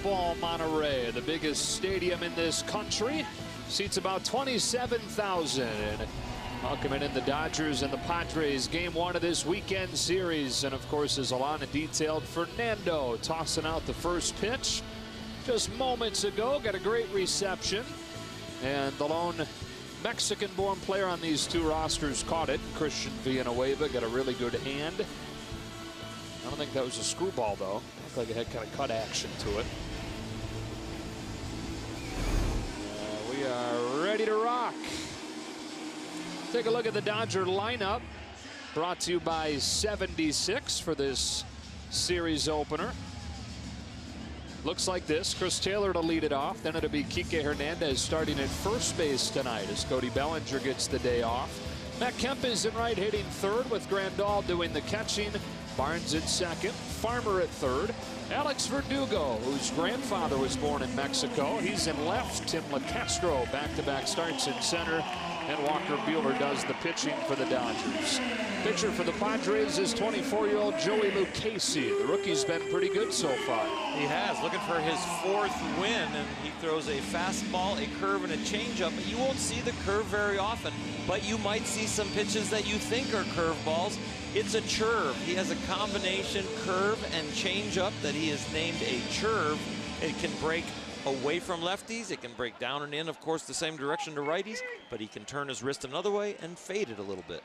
Baseball Monterrey, the biggest stadium in this country, seats about 27,000. And welcoming in the Dodgers and the Padres, game one of this weekend series. And of course, as Alana detailed, Fernando tossing out the first pitch just moments ago. Got a great reception. And the lone Mexican-born player on these two rosters caught it. Christian Villanueva got a really good hand. I don't think that was a screwball, though. Looked like it had kind of cut action to it. We are ready to rock. Take a look at the Dodger lineup. Brought to you by 76 for this series opener. Looks like this. Chris Taylor to lead it off. Then it'll be Kike Hernandez starting at first base tonight as Cody Bellinger gets the day off. Matt Kemp is in right, hitting third with Grandal doing the catching. Barnes at second. Farmer at third. Alex Verdugo, whose grandfather was born in Mexico, he's in left. Tim LaCastro back-to-back starts in center. And Walker Buehler does the pitching for the Dodgers. Pitcher for the Padres is 24-year-old Joey Lucchesi. The rookie's been pretty good so far. He has, looking for his fourth win, and he throws a fastball, a curve, and a changeup. You won't see the curve very often, but you might see some pitches that you think are curveballs. It's a churve. He has a combination curve and changeup that he has named a churve. It can break away from lefties. It can break down and in, of course, the same direction to righties, but he can turn his wrist another way and fade it a little bit.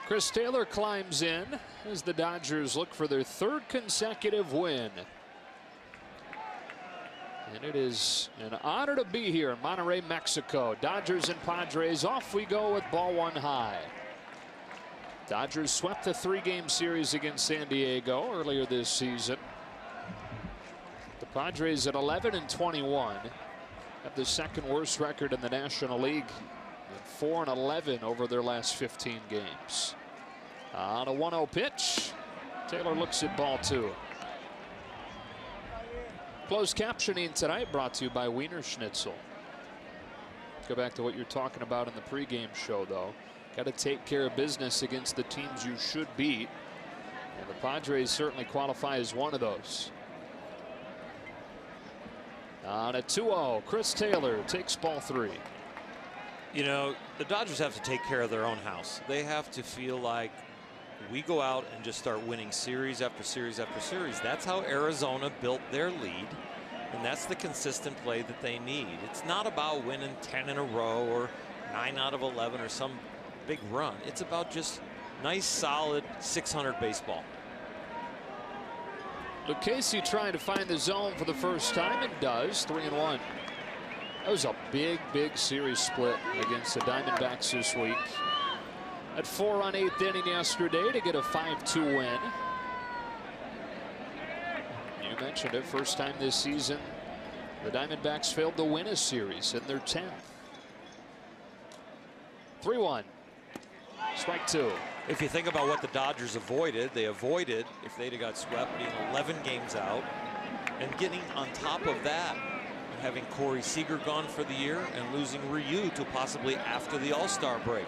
Chris Taylor climbs in as the Dodgers look for their third consecutive win. And it is an honor to be here in Monterrey, Mexico. Dodgers and Padres, off we go with ball one high. Dodgers swept the three-game series against San Diego earlier this season. The Padres at 11-21 have the second worst record in the National League, 4-11 over their last 15 games. On a 1-0 pitch, Taylor looks at ball two. Closed captioning tonight brought to you by Wiener Schnitzel. Go back to what you're talking about in the pregame show, though. Got to take care of business against the teams you should beat. And the Padres certainly qualify as one of those. On a 2-0, Chris Taylor takes ball three. You know, the Dodgers have to take care of their own house. They have to feel like we go out and just start winning series after series after series. That's how Arizona built their lead, and that's the consistent play that they need. It's not about winning 10 in a row or 9 out of 11 or some big run. It's about just nice, solid 600 baseball. Lucchesi trying to find the zone for the first time and does. 3-1. That was a big series split against the Diamondbacks this week. At 4-run 8th inning yesterday to get a 5-2 win. You mentioned it, first time this season the Diamondbacks failed to win a series in their 10th. 3-1. Strike two. If you think about what the Dodgers avoided, they avoided, if they'd have got swept, being 11 games out, and getting on top of that, having Corey Seager gone for the year and losing Ryu to possibly after the All-Star break.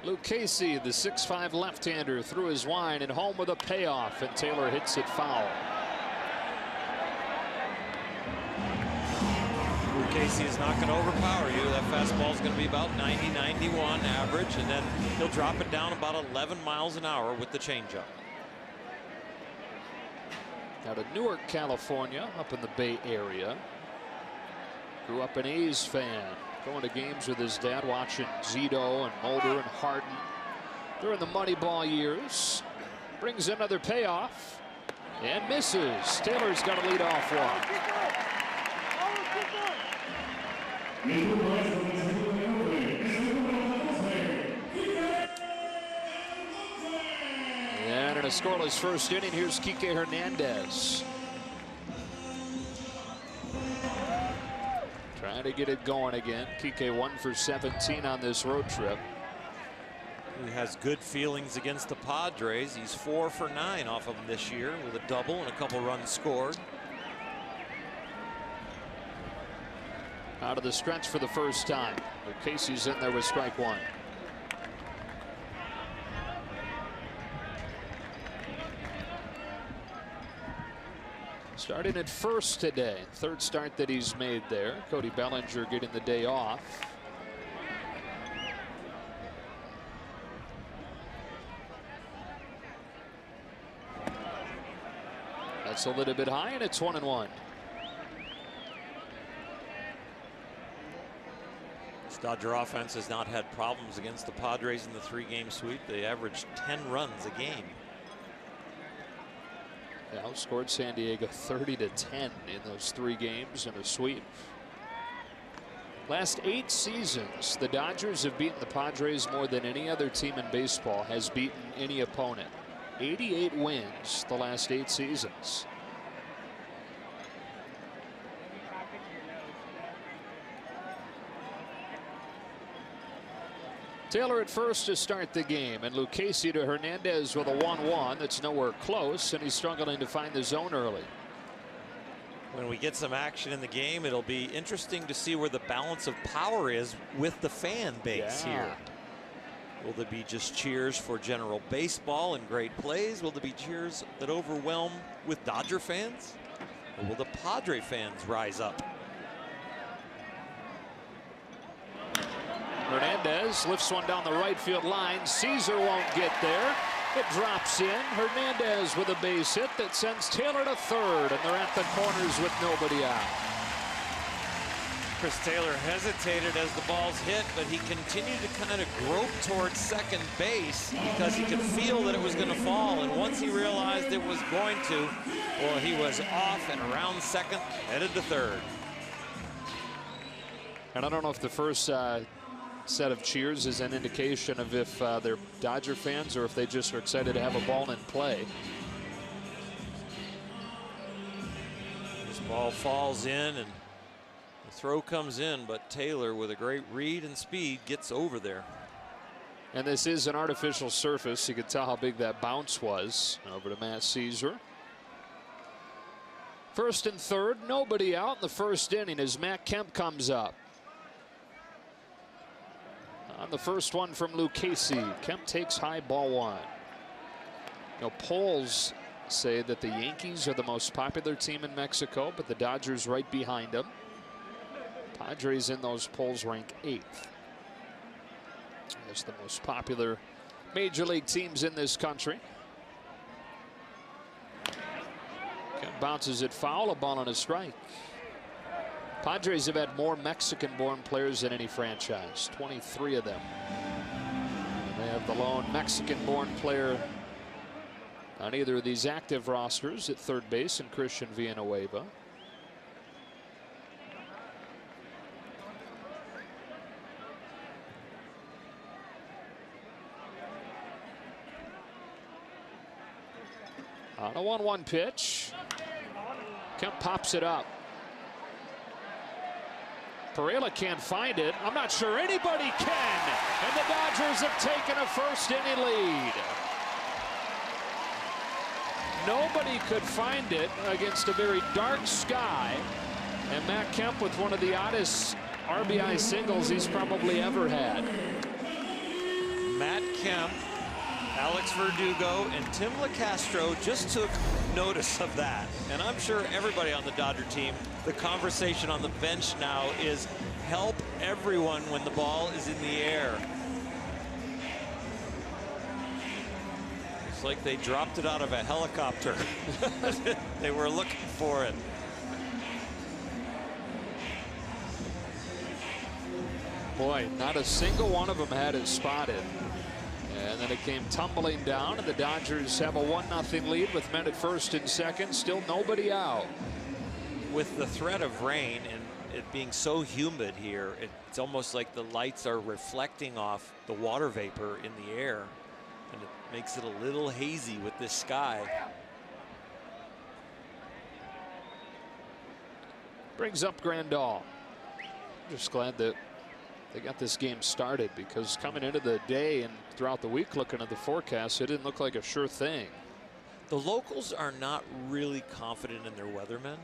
Lucchesi, the 6'5" left-hander, threw his line and home with a payoff, and Taylor hits it foul. Lucchesi is not going to overpower you. That fastball is going to be about 90-91 average, and then he'll drop it down about 11 miles an hour with the changeup. Out of Newark, California, up in the Bay Area. Grew up an A's fan. Going to games with his dad, watching Zito and Mulder and Harden during the Moneyball years. Brings another payoff and misses. Taylor's got a leadoff walk. And in a scoreless first inning, here's Kike Hernandez. Trying to get it going again. Kike 1 for 17 on this road trip. He has good feelings against the Padres. He's 4 for 9 off of them this year with a double and a couple runs scored. out of the stretch for the first time. Casey's in there with strike one. Starting at first today. Third start that he's made there. Cody Bellinger getting the day off. That's a little bit high, and it's 1-1. This Dodger offense has not had problems against the Padres in the 3-game sweep. They averaged 10 runs a game. They outscored San Diego 30-10 in those 3 games in a sweep. Last 8 seasons, the Dodgers have beaten the Padres more than any other team in baseball has beaten any opponent. 88 wins the last 8 seasons. Taylor at first to start the game, and Lucchesi to Hernandez with a 1-1 that's nowhere close, and he's struggling to find the zone early. When we get some action in the game, it'll be interesting to see where the balance of power is with the fan base here. Will there be just cheers for general baseball and great plays? Will there be cheers that overwhelm with Dodger fans? Or will the Padre fans rise up? Hernandez lifts one down the right field line. Caesar won't get there. It drops in. Hernandez with a base hit that sends Taylor to third, and they're at the corners with nobody out. Chris Taylor hesitated as the ball's hit, but he continued to kind of grope towards second base because he could feel that it was going to fall. And once he realized it was going to, well, he was off and around second, headed to third. And I don't know if the first set of cheers is an indication of if they're Dodger fans or if they just are excited to have a ball in play. This ball falls in and the throw comes in, but Taylor with a great read and speed gets over there. And this is an artificial surface. You can tell how big that bounce was. Over to Matt Caesar. First and third, nobody out in the first inning as Matt Kemp comes up. On the first one from Lucchesi, Kemp takes high, ball one. You know, polls say that the Yankees are the most popular team in Mexico, but the Dodgers right behind them. Padres in those polls rank 8th as the most popular major league teams in this country. Kemp bounces it foul, a ball and a strike. Padres have had more Mexican-born players than any franchise, 23 of them. And they have the lone Mexican-born player on either of these active rosters at third base in Christian Villanueva. On a 1-1 pitch, Kemp pops it up. Pereira can't find it. I'm not sure anybody can. And the Dodgers have taken a first inning lead. Nobody could find it against a very dark sky. And Matt Kemp with one of the oddest RBI singles he's probably ever had. Matt Kemp, Alex Verdugo, and Tim LaCastro just took notice of that. And I'm sure everybody on the Dodger team, the conversation on the bench now is help everyone when the ball is in the air. It's like they dropped it out of a helicopter. They were looking for it. Boy, not a single one of them had it spotted. And then it came tumbling down, and the Dodgers have a 1-0 lead with men at first and second. Still nobody out. With the threat of rain and it being so humid here, it's almost like the lights are reflecting off the water vapor in the air, and it makes it a little hazy with this sky. Brings up Grandal. Just glad that they got this game started, because coming into the day and throughout the week looking at the forecast, it didn't look like a sure thing. The locals are not really confident in their weathermen.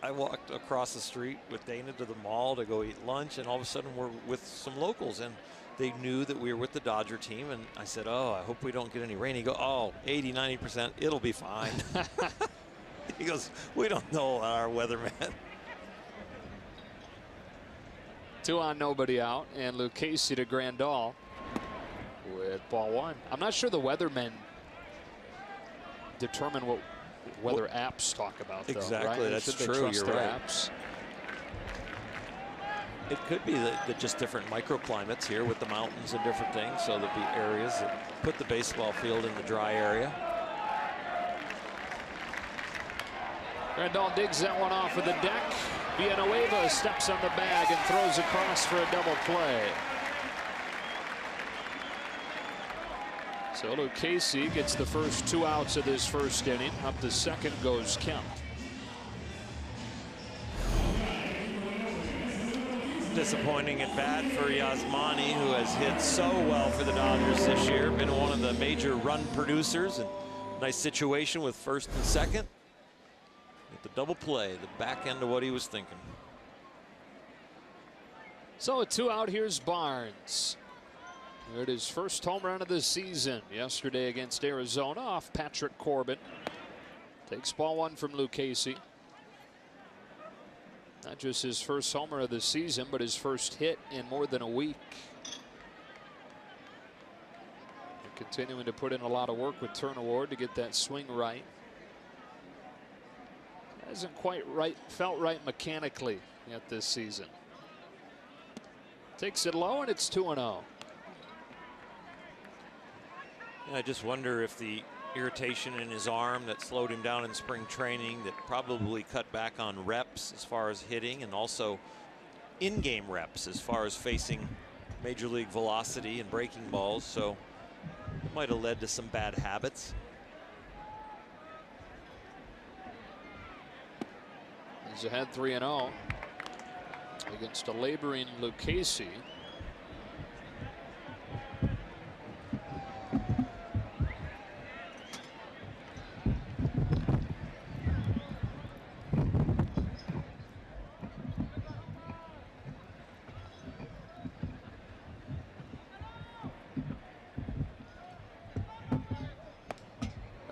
I walked across the street with Dana to the mall to go eat lunch, and all of a sudden we're with some locals, and they knew that we were with the Dodger team, and I said, oh, I hope we don't get any rain. He goes, oh, 80, 90%, it'll be fine. He goes, we don't know our weatherman. 2 on, nobody out, and Lucchesi to Grandal with ball 1. I'm not sure the weathermen determine what weather apps talk about, though. Exactly, right? that's Should they true. trust You're their right. apps? It could be that just different microclimates here with the mountains and different things, so there'll be areas that put the baseball field in the dry area. Grandal digs that one off of the deck. Villanueva steps on the bag and throws across for a double play. So Lucchesi gets the first 2 outs of this first inning. Up to second goes Kemp. Disappointing at bat for Yasmani, who has hit so well for the Dodgers this year. Been one of the major run producers, and nice situation with first and second. With the double play, the back end of what he was thinking. So a 2 out, here's Barnes. He hit his first home run of the season yesterday against Arizona off Patrick Corbin. Takes ball 1 from Lucchesi. Not just his first homer of the season, but his first hit in more than a week. They're continuing to put in a lot of work with Turner Ward to get that swing right. Hasn't quite felt right mechanically yet this season. Takes it low, and it's 2-0. I just wonder if the irritation in his arm that slowed him down in spring training, that probably cut back on reps as far as hitting, and also in-game reps as far as facing major league velocity and breaking balls, so it might have led to some bad habits. He's ahead 3-0 against a laboring Lucchesi.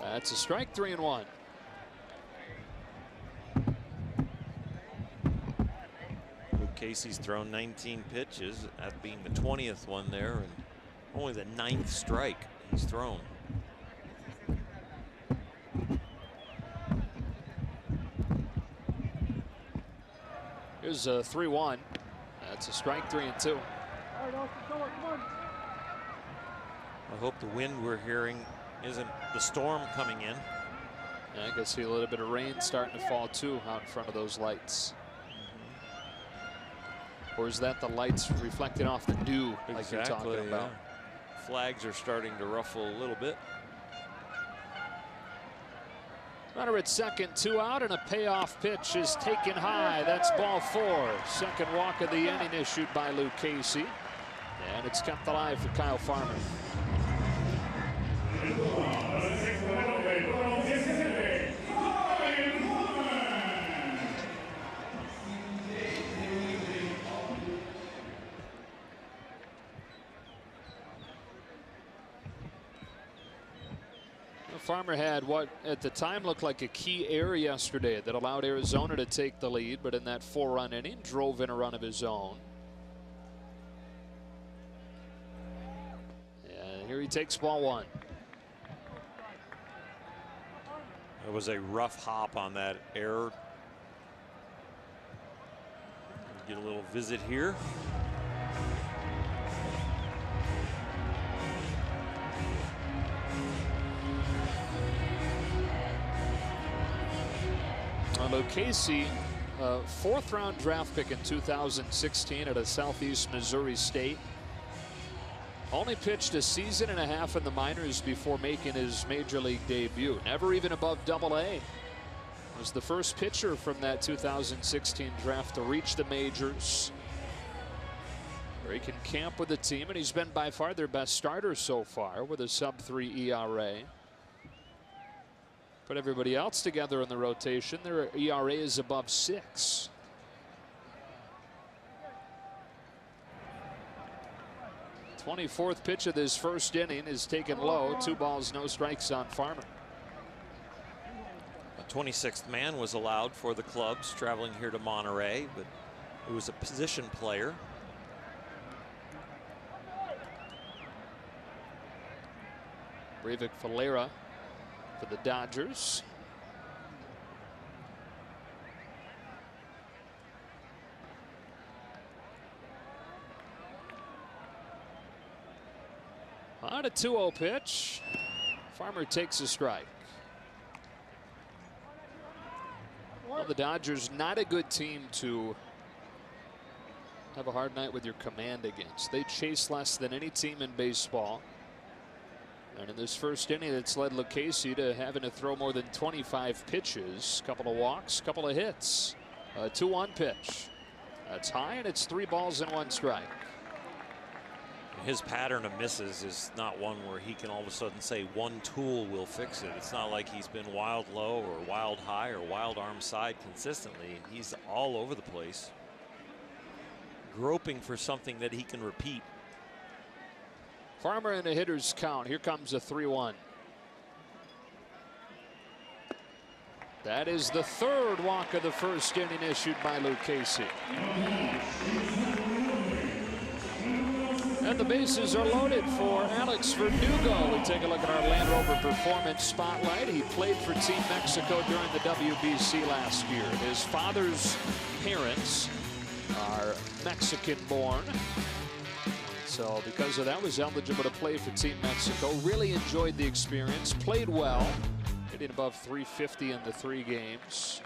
That's a strike, 3-1. Casey's thrown 19 pitches, that being the 20th one there, and only the 9th strike he's thrown. Here's a 3-1. That's a strike, 3-2. I hope the wind we're hearing isn't the storm coming in. Yeah, I can see a little bit of rain starting to fall too out in front of those lights. Or is that the lights reflecting off the dew like you're talking about? Yeah. Flags are starting to ruffle a little bit. Runner at second, 2 out, and a payoff pitch is taken high. That's ball 4. Second walk of the inning issued by Lucchesi. And it's kept alive for Kyle Farmer. Farmer had what at the time looked like a key error yesterday that allowed Arizona to take the lead, but in that 4-run inning drove in a run of his own. And here he takes ball 1. It was a rough hop on that error. Get a little visit here. Lucchesi, 4th-round draft pick in 2016 at a Southeast Missouri State. Only pitched a season and a half in the minors before making his major league debut. Never even above Double-A. Was the first pitcher from that 2016 draft to reach the majors, where he can camp with the team, and he's been by far their best starter so far with a sub-3 ERA. Put everybody else together in the rotation. Their ERA is above 6. The 24th pitch of this first inning is taken low. 2 balls, no strikes on Farmer. A 26th man was allowed for the Clubs traveling here to Monterrey, but it was a position player. Breivik Valera for the Dodgers. On a 2-0 pitch. Farmer takes a strike. Well, the Dodgers not a good team to have a hard night with your command against. They chase less than any team in baseball. And in this first inning, it's led Lucchesi to having to throw more than 25 pitches. Couple of walks, couple of hits. A 2-1 pitch. That's high, and it's 3 balls and 1 strike. His pattern of misses is not one where he can all of a sudden say one tool will fix it. It's not like he's been wild low or wild high or wild arm side consistently. He's all over the place, groping for something that he can repeat. Farmer in a hitter's count. Here comes a 3-1. That is the 3rd walk of the first inning issued by Lucchesi. And the bases are loaded for Alex Verdugo. We take a look at our Land Rover Performance Spotlight. He played for Team Mexico during the WBC last year. His father's parents are Mexican-born. So because of that, was eligible to play for Team Mexico. Really enjoyed the experience. Played well. Hitting above 350 in the 3 games.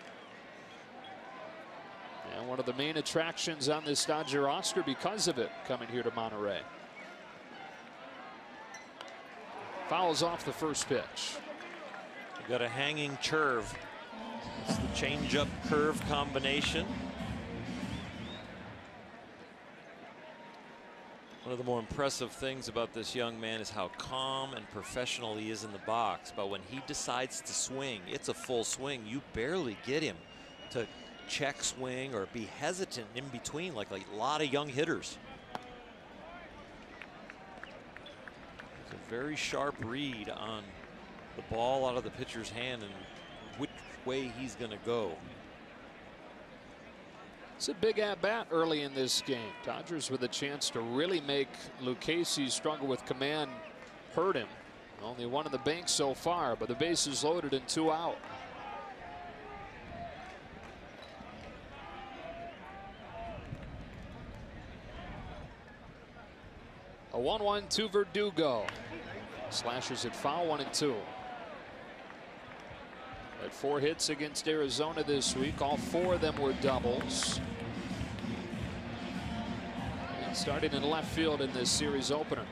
And one of the main attractions on this Dodger roster because of it, coming here to Monterrey. Fouls off the first pitch. You got a hanging curve. It's the changeup curve combination. One of the more impressive things about this young man is how calm and professional he is in the box. But when he decides to swing, it's a full swing. You barely get him to check swing or be hesitant in between like a lot of young hitters. It's a very sharp read on the ball out of the pitcher's hand and which way he's going to go. It's a big at-bat early in this game. Dodgers with a chance to really make Lucchesi struggle with command hurt him. Only 1 in the bank so far, but the bases loaded and 2 out. A 1-1 to Verdugo. Slashes it foul, 1-2. Had 4 hits against Arizona this week. All 4 of them were doubles. And starting in left field in this series opener.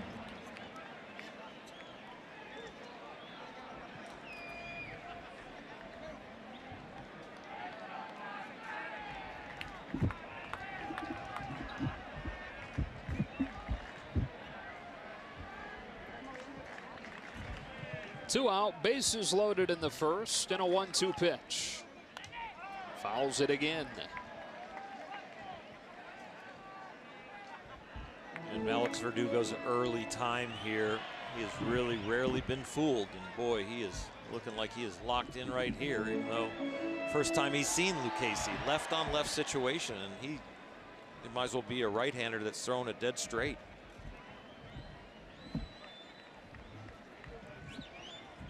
Two out, bases loaded in the first, and a 1-2 pitch. Fouls it again. And Alex Verdugo's early time here, he has really rarely been fooled. And boy, he is looking like he is locked in right here, even though first time he's seen Lucchesi. Left on left situation, and it might as well be a right-hander that's thrown it dead straight.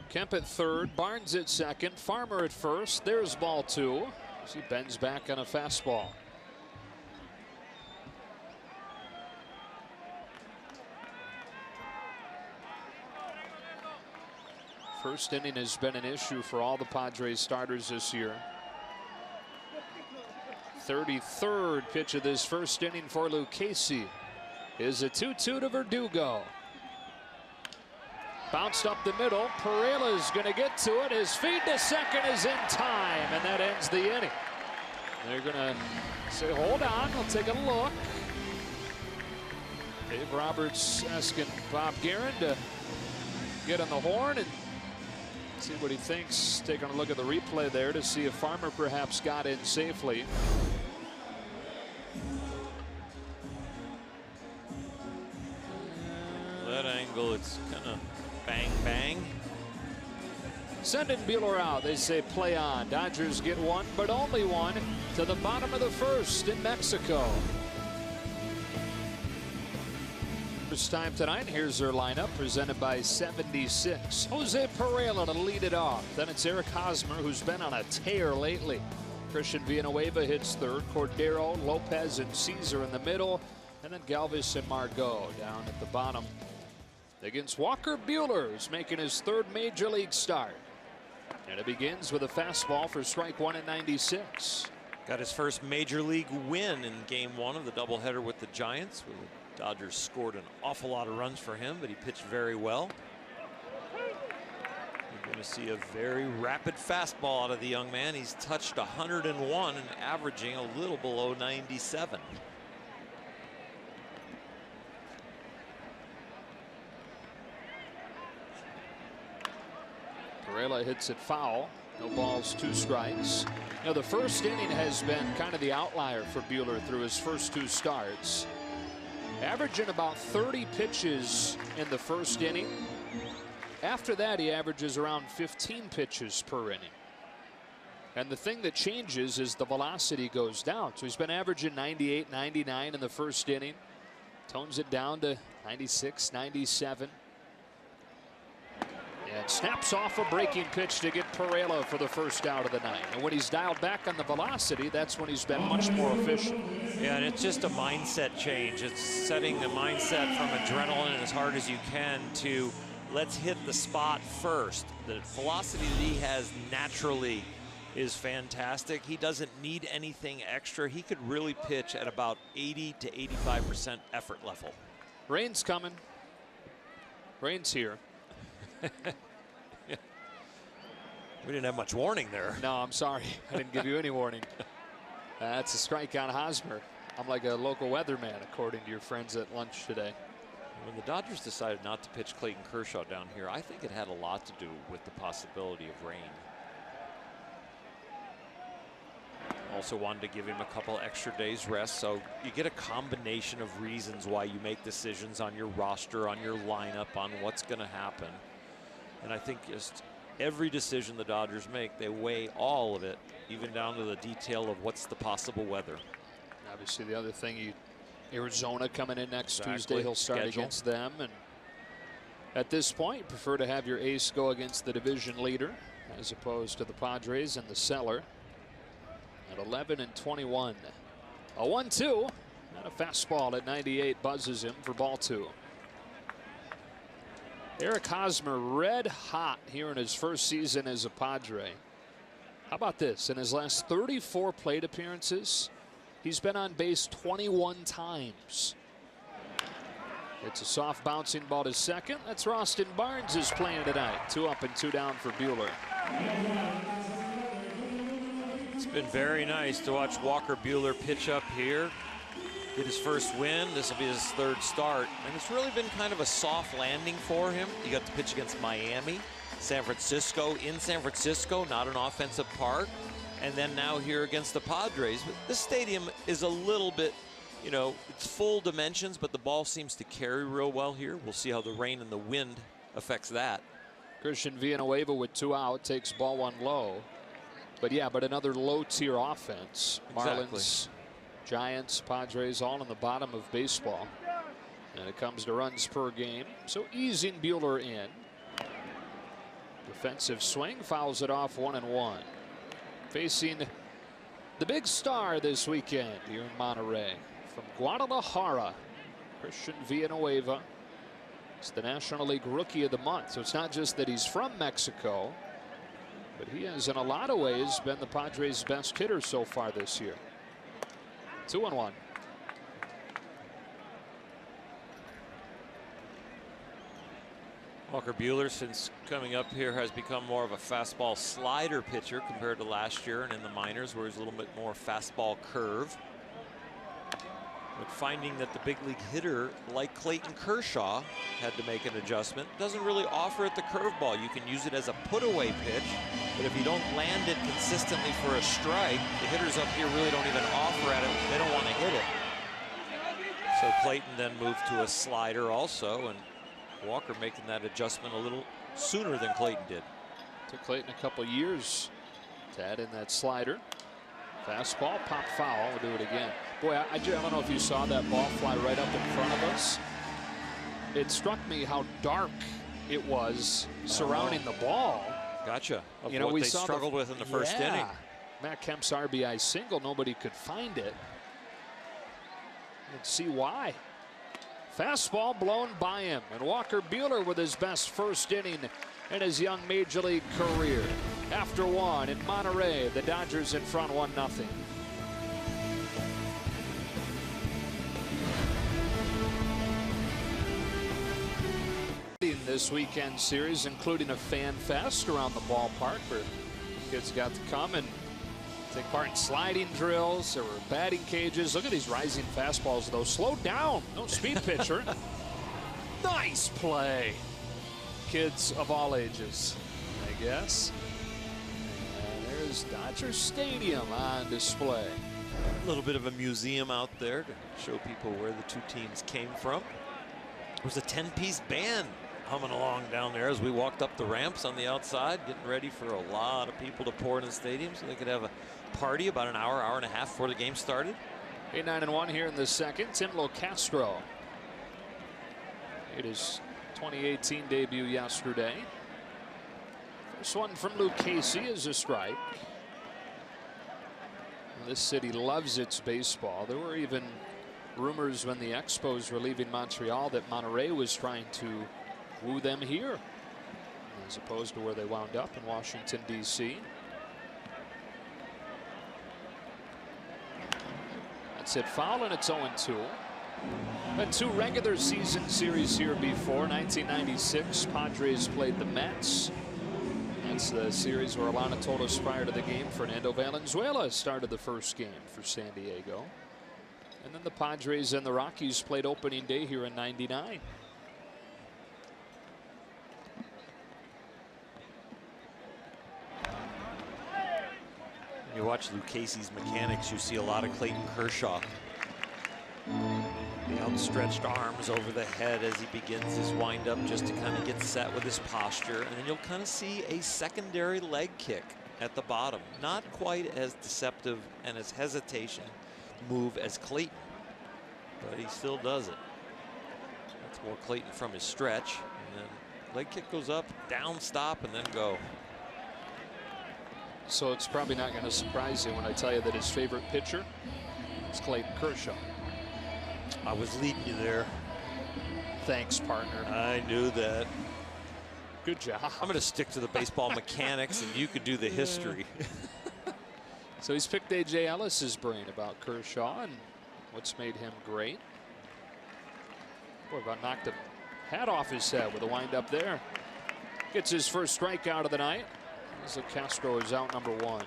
Kemp at third, Barnes at second, Farmer at first. There's ball 2 as he bends back on a fastball. First inning has been an issue for all the Padres starters this year. 33rd pitch of this first inning for Lucchesi is a 2-2 to Verdugo. Bounced up the middle. Pereira's going to get to it. His feed to second is in time, and that ends the inning. They're going to say, hold on, we'll take a look. Dave Roberts asking Bob Guerin to get on the horn and See what he thinks. Taking a look at the replay there to see if Farmer perhaps got in safely. That angle, it's kind of bang, bang. Sending Buehler out. They say play on. Dodgers get one, but only one to the bottom of the first in Mexico. First time tonight. Here's their lineup presented by 76. Jose Pereira to lead it off. Then it's Eric Hosmer, who's been on a tear lately. Christian Villanueva hits third. Cordero, Lopez, and Caesar in the middle. And then Galvis and Margot down at the bottom. Against Walker Buehler, who's making his third major league start. And it begins with a fastball for strike one at 96. Got his first major league win in game one of the doubleheader with the Giants. Where the Dodgers scored an awful lot of runs for him, but he pitched very well. You're going to see a very rapid fastball out of the young man. He's touched 101 and averaging a little below 97. Pereira hits it foul. No balls, 2 strikes. You know, the first inning has been kind of the outlier for Buehler through his first 2 starts. Averaging about 30 pitches in the first inning. After that, he averages around 15 pitches per inning. And the thing that changes is the velocity goes down. So he's been averaging 98, 99 in the first inning. Tones it down to 96, 97. And snaps off a breaking pitch to get Pereira for the first out of the night. And when he's dialed back on the velocity, that's when he's been much more efficient. Yeah, and it's just a mindset change. It's setting the mindset from adrenaline as hard as you can to let's hit the spot first. The velocity that he has naturally is fantastic. He doesn't need anything extra. He could really pitch at about 80 to 85% effort level. Rain's coming. Rain's here. We didn't have much warning there. No, I'm sorry. I didn't give you any warning. That's a strike on Hosmer. I'm like a local weatherman, according to your friends at lunch today. When the Dodgers decided not to pitch Clayton Kershaw down here, I think it had a lot to do with the possibility of rain. Also wanted to give him a couple extra days rest, so you get a combination of reasons why you make decisions on your roster, on your lineup, on what's going to happen. And I think just every decision the Dodgers make, they weigh all of it, even down to the detail of what's the possible weather. Obviously, the other thing, Arizona coming in next Tuesday, he'll start Schedule against them. And at this point, you prefer to have your ace go against the division leader as opposed to the Padres and the cellar. At 11 and 21. A 1-2 and a fastball at 98 buzzes him for ball 2. Eric Hosmer red hot here in his first season as a Padre. How about this? In his last 34 plate appearances, he's been on base 21 times. It's a soft bouncing ball to second. That's Roston Barnes is playing tonight. 2 up and 2 down for Buehler. It's been very nice to watch Walker Buehler pitch up here. Get his first win. This will be his 3rd start. And it's really been kind of a soft landing for him. He got to pitch against Miami, San Francisco, in San Francisco, not an offensive park. And then now here against the Padres. But this stadium is a little bit, you know, it's full dimensions, but the ball seems to carry real well here. We'll see how the rain and the wind affects that. Christian Villanueva with 2 out, takes ball 1 low. But yeah, but another low-tier offense. Exactly. Marlins, Giants, Padres, all in the bottom of baseball. And it comes to runs per game. So easing Buehler in. Defensive swing, fouls it off 1-1. Facing the big star this weekend here in Monterrey. From Guadalajara, Christian Villanueva. It's the National League Rookie of the Month. So it's not just that he's from Mexico, but he has, in a lot of ways, been the Padres' best hitter so far this year. 2-1. Walker Buehler, since coming up here, has become more of a fastball slider pitcher compared to last year and in the minors, where he's a little bit more fastball curve. But finding that the big league hitter, like Clayton Kershaw, had to make an adjustment. Doesn't really offer it the curveball. You can use it as a put-away pitch, but if you don't land it consistently for a strike, the hitters up here really don't even offer at it. They don't want to hit it. So Clayton then moved to a slider also, and Walker making that adjustment a little sooner than Clayton did. Took Clayton a couple years to add in that slider. Fastball, pop foul. We'll do it again. Boy, I don't know if you saw that ball fly right up in front of us. It struck me how dark it was surrounding the ball. Gotcha. Of you know, what we they saw struggled with in the first inning. Matt Kemp's RBI single, nobody could find it. Let's see why. Fastball blown by him, and Walker Buehler with his best first inning in his young major league career. After one in Monterrey, the Dodgers in front 1-0. This weekend series, including a fan fest around the ballpark where kids got to come and take part in sliding drills. There were batting cages. Look at these rising fastballs, though. Slow down. No speed pitcher. Nice play. Kids of all ages, I guess. And there's Dodger Stadium on display. A little bit of a museum out there to show people where the two teams came from. It was a 10-piece band humming along down there as we walked up the ramps on the outside, getting ready for a lot of people to pour in the stadium so they could have a party about an hour, hour and a half before the game started. 8-9-1 here in the second. Timlo Castro. It is 2018 debut yesterday. First one from Luke Casey is a strike. This city loves its baseball. There were even rumors when the Expos were leaving Montreal that Monterrey was trying to woo them here, as opposed to where they wound up in Washington, D.C. That's it, foul, and it's 0-2. Had two regular season series here before. 1996, Padres played the Mets. That's the series where Alana told us prior to the game Fernando Valenzuela started the first game for San Diego. And then the Padres and the Rockies played opening day here in '99. You watch Luke Casey's mechanics, you see a lot of Clayton Kershaw. The outstretched arms over the head as he begins his windup just to kind of get set with his posture. And then you'll kind of see a secondary leg kick at the bottom. Not quite as deceptive and as hesitation move as Clayton, but he still does it. That's more Clayton from his stretch. And then leg kick goes up, down, stop, and then go. So it's probably not going to surprise you when I tell you that his favorite pitcher is Clayton Kershaw. I was leading you there. Thanks, partner. I knew that. Good job. I'm going to stick to the baseball mechanics, and you could do the history. So he's picked A.J. Ellis's brain about Kershaw and what's made him great. Boy, about knocked a hat off his head with a windup there. Gets his first strikeout of the night. So Castro is out number one.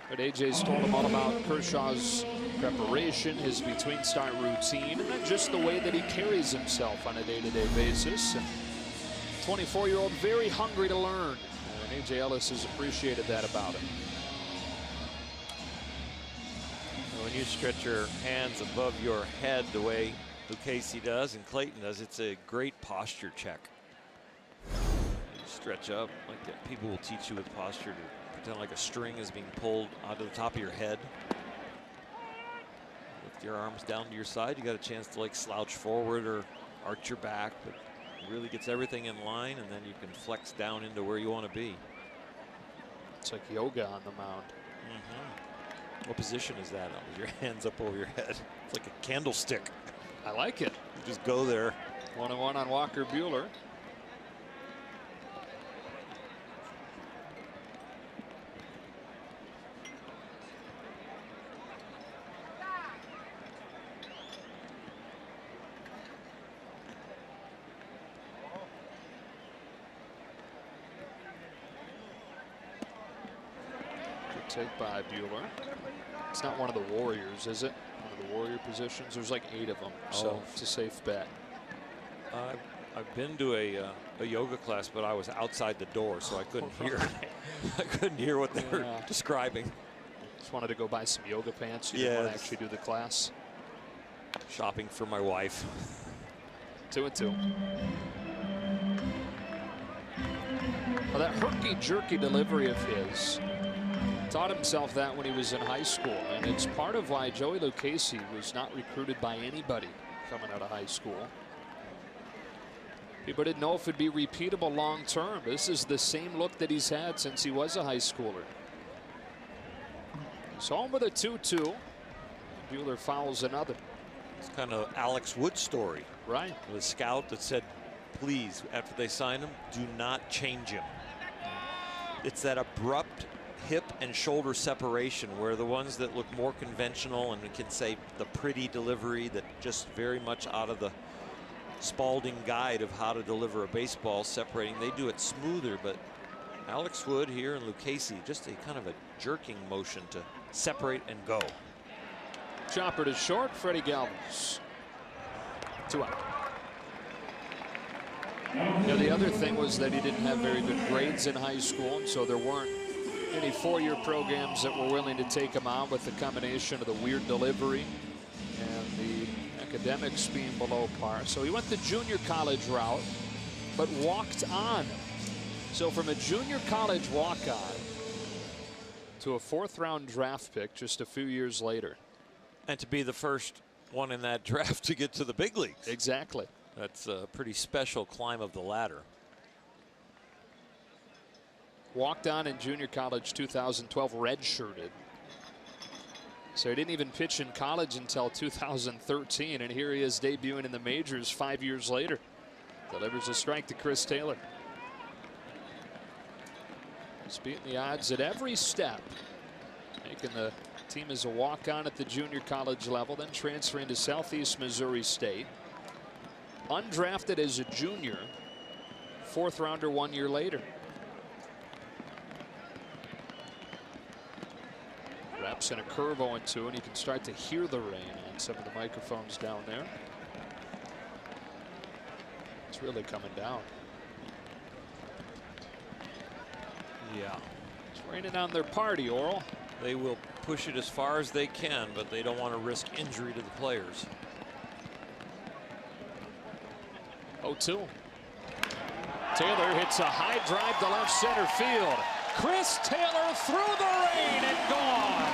But A.J.'s told him all about Kershaw's preparation, his between start routine, and then just the way that he carries himself on a day-to-day basis. And 24-year-old, very hungry to learn. And A.J. Ellis has appreciated that about him. When you stretch your hands above your head the way Luke Casey does and Clayton does, it's a great posture check. Stretch up like that. People will teach you with posture to pretend like a string is being pulled onto the top of your head. Lift your arms down to your side. You got a chance to like slouch forward or arch your back, but it really gets everything in line, and then you can flex down into where you want to be. It's like yoga on the mound. What position is that on? With your hands up over your head? It's like a candlestick. I like it. You just go there. 1-1 on Walker Buehler. Take by Buehler. It's not one of the Warriors, is it? One of the warrior positions? There's like 8 of them, so it's a safe bet. I've been to a yoga class, but I was outside the door, so I couldn't hear. I couldn't hear what they were describing. Just wanted to go buy some yoga pants. You didn't want to actually do the class. Shopping for my wife. 2-2. Well, that herky-jerky delivery of his, taught himself that when he was in high school, and it's part of why Joey Lucchesi was not recruited by anybody coming out of high school. People didn't know if it'd be repeatable long term. This is the same look that he's had since he was a high schooler. He's home with a 2-2. Buehler fouls another. It's kind of Alex Wood's story. Right. The scout that said, please, after they signed him, do not change him. It's that abrupt hip and shoulder separation where the ones that look more conventional, and we can say the pretty delivery that just very much out of the Spalding guide of how to deliver a baseball, separating, they do it smoother, but Alex Wood here and Lucchesi, just a kind of a jerking motion to separate and go. Chopper to short, Freddie Galvis. 2 out. Now, the other thing was that he didn't have very good grades in high school, and so there weren't any 4-year programs that were willing to take him on with the combination of the weird delivery and the academics being below par. So he went the junior college route, but walked on. So from a junior college walk-on to a 4th-round draft pick just a few years later. And to be the first one in that draft to get to the big leagues. Exactly. That's a pretty special climb of the ladder. Walked on in junior college 2012, redshirted. So he didn't even pitch in college until 2013, and here he is debuting in the majors 5 years later. Delivers a strike to Chris Taylor. He's beating the odds at every step, making the team as a walk-on at the junior college level, then transferring to Southeast Missouri State. Undrafted as a junior, 4th rounder 1 year later. Reps in a curve 0-2, and you can start to hear the rain on some of the microphones down there. It's really coming down. Yeah. It's raining on their party, Oral. They will push it as far as they can, but they don't want to risk injury to the players. 0-2. Taylor hits a high drive to left center field. Chris Taylor through the rain and gone.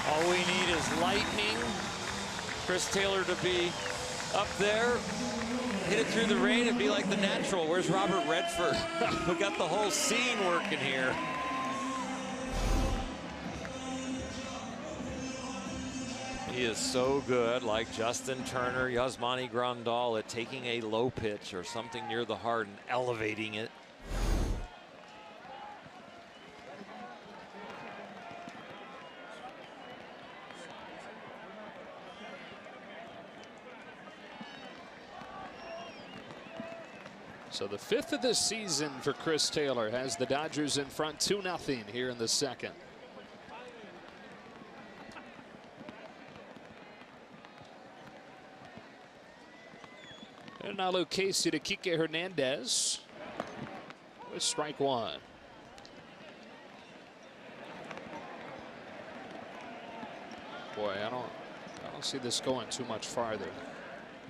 All we need is lightning. Chris Taylor to be up there, hit it through the rain and be like the natural. Where's Robert Redford? We got the whole scene working here. He is so good, like Justin Turner, Yasmani Grandal, at taking a low pitch or something near the heart and elevating it. So the 5th of the season for Chris Taylor has the Dodgers in front 2-0 here in the 2nd. And now Lucchesi to Kike Hernandez with strike 1. Boy, I don't see this going too much farther.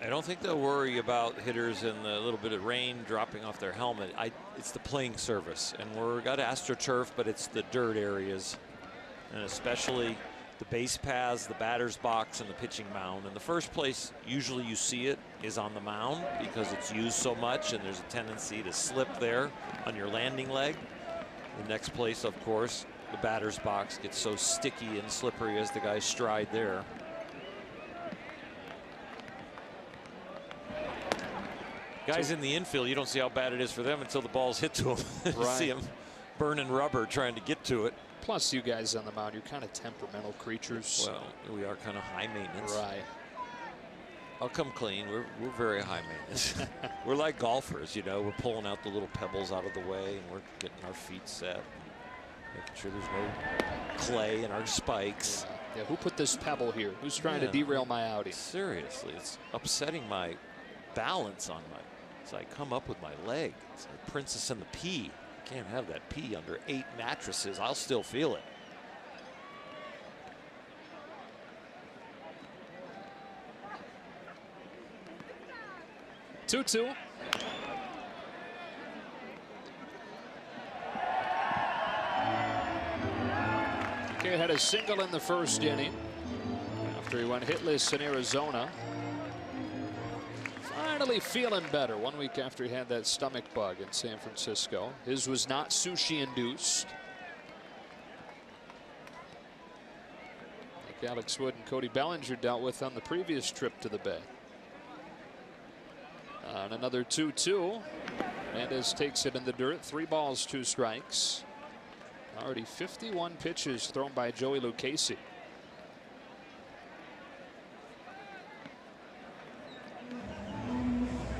I don't think they'll worry about hitters in the little bit of rain dropping off their helmet. It's the playing surface, and we're got AstroTurf, but it's the dirt areas, and especially the base paths, the batter's box, and the pitching mound. And the first place usually you see it is on the mound because it's used so much, and there's a tendency to slip there on your landing leg. The next place, of course, the batter's box gets so sticky and slippery as the guys stride there. Guys in the infield, you don't see how bad it is for them until the ball's hit to them. You see them burning rubber trying to get to it. Plus, you guys on the mound, you're kind of temperamental creatures. Well, we are kind of high maintenance. Right. I'll come clean. We're very high maintenance. We're like golfers, you know. We're pulling out the little pebbles out of the way, and we're getting our feet set, making sure there's no clay in our spikes. Yeah, who put this pebble here? Who's trying to derail my outing? Seriously, it's upsetting my balance on my. As I come up with my leg, it's like Princess and the Pea. Can't have that pea under 8 mattresses. I'll still feel it. Two-two. He had a single in the first inning after he went hitless in Arizona. Finally feeling better 1 week after he had that stomach bug in San Francisco. His was not sushi induced. Like Alex Wood and Cody Bellinger dealt with on the previous trip to the Bay. And another 2-2. Hernandez takes it in the dirt. 3 balls, 2 strikes. Already 51 pitches thrown by Joey Lucchesi.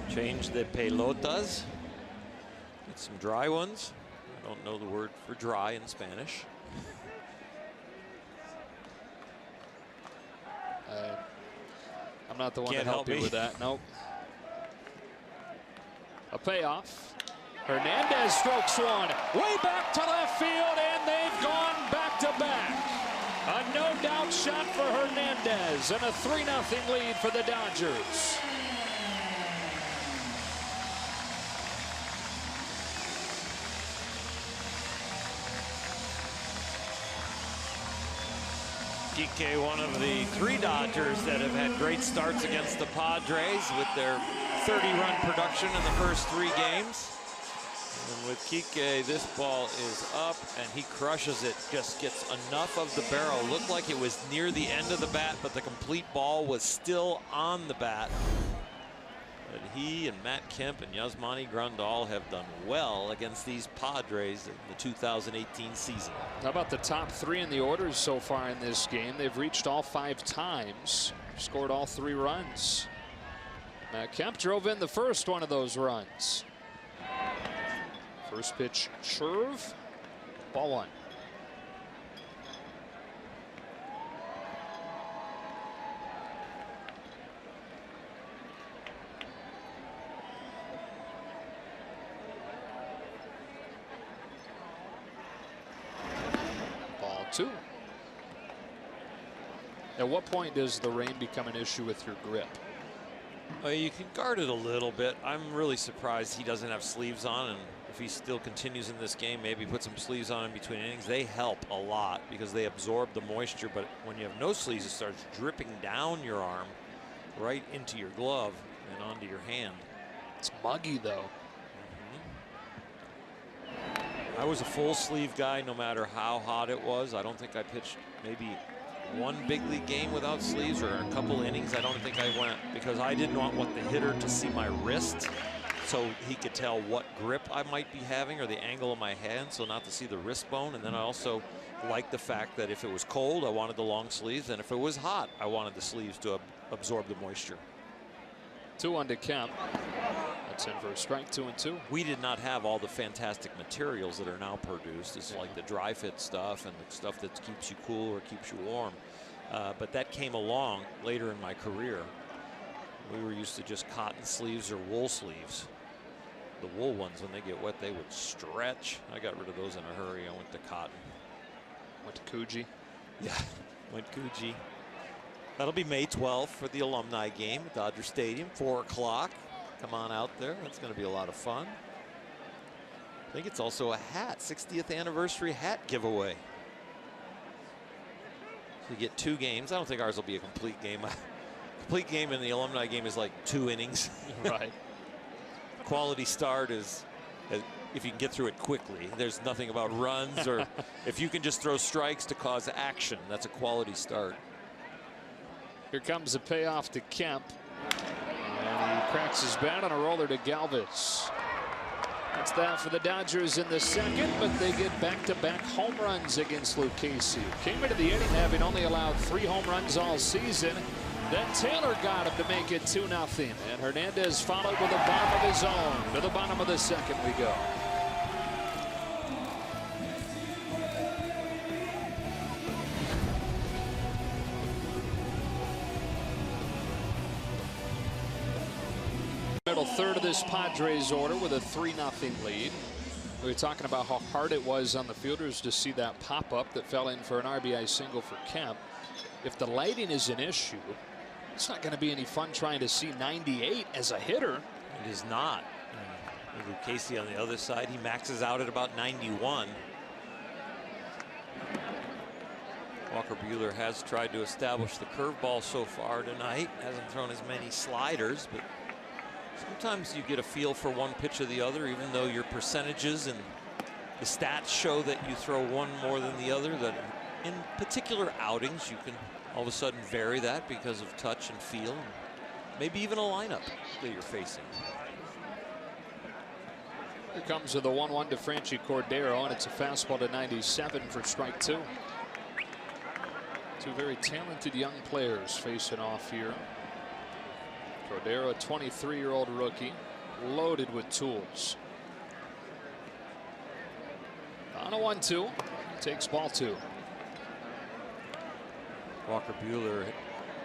Change the pelotas. Get some dry ones. I don't know the word for dry in Spanish. I'm not the one Can't to help you me with that. Nope. A payoff. Hernandez strokes one way back to left field, and they've gone back to back. A no-doubt shot for Hernandez, and a 3-0 lead for the Dodgers. Kike, one of the 3 Dodgers that have had great starts against the Padres with their 30-run production in the first 3 games. And with Kike, this ball is up, and he crushes it. Just gets enough of the barrel. Looked like it was near the end of the bat, but the complete ball was still on the bat. But he and Matt Kemp and Yasmani Grandal have done well against these Padres in the 2018 season. How about the top 3 in the orders so far in this game? They've reached all 5 times, scored all 3 runs. Matt Kemp drove in the first one of those runs. First pitch, Sherv, ball 1. Ball 2. At what point does the rain become an issue with your grip? You can guard it a little bit. I'm really surprised he doesn't have sleeves on, and if he still continues in this game, maybe put some sleeves on in between innings. They help a lot because they absorb the moisture, but when you have no sleeves, it starts dripping down your arm right into your glove and onto your hand. It's muggy though. I was a full sleeve guy no matter how hot it was. I don't think I pitched maybe 1 big league game without sleeves, or a couple innings. I don't think I went, because I didn't want the hitter to see my wrist, so he could tell what grip I might be having or the angle of my hand, so not to see the wrist bone. And then I also liked the fact that if it was cold, I wanted the long sleeves, and if it was hot, I wanted the sleeves to absorb the moisture. 2-1 to Kemp. That's in for a strike. 2-2. We did not have all the fantastic materials that are now produced. It's like the dry fit stuff and the stuff that keeps you cool or keeps you warm. But that came along later in my career. We were used to just cotton sleeves or wool sleeves. The wool ones, when they get wet, they would stretch. I got rid of those in a hurry. I went to cotton. Went to Coogee. Yeah, went Coogee. That'll be May 12th for the alumni game at Dodger Stadium, 4 o'clock. Come on out there. That's going to be a lot of fun. I think it's also a hat, 60th anniversary hat giveaway. So you get 2 games. I don't think ours will be a complete game. Complete game in the alumni game is like 2 innings. Right. Quality start is if you can get through it quickly. There's nothing about runs or if you can just throw strikes to cause action. That's a quality start. Here comes the payoff to Kemp. And he cracks his bat on a roller to Galvis. That's that for the Dodgers in the second, but they get back-to-back home runs against Lucchesi. Came into the inning having only allowed 3 home runs all season. Then Taylor got him to make it 2-0. And Hernandez followed with a bomb of his own. To the bottom of the second we go. Middle third of this Padres order with a 3-0 lead. We were talking about how hard it was on the fielders to see that pop-up that fell in for an RBI single for Kemp. If the lighting is an issue, it's not going to be any fun trying to see 98 as a hitter. It is not. Casey on the other side, he maxes out at about 91. Walker Buehler has tried to establish the curveball so far tonight. Hasn't thrown as many sliders, but sometimes you get a feel for one pitch or the other, even though your percentages and the stats show that you throw one more than the other, that in particular outings you can all of a sudden vary that because of touch and feel, and maybe even a lineup that you're facing. Here comes with the 1-1 to Franchi Cordero, and it's a fastball to 97 for strike 2. Two very talented young players facing off here. Cordero, a 23-year-old rookie, loaded with tools. On a 1-2, takes ball 2. Walker Buehler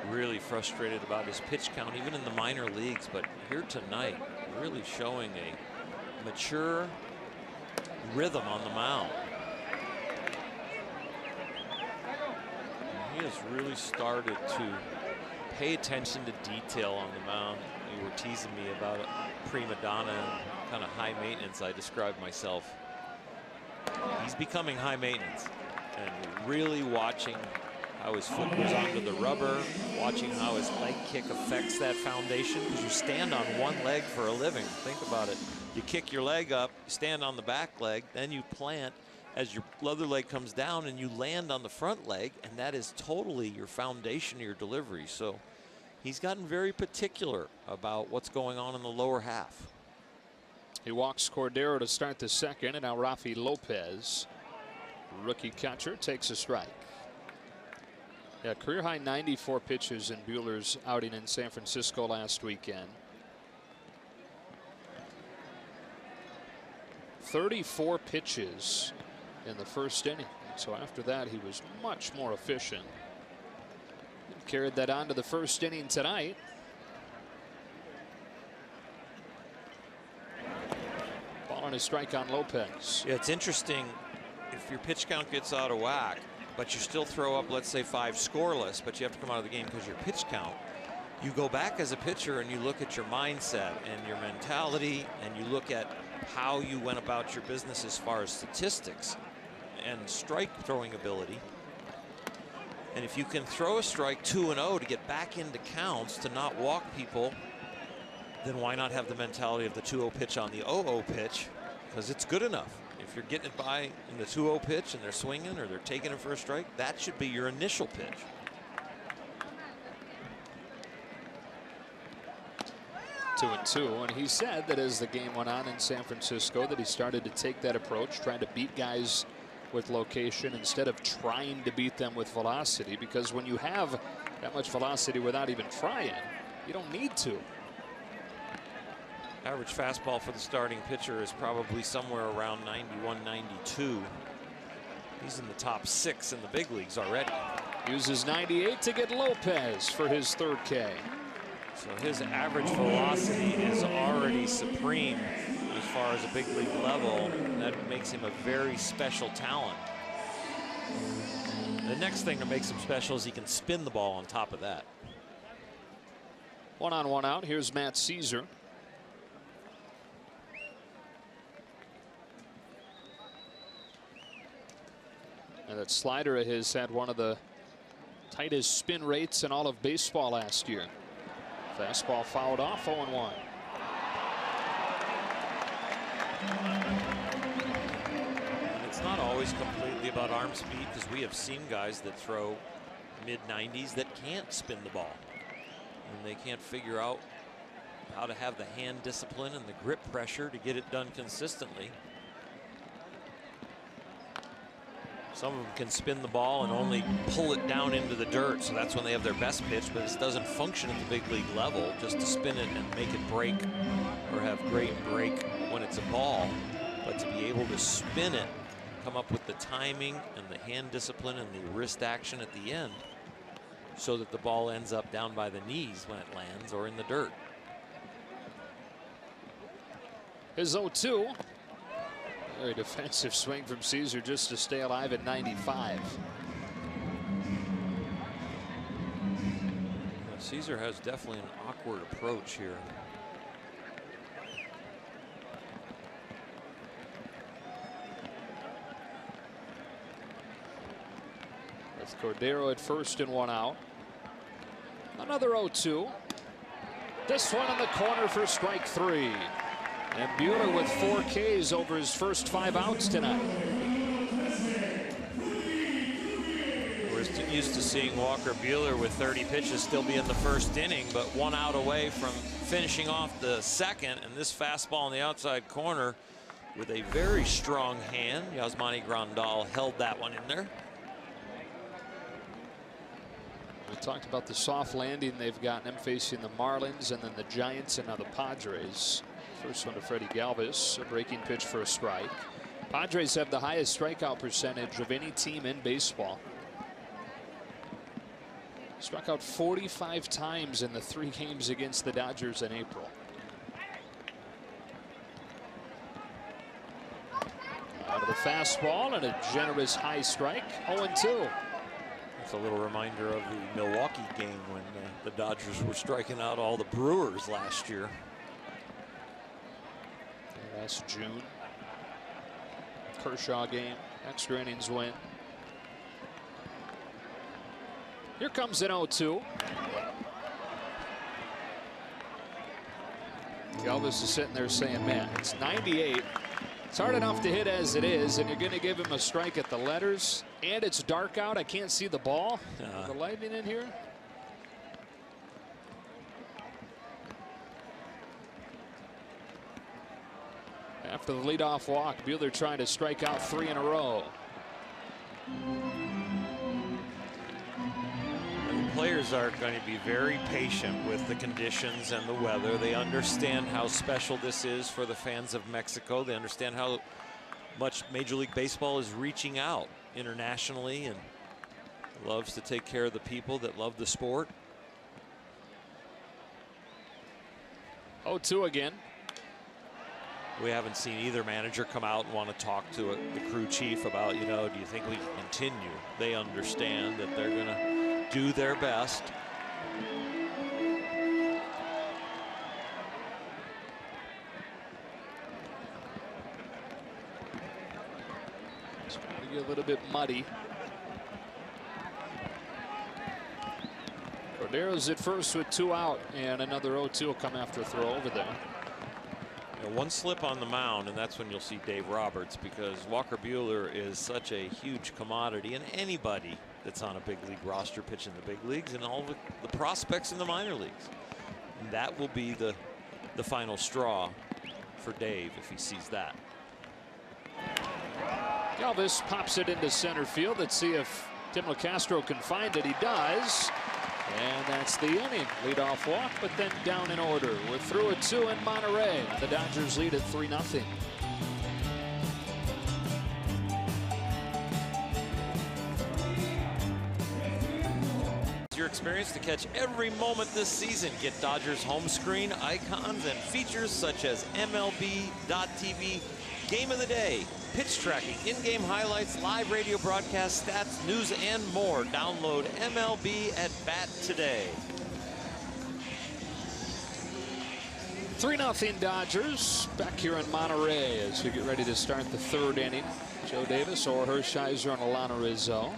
really frustrated about his pitch count, even in the minor leagues, but here tonight, really showing a mature rhythm on the mound. And he has really started to pay attention to detail on the mound. You were teasing me about a prima donna and kind of high maintenance. I described myself. He's becoming high maintenance, and really watching how his foot goes onto the rubber, watching how his leg kick affects that foundation, because you stand on one leg for a living. Think about it. You kick your leg up, stand on the back leg, then you plant as your other leg comes down, and you land on the front leg, and that is totally your foundation of your delivery. So he's gotten very particular about what's going on in the lower half. He walks Cordero to start the second, and now Rafi Lopez, rookie catcher, takes a strike. Yeah, career high 94 pitches in Buehler's outing in San Francisco last weekend. 34 pitches in the first inning. So after that, he was much more efficient. Carried that on to the first inning tonight. Ball on a strike on Lopez. Yeah, it's interesting if your pitch count gets out of whack, but you still throw up, let's say, 5 scoreless, but you have to come out of the game because your pitch count. You go back as a pitcher and you look at your mindset and your mentality, and you look at how you went about your business as far as statistics and strike throwing ability. And if you can throw a strike 2-0 to get back into counts, to not walk people, then why not have the mentality of the 2-0 pitch on the 0-0 pitch? Because it's good enough. If you're getting it by in the 2-0 pitch and they're swinging or they're taking it for a strike, that should be your initial pitch. Two and two, and he said that as the game went on in San Francisco that he started to take that approach, trying to beat guys with location instead of trying to beat them with velocity, because when you have that much velocity without even trying, you don't need to. Average fastball for the starting pitcher is probably somewhere around 91, 92. He's in the top 6 in the big leagues already. Uses 98 to get Lopez for his 3rd K. So his average velocity is already supreme as far as a big league level. That makes him a very special talent. The next thing that makes him special is he can spin the ball on top of that. 1 on 1 out. Here's Matt Caesar. And that slider of his had one of the tightest spin rates in all of baseball last year. Fastball fouled off, 0-1. It's not always completely about arm speed, because we have seen guys that throw mid-90s that can't spin the ball. And they can't figure out how to have the hand discipline and the grip pressure to get it done consistently. Some of them can spin the ball and only pull it down into the dirt, so that's when they have their best pitch, but it doesn't function at the big league level just to spin it and make it break or have great break when it's a ball. But to be able to spin it, come up with the timing and the hand discipline and the wrist action at the end so that the ball ends up down by the knees when it lands or in the dirt. His 0-2. Very defensive swing from Caesar just to stay alive at 95. Caesar has definitely an awkward approach here. That's Cordero at first and 1 out. Another 0-2. This one in the corner for strike 3. And Buehler with 4 Ks over his first 5 outs tonight. We're used to seeing Walker Buehler with 30 pitches still be in the first inning, but 1 out away from finishing off the second. And this fastball in the outside corner with a very strong hand. Yasmani Grandal held that one in there. We talked about the soft landing they've gotten, them facing the Marlins and then the Giants and now the Padres. First one to Freddie Galvis, a breaking pitch for a strike. Padres have the highest strikeout percentage of any team in baseball. Struck out 45 times in the 3 games against the Dodgers in April. Out of the fastball and a generous high strike, 0-2. It's a little reminder of the Milwaukee game when the Dodgers were striking out all the Brewers last year. Last June. Kershaw game, extra innings win. Here comes an 0-2. Galvis is sitting there saying, man, it's 98. It's hard enough to hit as it is, and you're going to give him a strike at the letters, and it's dark out. I can't see the ball. The lighting in here. After the leadoff walk, Buehler trying to strike out 3 in a row. And the players are going to be very patient with the conditions and the weather. They understand how special this is for the fans of Mexico. They understand how much Major League Baseball is reaching out internationally and loves to take care of the people that love the sport. 0-2 again. We haven't seen either manager come out and want to talk to the crew chief about, you know, do you think we can continue? They understand that they're going to do their best. It's going to get a little bit muddy. Cordero's at first with 2 out, and another 0-2 will come after a throw over there. One slip on the mound, and that's when you'll see Dave Roberts, because Walker Buehler is such a huge commodity, and anybody that's on a big league roster pitching the big leagues and all the prospects in the minor leagues. And that will be the final straw for Dave if he sees that. Galvis pops it into center field. Let's see if Tim LaCastro can find it. He does. And that's the inning. Leadoff walk, but then down in order. We're through at 2 in Monterrey. The Dodgers lead at 3-0. Your experience to catch every moment this season. Get Dodgers home screen icons and features such as MLB.TV Game of the Day, pitch tracking, in-game highlights, live radio broadcast, stats, news, and more. Download MLB at Bat today. 3-0 Dodgers back here in Monterrey as we get ready to start the 3rd inning. Joe Davis, or Hershiser, and Alana Rizzo.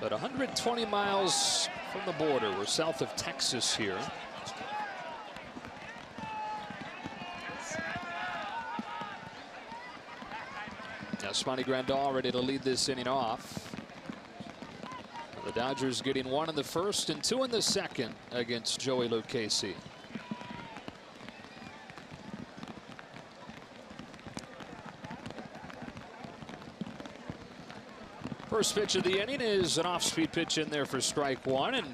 But 120 miles from the border. We're south of Texas here. Yasmani Grandal ready to lead this inning off. The Dodgers getting 1 in the first and 2 in the second against Joey Lucchesi. First pitch of the inning is an off-speed pitch in there for strike one, and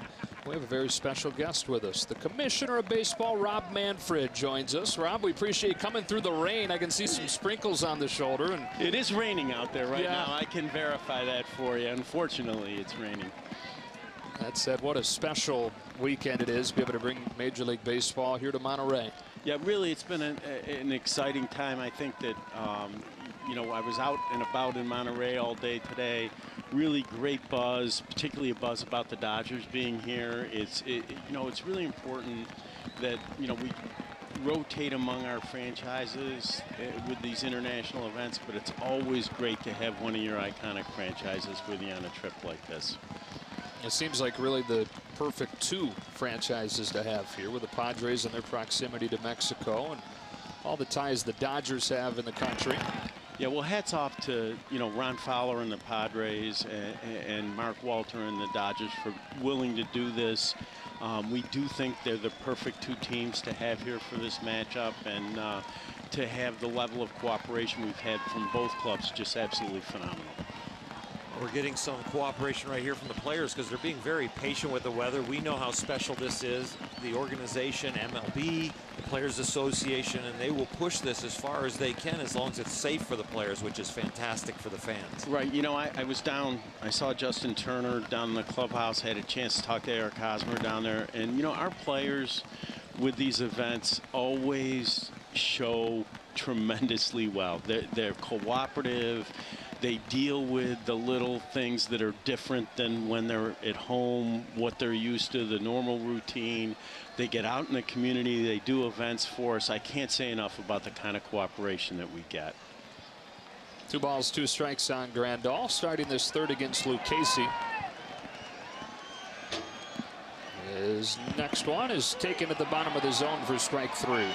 we have a very special guest with us. The Commissioner of Baseball, Rob Manfred, joins us. Rob, we appreciate you coming through the rain. I can see some sprinkles on the shoulder. And it is raining out there right now. I can verify that for you. Unfortunately, it's raining. That said, what a special weekend it is to be able to bring Major League Baseball here to Monterrey. Yeah, really, it's been an exciting time. I think that, you know, I was out and about in Monterrey all day today. Really great buzz, particularly a buzz about the Dodgers being here. You know, it's really important that, you know, we rotate among our franchises with these international events, but it's always great to have one of your iconic franchises with you on a trip like this. It seems like really the perfect two franchises to have here with the Padres and their proximity to Mexico and all the ties the Dodgers have in the country. Yeah, well, hats off to, you know, Ron Fowler and the Padres and Mark Walter and the Dodgers for willing to do this. We do think they're the perfect two teams to have here for this matchup, and to have the level of cooperation we've had from both clubs, just absolutely phenomenal. We're getting some cooperation right here from the players because they're being very patient with the weather. We know how special this is. The organization, MLB, the Players Association, and they will push this as far as they can as long as it's safe for the players, which is fantastic for the fans. Right. You know, I was down. I saw Justin Turner down in the clubhouse, had a chance to talk to Eric Hosmer down there. And, you know, our players with these events always show tremendously well. They're cooperative. They deal with the little things that are different than when they're at home, what they're used to, the normal routine. They get out in the community. They do events for us. I can't say enough about the kind of cooperation that we get. 2 balls, 2 strikes on Grandal, starting this third against Luke Casey. His next one is taken at the bottom of the zone for strike 3.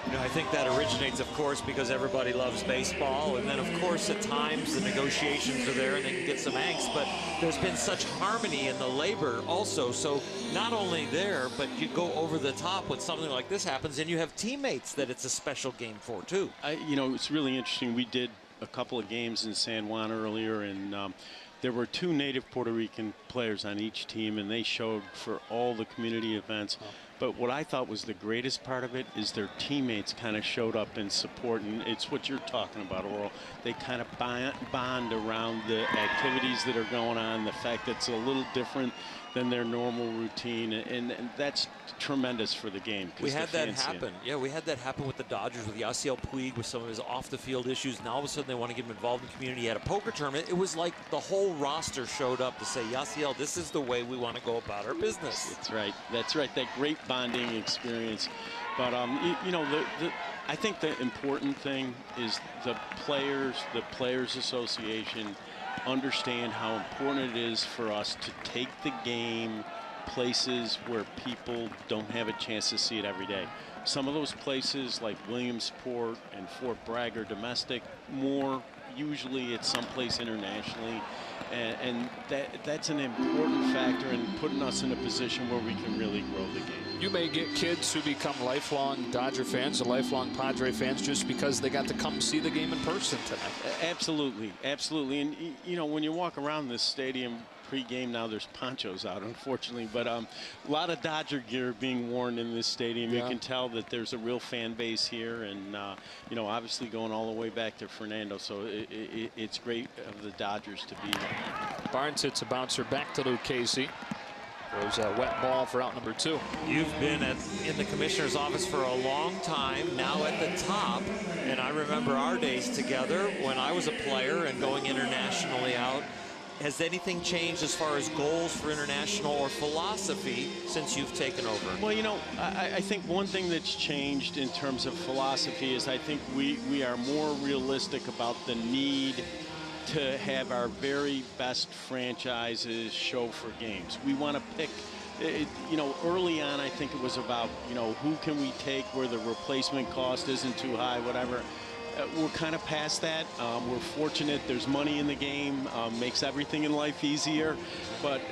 You know, I think that originates, of course, because everybody loves baseball. And then, of course, at times the negotiations are there and they can get some angst. But there's been such harmony in the labor also. So not only there, but you go over the top when something like this happens and you have teammates that it's a special game for, too. You know, it's really interesting. We did a couple of games in San Juan earlier, and there were 2 native Puerto Rican players on each team, and they showed for all the community events. But what I thought was the greatest part of it is their teammates kind of showed up in support, and it's what you're talking about, Oral. They kind of bond around the activities that are going on, the fact that it's a little different than their normal routine, and that's tremendous for the game. We had that happen. Yeah, we had that happen with the Dodgers with Yasiel Puig with some of his off-the-field issues. Now all of a sudden they want to get him involved in the community. He had a poker tournament. It was like the whole roster showed up to say, Yasiel, this is the way we want to go about our business. That's right. That's right. That great bonding experience. But you know, I think the important thing is the Players Association understand how important it is for us to take the game places where people don't have a chance to see it every day. Some of those places like Williamsport and Fort Bragg are domestic. More usually it's someplace internationally, and that's an important factor in putting us in a position where we can really grow the game. You may get kids who become lifelong Dodger fans or lifelong Padre fans just because they got to come see the game in person tonight. Absolutely, absolutely. And you know, when you walk around this stadium pre-game, now there's ponchos out, unfortunately, but a lot of Dodger gear being worn in this stadium. Yeah. You can tell that there's a real fan base here, and you know, obviously going all the way back to Fernando, so it's great of the Dodgers to be here. Barnes hits a bouncer back to Luke Casey. Throws a wet ball for out number 2. You've been in the commissioner's office for a long time, now at the top. And I remember our days together when I was a player and going internationally out. Has anything changed as far as goals for international or philosophy since you've taken over? Well, you know, I think one thing that's changed in terms of philosophy is I think we are more realistic about the need to have our very best franchises show for games. We want to pick, you know, early on I think it was about, you know, who can we take where the replacement cost isn't too high, whatever. We're kind of past that. We're fortunate there's money in the game, makes everything in life easier. But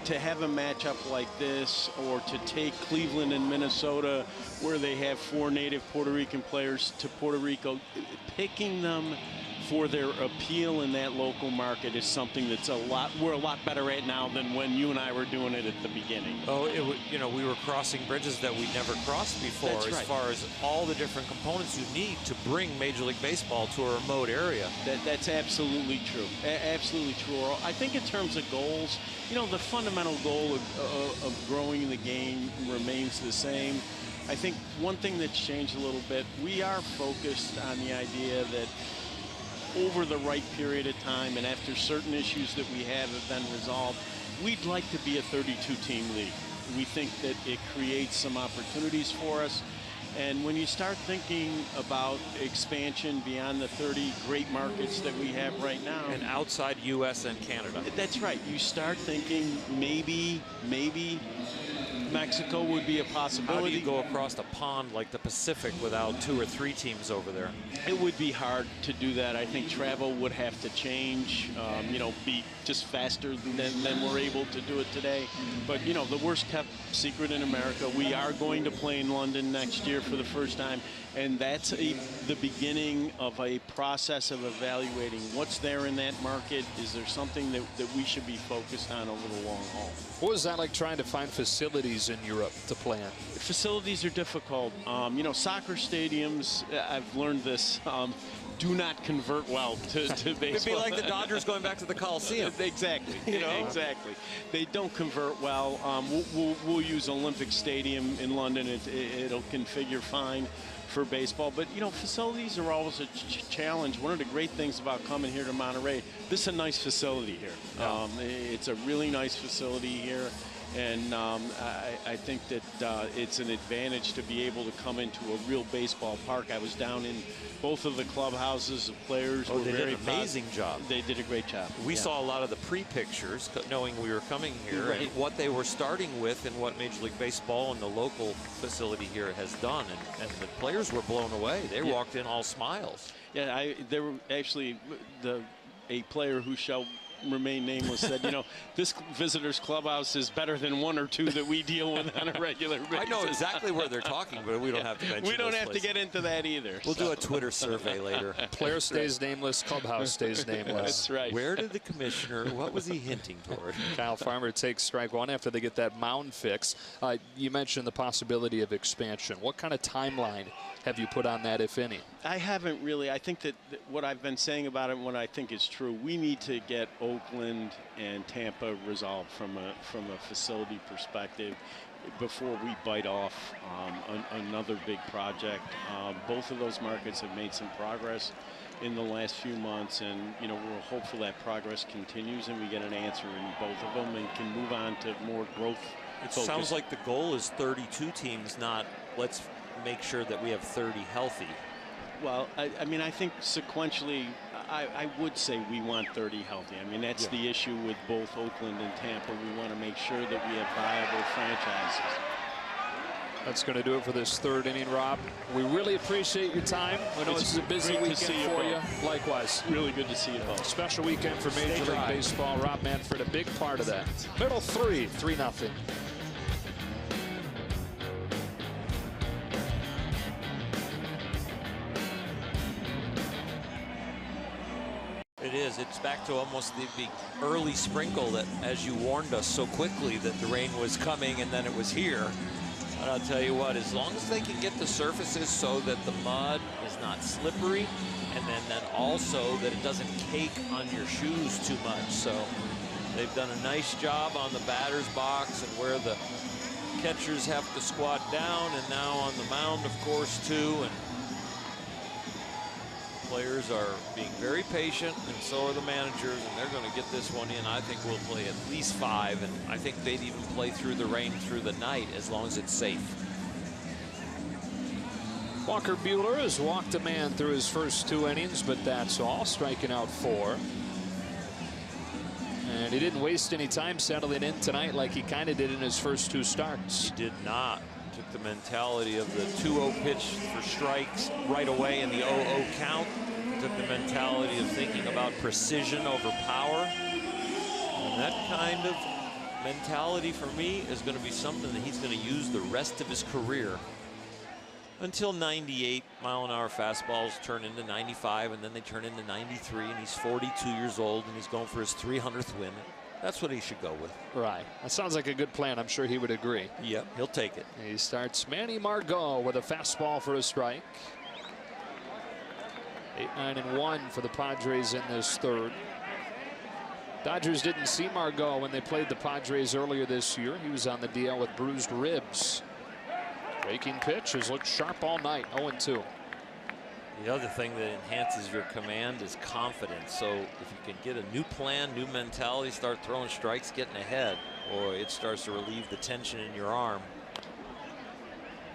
to have a matchup like this, or to take Cleveland and Minnesota, where they have 4 native Puerto Rican players, to Puerto Rico, picking them for their appeal in that local market is something that's we're a lot better at now than when you and I were doing it at the beginning. Oh, you know, we were crossing bridges that we'd never crossed before. That's right. As far as all the different components you need to bring Major League Baseball to a remote area. That's absolutely true. Absolutely true. I think in terms of goals, you know, the fundamental goal of growing the game remains the same. I think one thing that's changed a little bit, we are focused on the idea that over the right period of time and after certain issues that we have been resolved, we'd like to be a 32-team league. We think that it creates some opportunities for us. And when you start thinking about expansion beyond the 30 great markets that we have right now. And outside U.S. and Canada. That's right. You start thinking maybe Mexico would be a possibility. How do you go across the pond like the Pacific without 2 or 3 teams over there? It would be hard to do that. I think travel would have to change, you know, be just faster than we're able to do it today. But, you know, the worst kept secret in America, we are going to play in London next year for the first time. And that's the beginning of a process of evaluating what's there in that market. Is there something that we should be focused on over the long haul? What was that like trying to find facilities in Europe to play in? Facilities are difficult. You know, soccer stadiums, I've learned this, do not convert well to baseball. It'd be like the Dodgers going back to the Coliseum. Exactly. You know? Exactly. They don't convert well. We'll use Olympic Stadium in London. It'll configure fine for baseball. But, you know, facilities are always a challenge. One of the great things about coming here to Monterrey, this is a nice facility here. Yeah. It's a really nice facility here. And I think that it's an advantage to be able to come into a real baseball park. I was down in both of the clubhouses. The players were they very did an amazing job. They did a great job. We saw a lot of the pre-pictures, knowing we were coming here, Right. and what they were starting with and what Major League Baseball and the local facility here has done. And the players were blown away. They walked in all smiles. Yeah, there were actually a player who shall remain nameless said, you know, this visitors clubhouse is better than 1 or 2 that we deal with on a regular basis. I know exactly where they're talking, but we don't have to mention We don't those have places. to get into that either. We'll do a Twitter survey later. Player stays nameless, clubhouse stays nameless. That's right. Where did the commissioner, what was he hinting toward? Kyle Farmer takes strike one after they get that mound fix. You mentioned the possibility of expansion. What kind of timeline have you put on that, if any? I haven't really. I think that what I've been saying about it, what I think is true, we need to get Oakland and Tampa resolved from a facility perspective before we bite off another big project. Both of those markets have made some progress in the last few months, and you know, we're hopeful that progress continues and we get an answer in both of them and can move on to more growth. It sounds like the goal is 32 teams, not let's make sure that we have 30 healthy. Well, I mean, I think sequentially, I would say we want 30 healthy. I mean, that's the issue with both Oakland and Tampa. We want to make sure that we have viable franchises. That's going to do it for this third inning, Rob. We really appreciate your time. We know this is a busy weekend for you. Likewise. Really good to see you both. Special weekend for Major League Baseball. Rob Manfred, a big part of that. Middle 3-0. It is. It's back to almost the early sprinkle that, as you warned us so quickly that the rain was coming and then it was here. But I'll tell you what, as long as they can get the surfaces so that the mud is not slippery, and then also that it doesn't cake on your shoes too much. So they've done a nice job on the batter's box and where the catchers have to squat down, and now on the mound, of course, too. And players are being very patient, and so are the managers, and they're going to get this one in. I think we'll play at least 5, and I think they'd even play through the rain through the night as long as it's safe. Walker Buehler has walked a man through his first 2 innings, but that's all, striking out 4. And he didn't waste any time settling in tonight like he kind of did in his first 2 starts. He did not. Took the mentality of the 2-0 pitch for strikes right away in the 0-0 count. Took the mentality of thinking about precision over power. And that kind of mentality for me is going to be something that he's going to use the rest of his career. Until 98-mile-an-hour fastballs turn into 95, and then they turn into 93, and he's 42 years old, and he's going for his 300th win. That's what he should go with. Right. That sounds like a good plan. I'm sure he would agree. Yep, he'll take it. He starts Manny Margot with a fastball for a strike. 8-9-1 for the Padres in this third. Dodgers didn't see Margot when they played the Padres earlier this year. He was on the DL with bruised ribs. Breaking pitch has looked sharp all night. 0-2. The other thing that enhances your command is confidence. So if you can get a new plan, new mentality, start throwing strikes, getting ahead, boy, it starts to relieve the tension in your arm.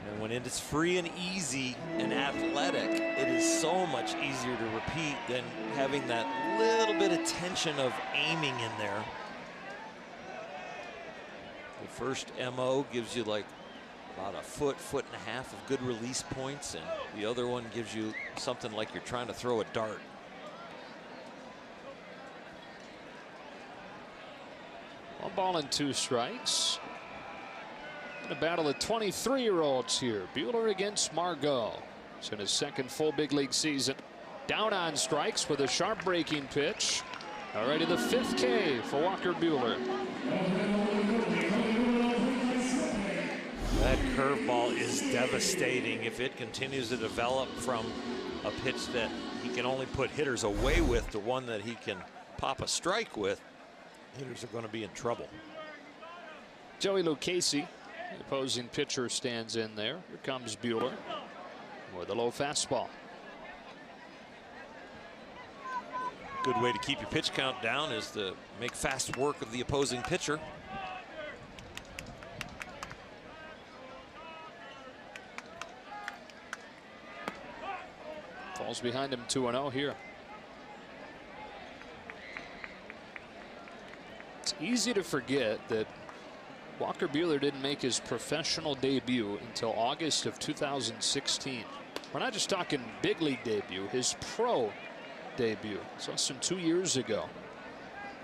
And when it is free and easy and athletic, it is so much easier to repeat than having that little bit of tension of aiming in there. The first MO gives you like about a foot and a half of good release points, and the other one gives you something like you're trying to throw a dart. One ball and 2 strikes. A battle of 23-year-olds here. Buehler against Margot. It's in his second full big league season. Down on strikes with a sharp breaking pitch. Already the 5th K for Walker Buehler. That curveball is devastating. If it continues to develop from a pitch that he can only put hitters away with to one that he can pop a strike with, hitters are going to be in trouble. Joey Lucchesi, the opposing pitcher, stands in there. Here comes Buehler with a low fastball. Good way to keep your pitch count down is to make fast work of the opposing pitcher. Falls behind him 2-0 here. It's easy to forget that Walker Buehler didn't make his professional debut until August of 2016. We're not just talking big league debut, his pro debut. It's less than 2 years ago.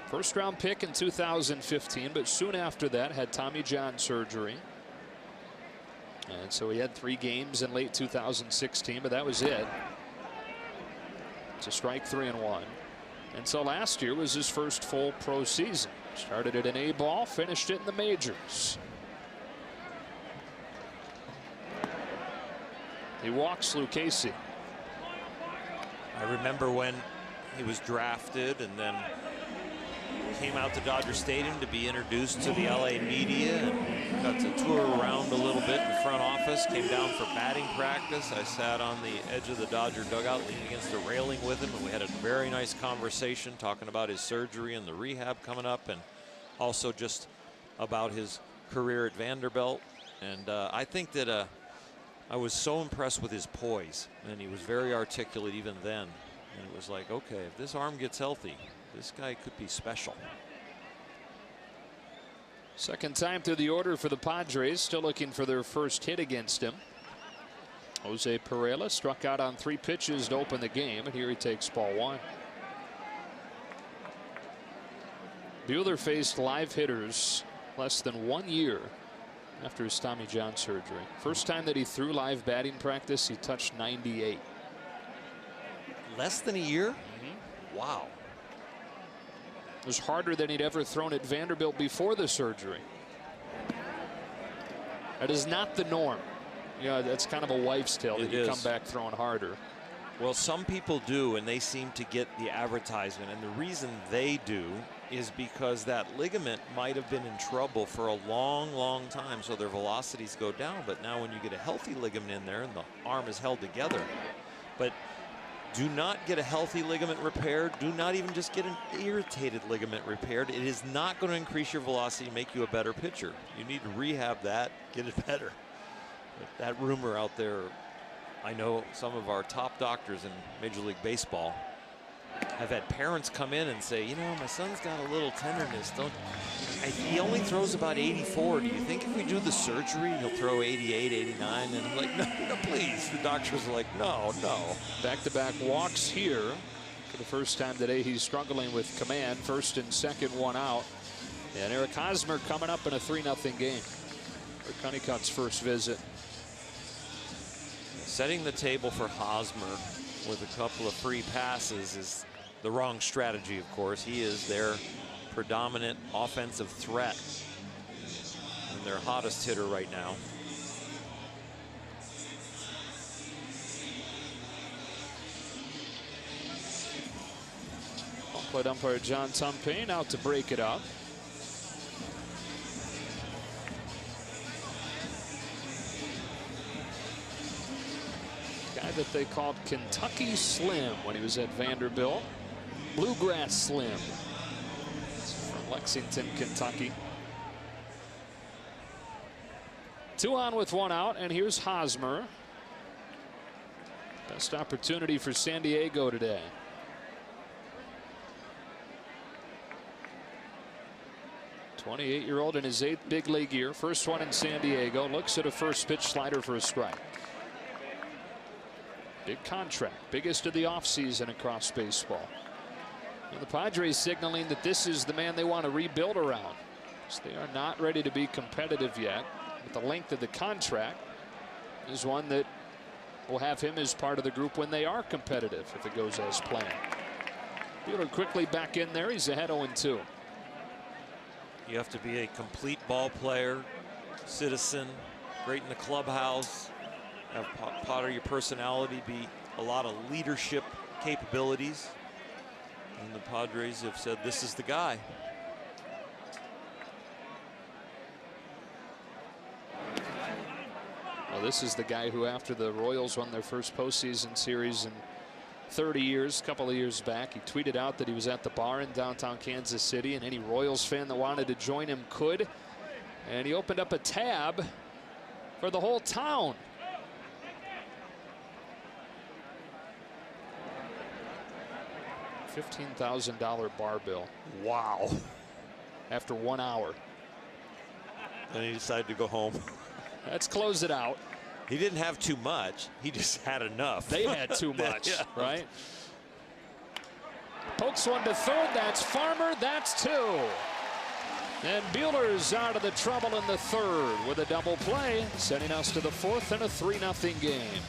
First round pick in 2015, but soon after that had Tommy John surgery. And so he had 3 games in late 2016, but that was it. It's a strike 3-1. And so last year was his first full pro season. Started at an A ball, finished it in the majors. He walks Lucchesi. I remember when he was drafted and then came out to Dodger Stadium to be introduced to the LA media and got to tour around a little bit in the front office, came down for batting practice. I sat on the edge of the Dodger dugout leaning against the railing with him, and we had a very nice conversation talking about his surgery and the rehab coming up, and also just about his career at Vanderbilt. And I think that I was so impressed with his poise, and he was very articulate even then. And it was like, okay, if this arm gets healthy, this guy could be special. Second time through the order for the Padres, still looking for their first hit against him. Jose Pereira struck out on 3 pitches to open the game, and here he takes ball 1. Buehler faced live hitters less than 1 year after his Tommy John surgery. First time that he threw live batting practice, he touched 98. Less than a year? Wow. It was harder than he'd ever thrown at Vanderbilt before the surgery. That is not the norm. Yeah, that's kind of a wife's tale that you come back throwing harder. Well, some people do, and they seem to get the advertisement. And the reason they do is because that ligament might have been in trouble for a long, long time, so their velocities go down. But now when you get a healthy ligament in there and the arm is held together. But do not get a healthy ligament repaired. Do not even just get an irritated ligament repaired. It is not going to increase your velocity, make you a better pitcher. You need to rehab that, get it better. But that rumor out there, I know some of our top doctors in Major League Baseball have had parents come in and say, you know, my son's got a little tenderness. He only throws about 84. Do you think if we do the surgery, he'll throw 88, 89? And I'm like, no, please. The doctors are like, no. Back-to-back walks here. For the first time today, he's struggling with command. First and second, 1 out. And Eric Hosmer coming up in a 3-0 game for Honeycutt's first visit. Setting the table for Hosmer with a couple of free passes is the wrong strategy, of course. He is their predominant offensive threat and their hottest hitter right now. Plate umpire John Tumpane out to break it up. Guy that they called Kentucky Slim when he was at Vanderbilt. Bluegrass Slim. It's from Lexington, Kentucky. 2 on with 1 out, and here's Hosmer. Best opportunity for San Diego today. '28-year-old in his 8th big league year. First one in San Diego. Looks at a first pitch slider for a strike. Big contract. Biggest of the offseason across baseball. And the Padres signaling that this is the man they want to rebuild around. So they are not ready to be competitive yet. But the length of the contract is one that will have him as part of the group when they are competitive if it goes as planned. Buehler quickly back in there. He's ahead 0-2. You have to be a complete ball player, citizen, great in the clubhouse, have part of your personality be a lot of leadership capabilities. And the Padres have said this is the guy. Well, this is the guy who, after the Royals won their first postseason series in 30 years, a couple of years back, he tweeted out that he was at the bar in downtown Kansas City, and any Royals fan that wanted to join him could. And he opened up a tab for the whole town. $15,000 bar bill. Wow. After 1 hour. Then he decided to go home. Let's close it out. He didn't have too much. He just had enough. They had too much, yeah. Right? Pokes one to third. That's Farmer. That's 2. And Buehler's out of the trouble in the 3rd with a double play, sending us to the 4th and a 3-0 game.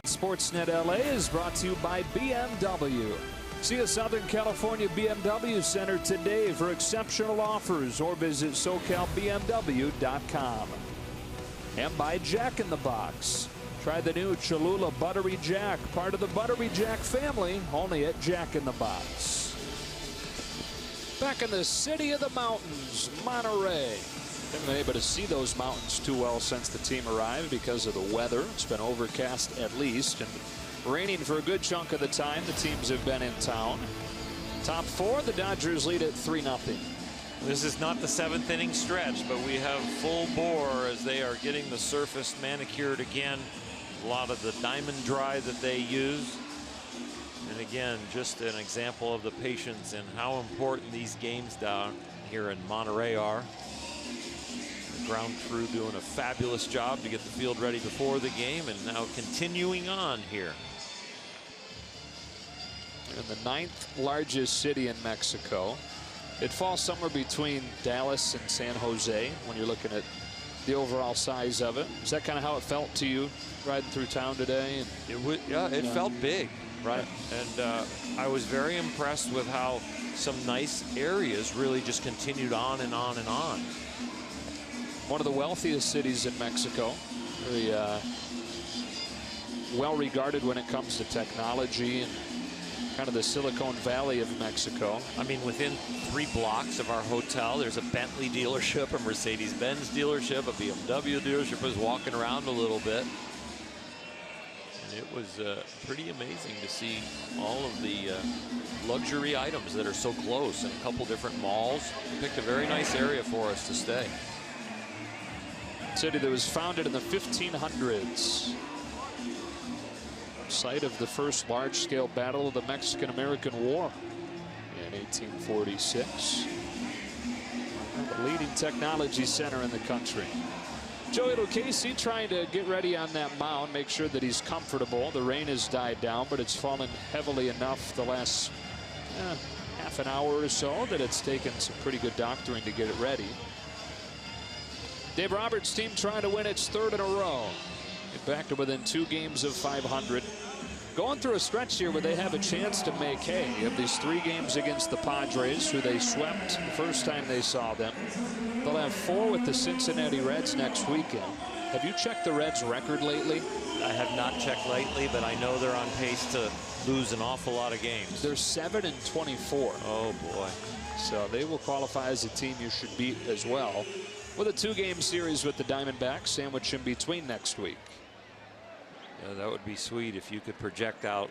SportsNet LA is brought to you by BMW. See a Southern California BMW Center today for exceptional offers, or visit SoCalBMW.com. And by Jack in the Box. Try the new Cholula Buttery Jack, part of the Buttery Jack family, only at Jack in the Box. Back in the city of the mountains, Monterrey. Haven't been able to see those mountains too well since the team arrived because of the weather. It's been overcast at least, and raining for a good chunk of the time the teams have been in town. Top 4, the Dodgers lead at 3-0. This is not the 7th inning stretch, but we have full bore as they are getting the surface manicured again. A lot of the diamond dry that they use. And again, just an example of the patience and how important these games down here in Monterrey are. The ground crew doing a fabulous job to get the field ready before the game, and now continuing on here. In the 9th largest city in Mexico. It falls somewhere between Dallas and San Jose when you're looking at the overall size of it. Is that kind of how it felt to you riding through town today? And it felt big. Right. And I was very impressed with how some nice areas really just continued on and on and on. One of the wealthiest cities in Mexico. Very well regarded when it comes to technology and kind of the Silicon Valley of Mexico. I mean, within 3 blocks of our hotel, there's a Bentley dealership, a Mercedes-Benz dealership, a BMW dealership. I was walking around a little bit. And it was pretty amazing to see all of the luxury items that are so close in a couple different malls. We picked a very nice area for us to stay. City that was founded in the 1500s. Site of the first large-scale battle of the Mexican-American War in 1846. The leading technology center in the country. Joey Lucchesi trying to get ready on that mound, make sure that he's comfortable. The rain has died down, but it's fallen heavily enough the last half half an hour or so that it's taken some pretty good doctoring to get it ready. Dave Roberts' team trying to win its 3rd in a row. Get back to within 2 games of 500. Going through a stretch here where they have a chance to make hay. Of these 3 games against the Padres, who they swept the first time they saw them. They'll have 4 with the Cincinnati Reds next weekend. Have you checked the Reds' record lately? I have not checked lately, but I know they're on pace to lose an awful lot of games. They're 7-24. Oh, boy. So they will qualify as a team you should beat as well, with a 2-game series with the Diamondbacks sandwiched in between next week. Yeah, that would be sweet if you could project out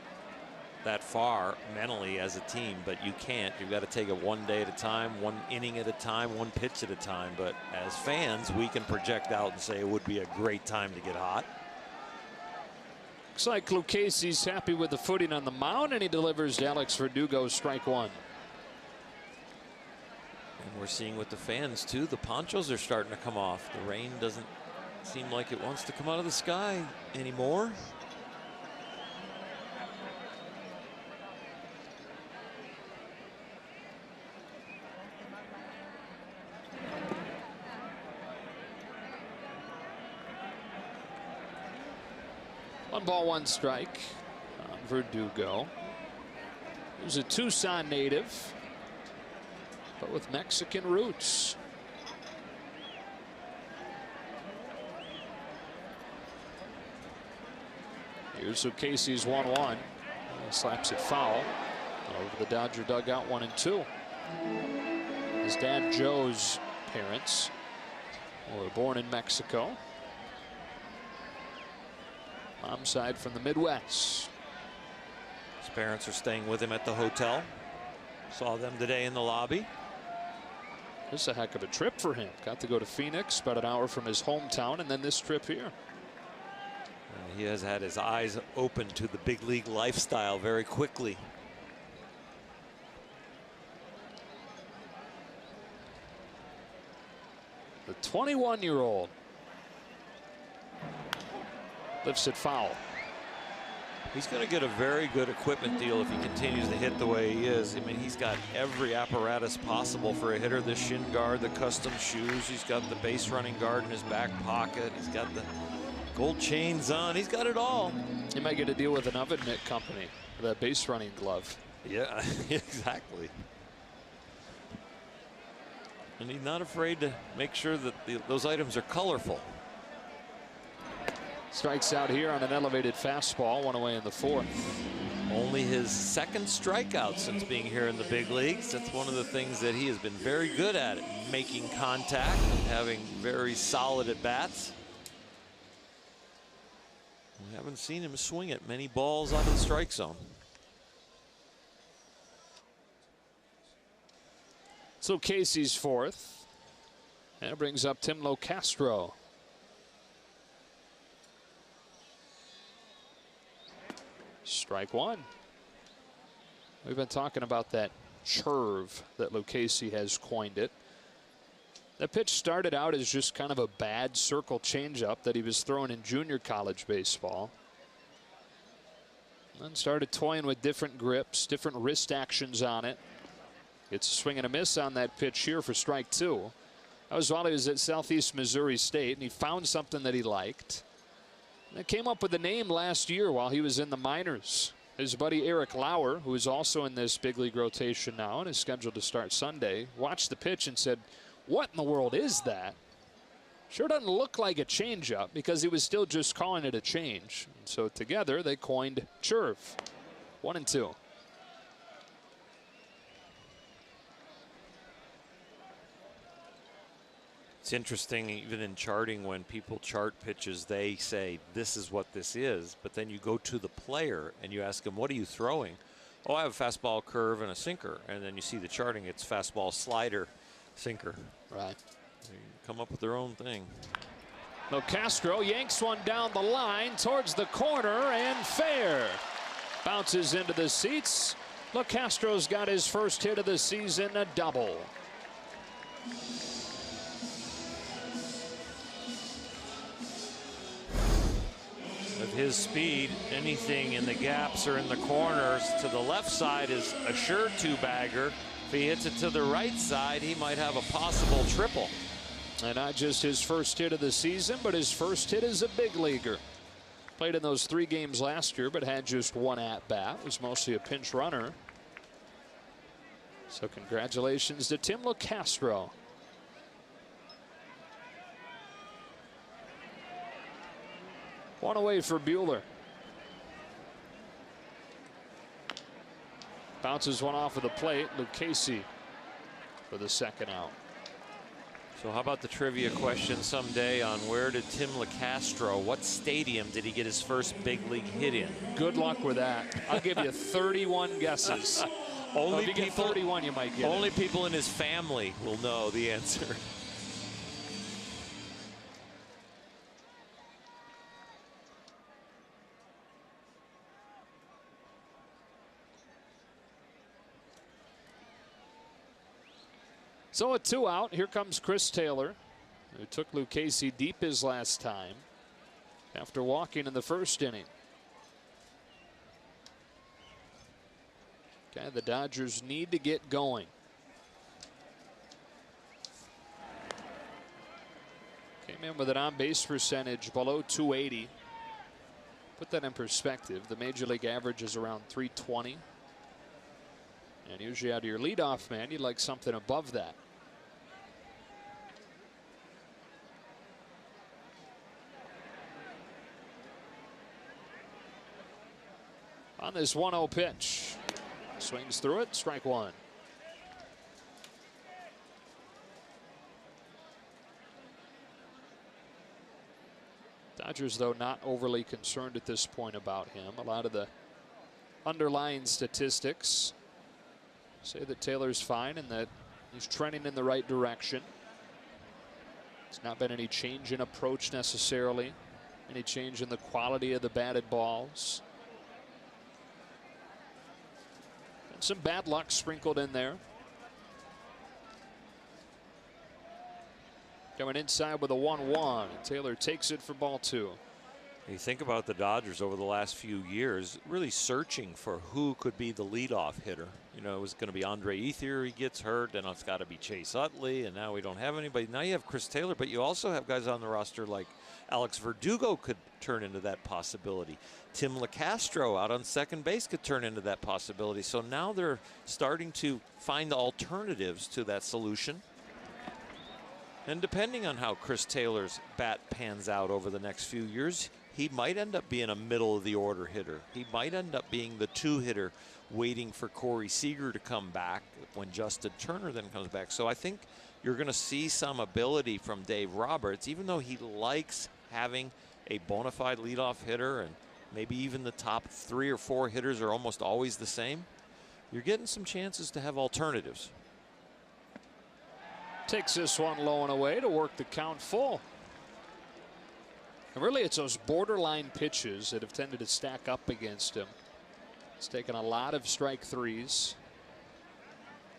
that far mentally as a team, but you can't. You've got to take it 1 day at a time, 1 inning at a time, 1 pitch at a time. But as fans, we can project out and say it would be a great time to get hot. Looks like Lucchese's happy with the footing on the mound, and he delivers to Alex Verdugo, strike 1. And we're seeing with the fans too, the ponchos are starting to come off. The rain doesn't seem like it wants to come out of the sky anymore. One ball, 1 strike on Verdugo. Who's a Tucson native, but with Mexican roots. Here's Lucchese's 1-1. Slaps it foul over the Dodger dugout, 1-2. His dad Joe's parents were born in Mexico. Mom's side from the Midwest. His parents are staying with him at the hotel. Saw them today in the lobby. This is a heck of a trip for him. Got to go to Phoenix, about an hour from his hometown, and then this trip here. He has had his eyes open to the big league lifestyle very quickly. The 21-year-old lifts it foul. He's going to get a very good equipment deal if he continues to hit the way he is. I mean, he's got every apparatus possible for a hitter. The shin guard, the custom shoes. He's got the base running guard in his back pocket. He's got the gold chains on. He's got it all. He might get a deal with an oven mitt company for that base running glove. Yeah, exactly. And he's not afraid to make sure that those items are colorful. Strikes out here on an elevated fastball, 1 away in the 4th. Only his 2nd strikeout since being here in the big leagues. That's one of the things that he has been very good at, making contact and having very solid at bats. We haven't seen him swing at many balls out of the strike zone. So Casey's 4th. And it brings up Tim Locastro. Strike 1. We've been talking about that curve that Lucchese has coined it. The pitch started out as just kind of a bad circle changeup that he was throwing in junior college baseball. And then started toying with different grips, different wrist actions on it. Gets a swing and a miss on that pitch here for strike 2. That was while he was at Southeast Missouri State, and he found something that he liked. And came up with a name last year while he was in the minors. His buddy Eric Lauer, who is also in this big league rotation now and is scheduled to start Sunday, watched the pitch and said, "What in the world is that? Sure doesn't look like a changeup," because he was still just calling it a change. And so together they coined Churve. 1-2. It's interesting, even in charting, when people chart pitches, they say this is what this is, but then you go to the player and you ask him, what are you throwing? Oh, I have a fastball, curve, and a sinker. And then you see the charting, it's fastball, slider, sinker. Right. They come up with their own thing. No, Castro yanks one down the line towards the corner and fair. Bounces into the seats. Look, Castro's got his first hit of the season, a double. With his speed, anything in the gaps or in the corners to the left side is a sure 2-bagger. he hits it to the right side, he might have a possible triple. And not just his first hit of the season, but his first hit as a big leaguer. Played in those 3 games last year, but had just 1 at-bat. Was mostly a pinch runner. So congratulations to Tim LeCastro. One away for Buehler. Bounces one off of the plate. Lucchesi for the second out. So how about the trivia question someday on where did Tim LeCastro, what stadium did he get his first big league hit in? Good luck with that. I'll give you 31 guesses. Only if you get 31, you might get only it. people in his family will know the answer. So a 2 out. Here comes Chris Taylor, who took Lucchesi deep his last time after walking in the first inning. Okay, the Dodgers need to get going. Came in with an on-base percentage below 280. Put that in perspective. The major league average is around 320. And usually out of your leadoff man, you'd like something above that. On this 1-0 pitch. Swings through it, strike 1. Dodgers, though, not overly concerned at this point about him. A lot of the underlying statistics say that Taylor's fine and that he's trending in the right direction. There's not been any change in approach necessarily, any change in the quality of the batted balls. And some bad luck sprinkled in there. Coming inside with a 1-1. Taylor takes it for ball 2. You think about the Dodgers over the last few years, really searching for who could be the leadoff hitter. You know, it was going to be Andre Ethier, he gets hurt, then it's got to be Chase Utley, and now we don't have anybody. Now you have Chris Taylor, but you also have guys on the roster like Alex Verdugo could turn into that possibility. Tim LeCastro out on second base could turn into that possibility. So now they're starting to find the alternatives to that solution. And depending on how Chris Taylor's bat pans out over the next few years, he might end up being a middle of the order hitter. He might end up being the 2 hitter waiting for Corey Seager to come back when Justin Turner then comes back. So I think you're going to see some ability from Dave Roberts, even though he likes having a bona fide leadoff hitter and maybe even the top 3 or 4 hitters are almost always the same. You're getting some chances to have alternatives. Takes this one low and away to work the count full. And really, it's those borderline pitches that have tended to stack up against him. He's taken a lot of strike 3s.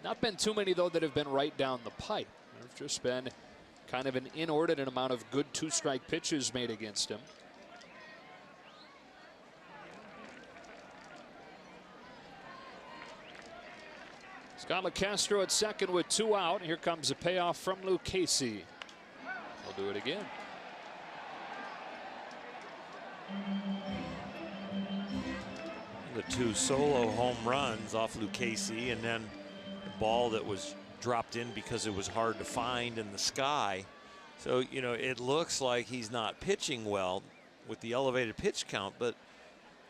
Not been too many, though, that have been right down the pipe. There've just been kind of an inordinate amount of good 2-strike pitches made against him. Scott LeCastro at second with 2 out. Here comes a payoff from Lucchesi. We'll do it again. The 2 solo home runs off Lucchesi, and then a ball that was dropped in because it was hard to find in the sky. So, you know, it looks like he's not pitching well with the elevated pitch count, but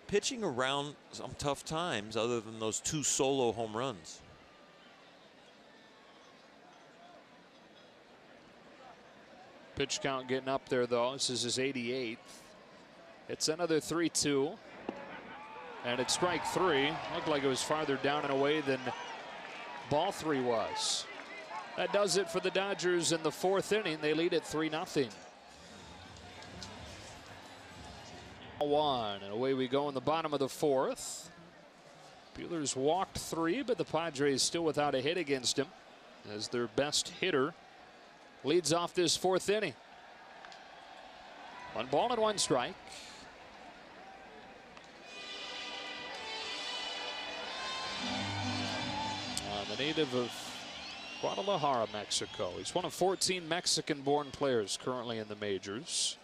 pitching around some tough times other than those 2 solo home runs. Pitch count getting up there, though. This is his 88th. It's another 3-2. And it's strike 3. Looked like it was farther down and away than ball 3 was. That does it for the Dodgers in the 4th inning. They lead at 3-0. 1, and away we go in the bottom of the 4th. Buehler's walked 3, but the Padres still without a hit against him as their best hitter leads off this 4th inning. 1 ball and 1 strike. The a native of Guadalajara, Mexico. He's one of 14 Mexican-born players currently in the majors.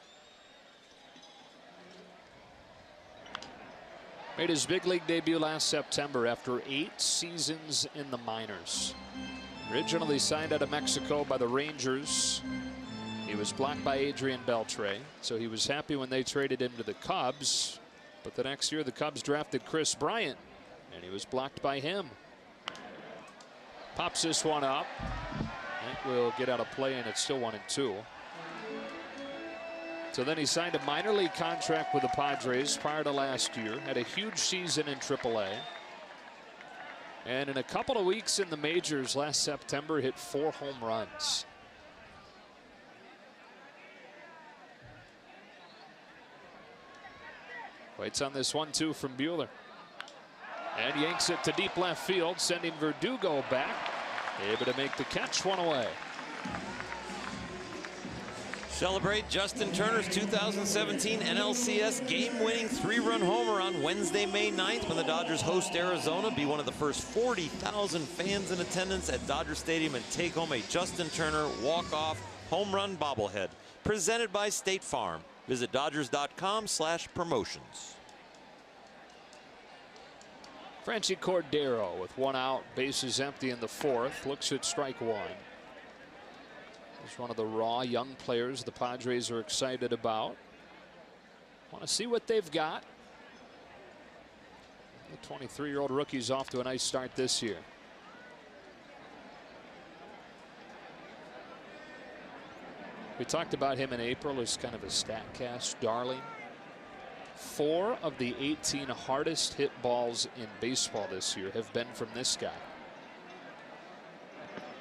Made his big league debut last September after 8 seasons in the minors. Originally signed out of Mexico by the Rangers. He was blocked by Adrian Beltre, so he was happy when they traded him to the Cubs. But the next year, the Cubs drafted Chris Bryant, and he was blocked by him. Pops this one up. That will get out of play, and it's still 1-2. So then he signed a minor league contract with the Padres prior to last year. Had a huge season in AAA. And in a couple of weeks in the majors last September, hit 4 home runs. Waits on this 1-2 from Buehler. And yanks it to deep left field, sending Verdugo back. Able to make the catch, 1 away. Celebrate Justin Turner's 2017 NLCS game-winning 3-run homer on Wednesday, May 9th when the Dodgers host Arizona. Be one of the first 40,000 fans in attendance at Dodger Stadium and take home a Justin Turner walk-off home run bobblehead. Presented by State Farm. Visit Dodgers.com/promotions. Franchi Cordero with 1 out, bases empty in the 4th. Looks at strike 1. He's one of the raw young players the Padres are excited about. Want to see what they've got. The 23-year-old rookie's off to a nice start this year. We talked about him in April as kind of a StatCast darling. 4 of the 18 hardest hit balls in baseball this year have been from this guy.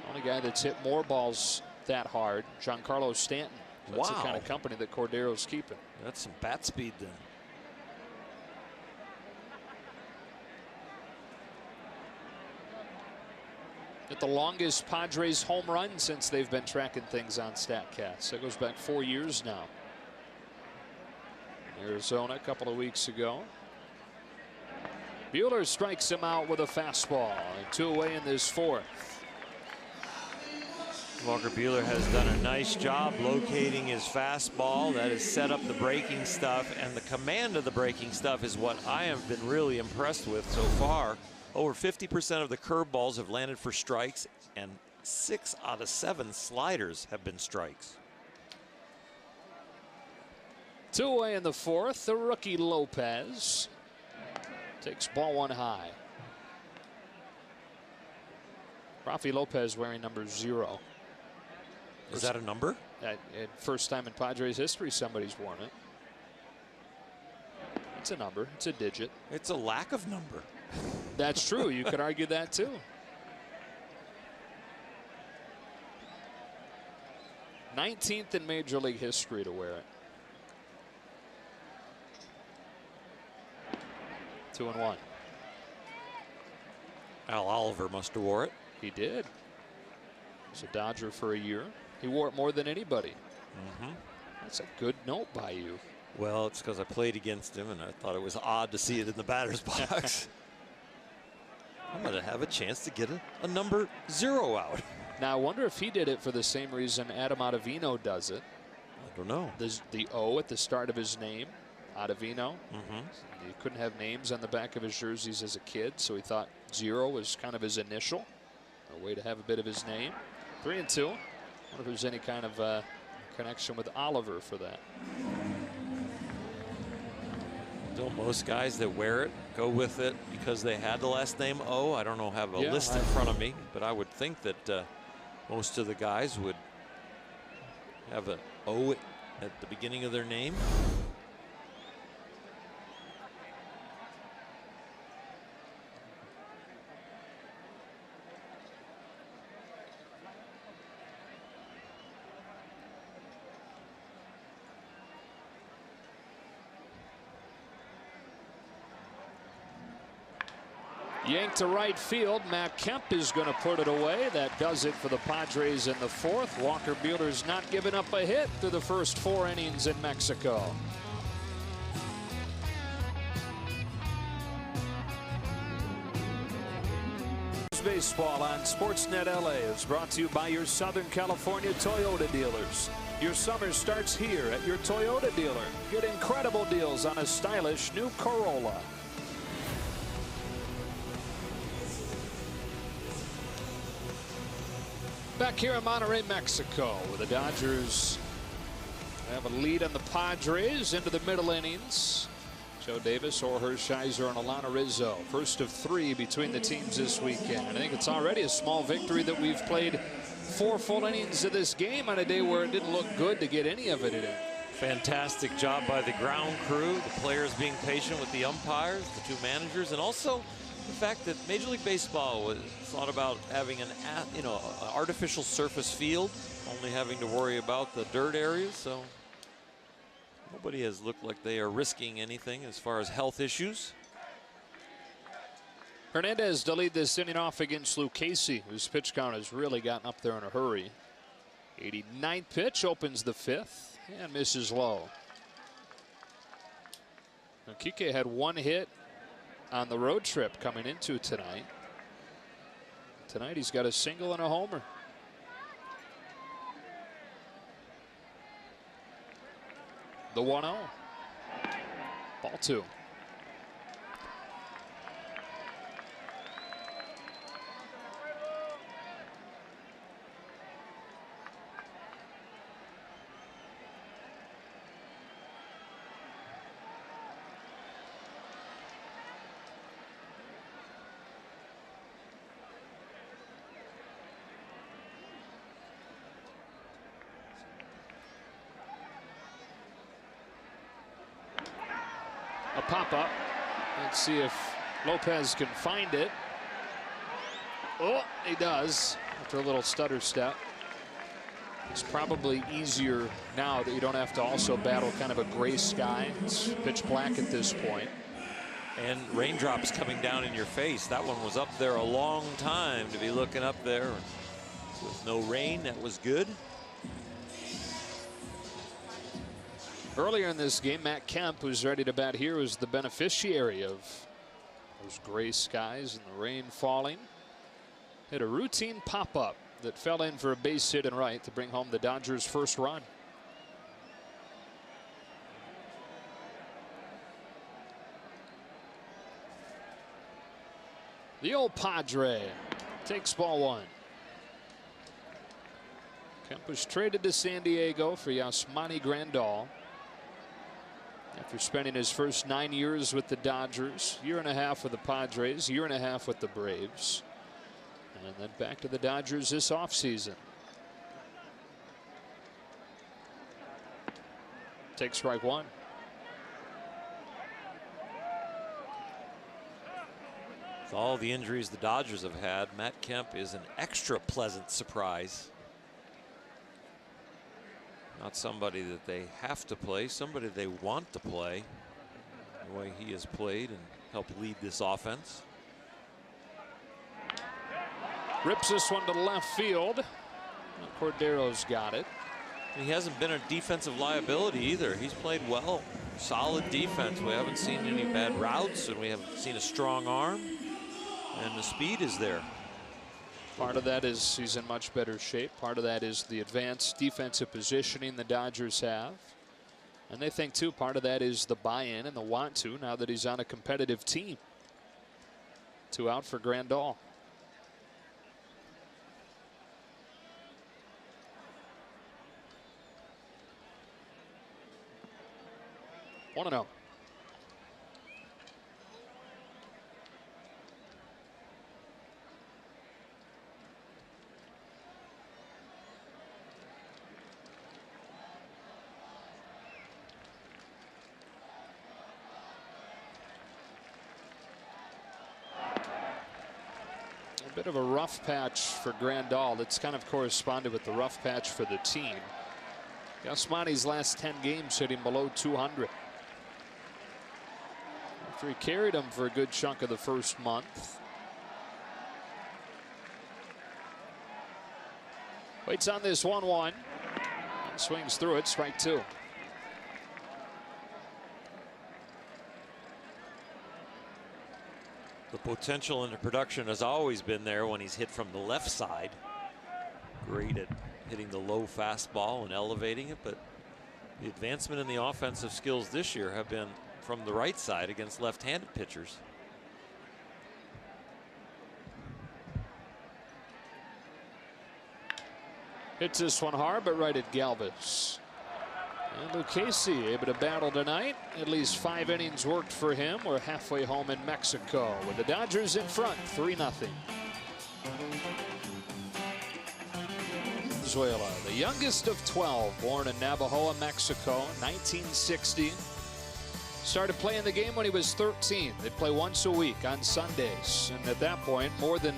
Only guy that's hit more balls that hard, Giancarlo Stanton. So that's the kind of company that Cordero's keeping. That's some bat speed then. At the longest Padres home run since they've been tracking things on StatCast. That goes back 4 years now. Arizona a couple of weeks ago. Buehler strikes him out with a fastball. And 2 away in this 4th. Walker Buehler has done a nice job locating his fastball. That has set up the breaking stuff, and the command of the breaking stuff is what I have been really impressed with so far. Over 50% of the curveballs have landed for strikes, and 6 out of 7 sliders have been strikes. 2 away in the 4th. The rookie Lopez takes ball 1 high. Rafi Lopez wearing number 0. Is that a number? First time in Padres history somebody's worn it. It's a number. It's a digit. It's a lack of number. That's true. You could argue that too. 19th in Major League history to wear it. 2-1. Al Oliver must have wore it. He did. He was a Dodger for a year. He wore it more than anybody. That's a good note by you. Well, it's because I played against him, and I thought it was odd to see it in the batter's box. I'm going to have a chance to get a number 0 out. Now, I wonder if he did it for the same reason Adam Ottavino does it. I don't know. There's the O at the start of his name, Ottavino. He couldn't have names on the back of his jerseys as a kid, so he thought 0 was kind of his initial. A way to have a bit of his name. 3-2. I wonder if there's any kind of connection with Oliver for that. Don't most guys that wear it go with it because they had the last name O? I don't know, have a list in front of me, but I would think that most of the guys would have an O at the beginning of their name. Yanked to right field. Matt Kemp is going to put it away. That does it for the Padres in the 4th. Walker Buehler's not giving up a hit through the first 4 innings in Mexico. Padres baseball on Sportsnet LA is brought to you by your Southern California Toyota dealers. Your summer starts here at your Toyota dealer. Get incredible deals on a stylish new Corolla. Back here in Monterrey, Mexico, where the Dodgers have a lead on the Padres into the middle innings. Joe Davis, Or Hershiser, and Alana Rizzo. First of 3 between the teams this weekend. I think it's already a small victory that we've played 4 full innings of this game on a day where it didn't look good to get any of it in. Fantastic job by the ground crew, the players being patient with the umpires, the 2 managers, and also the fact that Major League Baseball was thought about having an artificial surface field, only having to worry about the dirt areas. So nobody has looked like they are risking anything as far as health issues. Hernandez to lead this inning off against Lucchesi, whose pitch count has really gotten up there in a hurry. 89th pitch, opens the 5th and misses low. Now, Kike had 1 hit on the road trip coming into tonight. Tonight he's got a single and a homer. The 1-0. Ball 2. A pop-up. Let's see if Lopez can find it. Oh, he does after a little stutter step. It's probably easier now that you don't have to also battle kind of a gray sky. It's pitch black at this point. And raindrops coming down in your face. That one was up there a long time to be looking up there. With no rain, that was good. Earlier in this game, Matt Kemp, who's ready to bat here, was the beneficiary of those gray skies and the rain falling. Hit a routine pop-up that fell in for a base hit and right to bring home the Dodgers' first run. The old Padre takes ball 1. Kemp was traded to San Diego for Yasmani Grandal. After spending his first 9 years with the Dodgers, 1.5 years with the Padres, 1.5 years with the Braves, and then back to the Dodgers this offseason. Takes strike 1. With all the injuries the Dodgers have had, Matt Kemp is an extra pleasant surprise. Not somebody that they have to play, somebody they want to play. The way he has played and helped lead this offense. Rips this one to left field. Cordero's got it. He hasn't been a defensive liability either. He's played well. Solid defense. We haven't seen any bad routes, and we haven't seen a strong arm. And the speed is there. Part of that is he's in much better shape. Part of that is the advanced defensive positioning the Dodgers have. And they think, too, part of that is the buy-in and the want to now that he's on a competitive team. 2 out for Grandal. One and 0. A bit of a rough patch for Grandal. That's kind of corresponded with the rough patch for the team. Yasmani's last 10 games hitting below 200. After he carried him for a good chunk of the first month. Waits on this 1-1. And swings through it, strike 2. The potential and the production has always been there when he's hit from the left side. Great at hitting the low fastball and elevating it, but the advancement in the offensive skills this year have been from the right side against left-handed pitchers. Hits this one hard, but right at Galvis. And Lucchesi able to battle tonight. At least 5 innings worked for him. We're halfway home in Mexico with the Dodgers in front, 3-0. Venezuela, the youngest of 12, born in Navajoa, Mexico, 1960. Started playing the game when he was 13. They'd play once a week on Sundays. And at that point, more than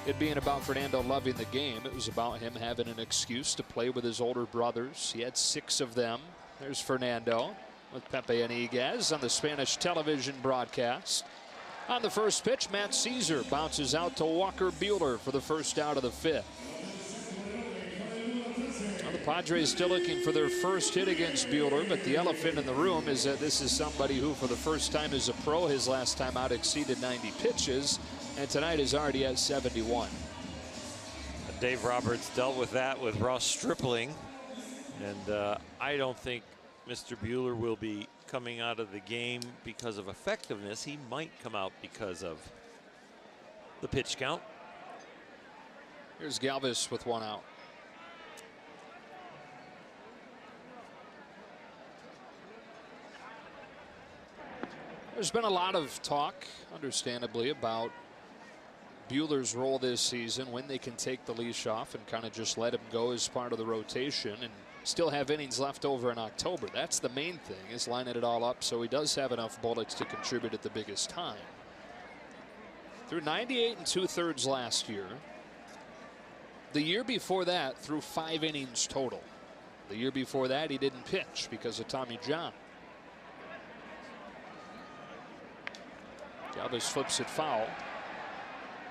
it being about Fernando loving the game, it was about him having an excuse to play with his older brothers. He had 6 of them. There's Fernando with Pepe Iniguez on the Spanish television broadcast. On the first pitch, Matt Caesar bounces out to Walker Buehler for the first out of the 5th. Well, the Padres still looking for their first hit against Buehler, but the elephant in the room is that this is somebody who, for the first time as a pro, his last time out exceeded 90 pitches. And tonight is already at 71. Dave Roberts dealt with that with Ross Stripling. And I don't think Mr. Buehler will be coming out of the game because of effectiveness. He might come out because of the pitch count. Here's Galvis with 1 out. There's been a lot of talk, understandably, about Buehler's role this season, when they can take the leash off and kind of just let him go as part of the rotation and still have innings left over in October. That's the main thing, is lining it all up so he does have enough bullets to contribute at the biggest time. Through 98 2/3 last year. The year before that, through 5 innings total. The year before that, he didn't pitch because of Tommy John. Galvis flips it foul.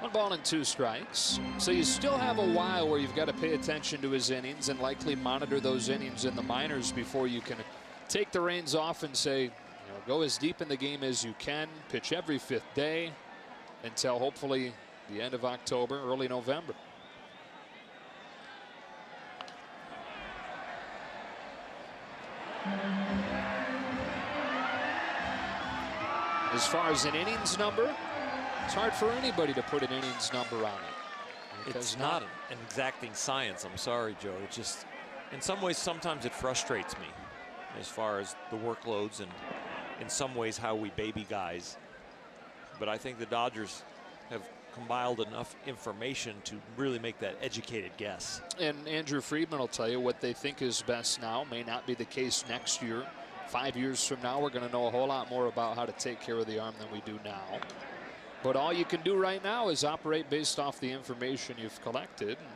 1 ball and 2 strikes. So you still have a while where you've got to pay attention to his innings and likely monitor those innings in the minors before you can take the reins off and say, you know, go as deep in the game as you can, pitch every 5th day until hopefully the end of October, early November. As far as an innings number, it's hard for anybody to put an innings number on it. It's not an exacting science. I'm sorry, Joe. It just, in some ways, sometimes it frustrates me as far as the workloads and in some ways how we baby guys. But I think the Dodgers have compiled enough information to really make that educated guess. And Andrew Friedman will tell you what they think is best now may not be the case next year. 5 years from now, we're going to know a whole lot more about how to take care of the arm than we do now. But all you can do right now is operate based off the information you've collected. And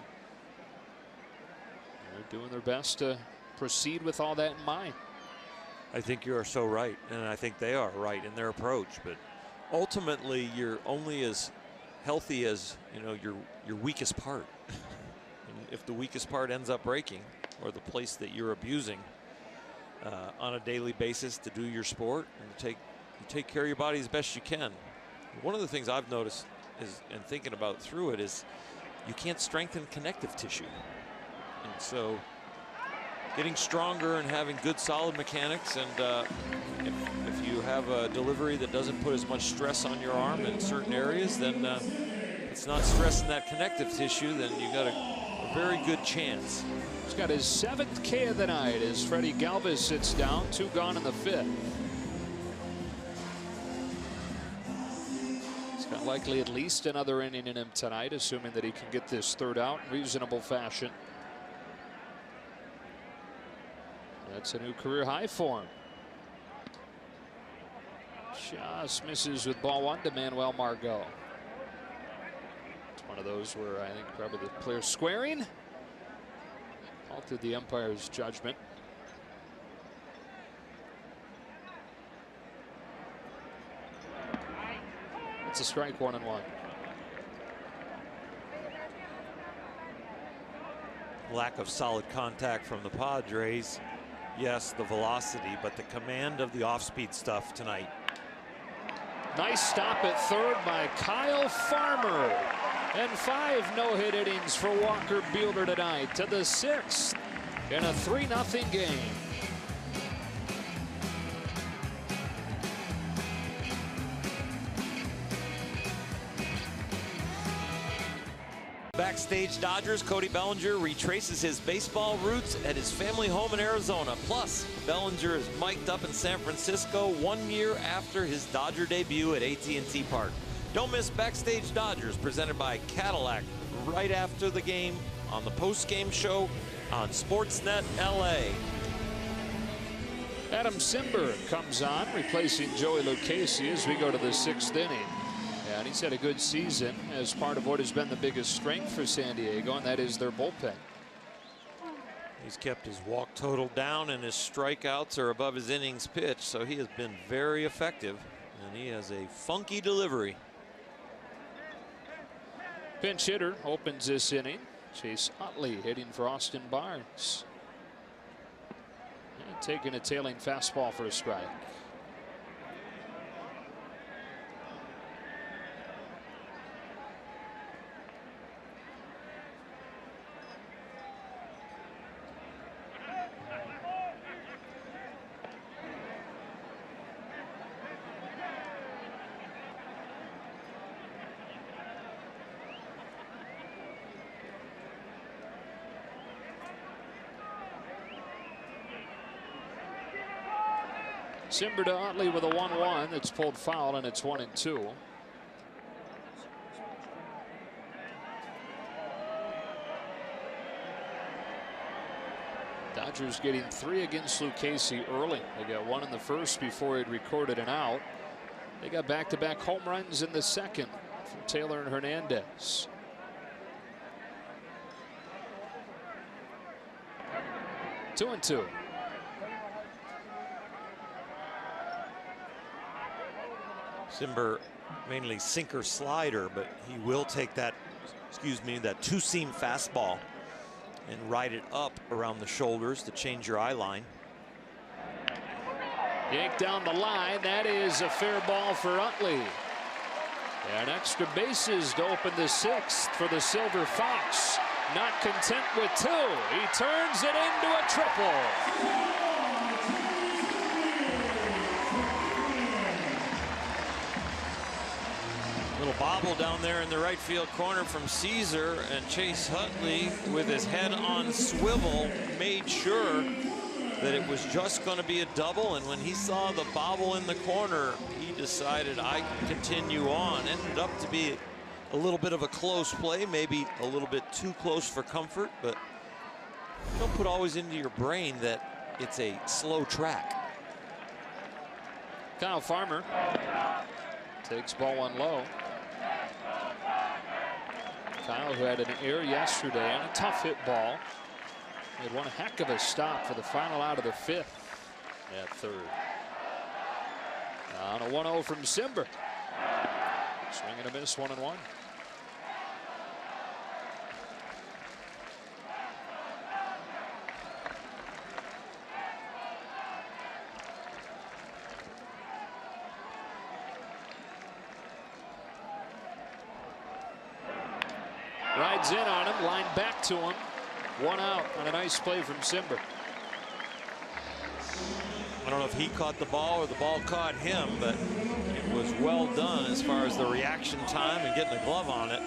they're doing their best to proceed with all that in mind. I think you are so right, and I think they are right in their approach. But ultimately, you're only as healthy as, you know, your weakest part. And if the weakest part ends up breaking, or the place that you're abusing on a daily basis to do your sport, and you take care of your body as best you can. One of the things I've noticed is, and thinking about through it, is you can't strengthen connective tissue. And so getting stronger and having good solid mechanics, and if you have a delivery that doesn't put as much stress on your arm in certain areas, then it's not stressing that connective tissue, then you got a very good chance. He's got his 7th K of the night as Freddie Galvis sits down, 2 gone in the 5th. Got likely at least another inning in him tonight, assuming that he can get this 3rd out in reasonable fashion. That's a new career high for him. Just misses with ball 1 to Manuel Margot. It's one of those where I think probably the player squaring altered the umpire's judgment. It's a strike, 1-1. Lack of solid contact from the Padres. Yes, the velocity, but the command of the off-speed stuff tonight. Nice stop at third by Kyle Farmer. And 5 no-hit innings for Walker Buehler tonight to the 6th in a 3-0 game. Backstage Dodgers, Cody Bellinger retraces his baseball roots at his family home in Arizona. Plus, Bellinger is mic'd up in San Francisco 1 year after his Dodger debut at AT&T Park. Don't miss Backstage Dodgers, presented by Cadillac, right after the game on the post-game show on SportsNet LA. Adam Simber comes on, replacing Joey Lucchesi as we go to the 6th inning. And he's had a good season as part of what has been the biggest strength for San Diego, and that is their bullpen. He's kept his walk total down, and his strikeouts are above his innings pitched, so he has been very effective, and he has a funky delivery. Pinch hitter opens this inning. Chase Utley hitting for Austin Barnes. And taking a tailing fastball for a strike. Simber to Utley with a 1-1 that's pulled foul, and it's 1-2. Dodgers getting 3 against Lucchesi early. They got 1 in the first before he'd recorded an out. They got back-to-back home runs in the second from Taylor and Hernandez. Two and two. Simber mainly sinker slider, but he will take that, that two-seam fastball and ride it up around the shoulders to change your eye line. Yanked down the line. That is a fair ball for Utley. And extra bases to open the 6th for the Silver Fox. Not content with 2. He turns it into a triple. Little bobble down there in the right field corner from Caesar, and Chase Utley with his head on swivel made sure that it was just going to be a double, and when he saw the bobble in the corner, he decided I can continue on. Ended up to be a little bit of a close play, maybe a little bit too close for comfort, but don't put always into your brain that it's a slow track. Kyle Farmer takes ball 1 low. Kyle, who had an error yesterday on a tough hit ball, had one heck of a stop for the final out of the 5th at 3rd. On a 1-0 from Simber. Swing and a miss, 1-1. Rides in on him, line back to him. 1 out on a nice play from Simber. I don't know if he caught the ball or the ball caught him, but it was well done as far as the reaction time and getting the glove on it.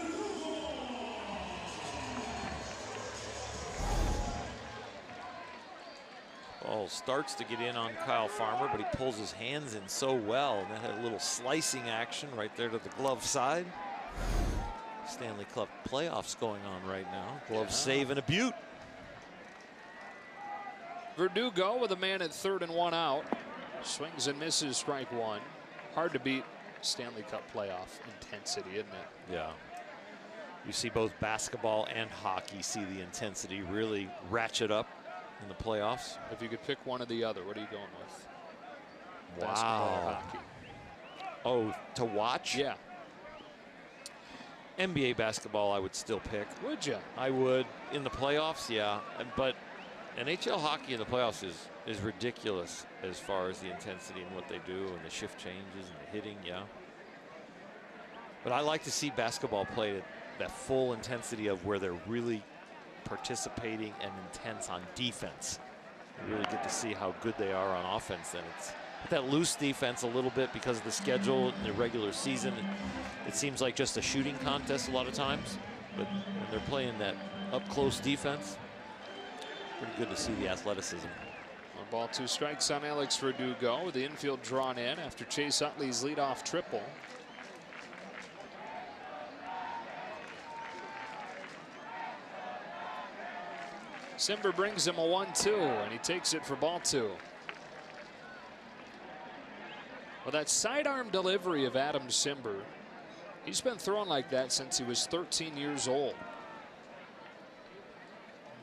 Ball starts to get in on Kyle Farmer, but he pulls his hands in so well, and that had a little slicing action right there to the glove side. Stanley Cup playoffs going on right now. Glove save and a beaut. Verdugo with a man at 3rd and 1 out. Swings and misses, strike 1. Hard to beat Stanley Cup playoff intensity, isn't it? Yeah. You see both basketball and hockey see the intensity really ratchet up in the playoffs. If you could pick one or the other, what are you going with? Wow. Basketball or hockey? Oh, to watch? Yeah. NBA basketball I would still pick. Would you? I would. In the playoffs, yeah. But NHL hockey in the playoffs is ridiculous as far as the intensity and what they do and the shift changes and the hitting, yeah. But I like to see basketball played at that full intensity of where they're really participating and intense on defense. You really get to see how good they are on offense. And it's that loose defense a little bit because of the schedule in the regular season. It seems like just a shooting contest a lot of times. But when they're playing that up-close defense, pretty good to see the athleticism. 1 ball, 2 strikes on Alex Verdugo with the infield drawn in after Chase Utley's leadoff triple. Cimber brings him a 1-2, and he takes it for ball 2. Well, that sidearm delivery of Adam Cimber, he's been throwing like that since he was 13 years old.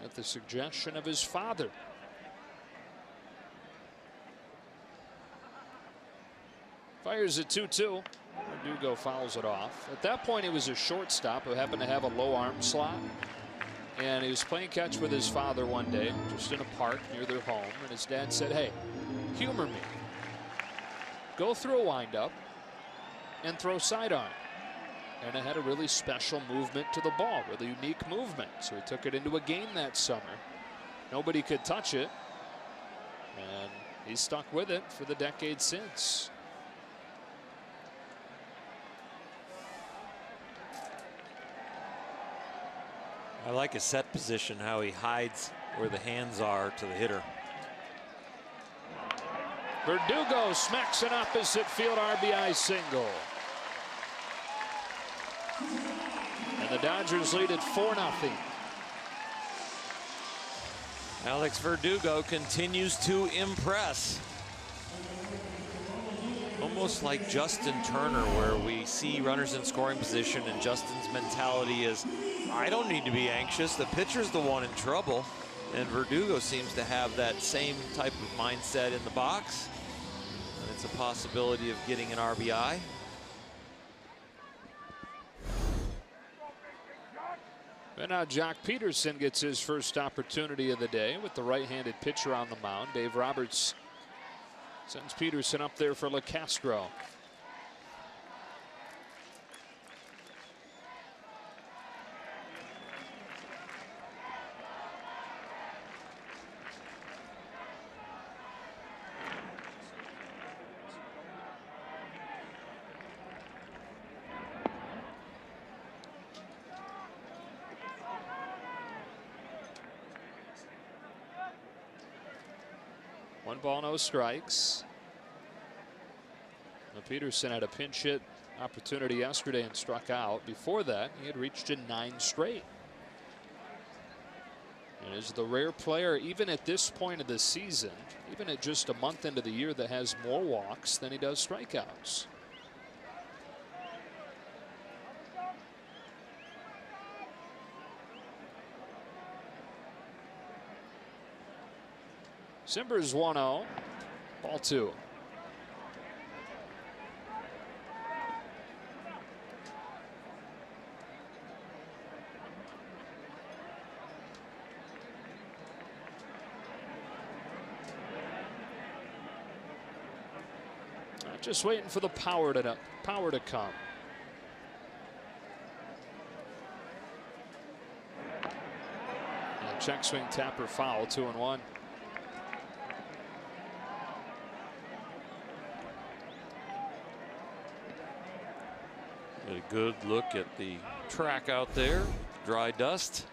At the suggestion of his father. Fires at 2-2. Verdugo fouls it off. At that point, he was a shortstop who happened to have a low arm slot. And he was playing catch with his father one day, just in a park near their home. And his dad said, hey, humor me. Go through a windup and throw sidearm. And it had a really special movement to the ball, really unique movement. So he took it into a game that summer. Nobody could touch it. And he's stuck with it for the decade since. I like his set position, how he hides where the hands are to the hitter. Verdugo smacks an opposite field RBI single. And the Dodgers lead at 4-0. Alex Verdugo continues to impress. Almost like Justin Turner, where we see runners in scoring position and Justin's mentality is, I don't need to be anxious. The pitcher's the one in trouble. And Verdugo seems to have that same type of mindset in the box. And it's a possibility of getting an RBI. And now Jock Peterson gets his first opportunity of the day with the right-handed pitcher on the mound. Dave Roberts sends Peterson up there for LeCastro. One ball, no strikes. Now Peterson had a pinch hit opportunity yesterday and struck out. Before that, he had reached in 9 straight. And is the rare player, even at this point of the season, even at just a month into the year, that has more walks than he does strikeouts. Cimber's 1-0. Ball 2. Just waiting for the power to come. And check swing tapper foul, 2-1. Get a good look at the track out there. Dry dust.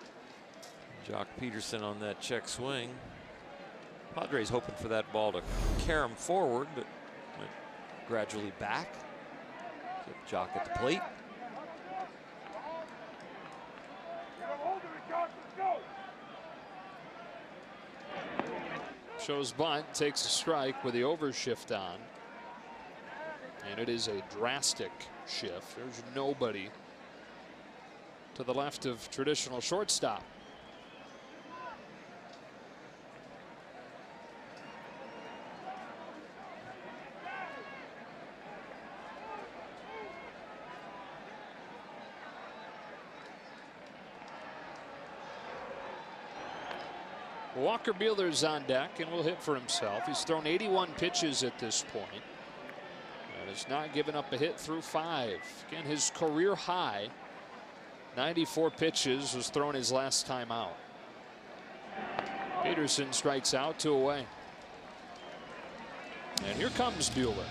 Jock Peterson on that check swing. Padres hoping for that ball to carry him forward, but went gradually back. Kept Jock at the plate. Shows bunt, takes a strike with the overshift on. And it is a drastic shift. There's nobody to the left of traditional shortstop. Walker Buehler's on deck and will hit for himself. He's thrown 81 pitches at this point. and has not given up a hit through 5. Again, his career high, 94 pitches, was thrown his last time out. Peterson strikes out, 2 away. And here comes Buehler.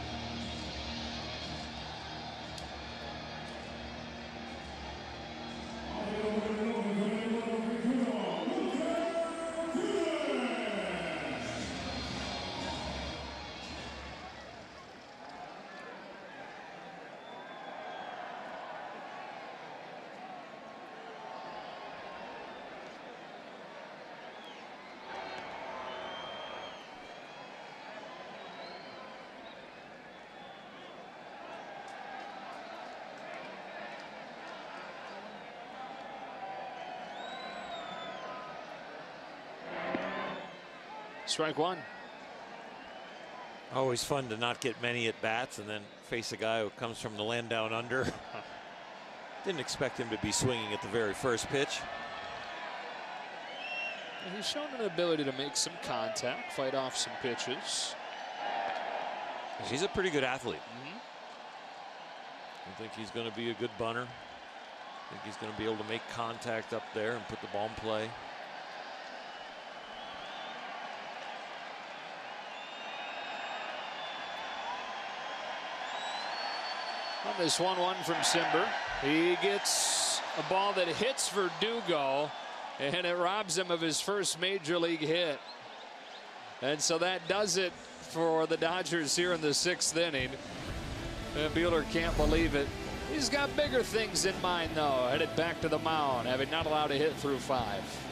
Strike 1. Always fun to not get many at bats and then face a guy who comes from the land down under. Didn't expect him to be swinging at the very first pitch. He's shown an ability to make some contact, fight off some pitches. He's a pretty good athlete. I think he's going to be a good bunter. I think he's going to be able to make contact up there and put the ball in play. On this 1-1 from Simber, he gets a ball that hits Verdugo, and it robs him of his first major league hit. And so that does it for the Dodgers here in the 6th inning. And Buehler can't believe it. He's got bigger things in mind, though. Headed back to the mound, having not allowed a hit through 5.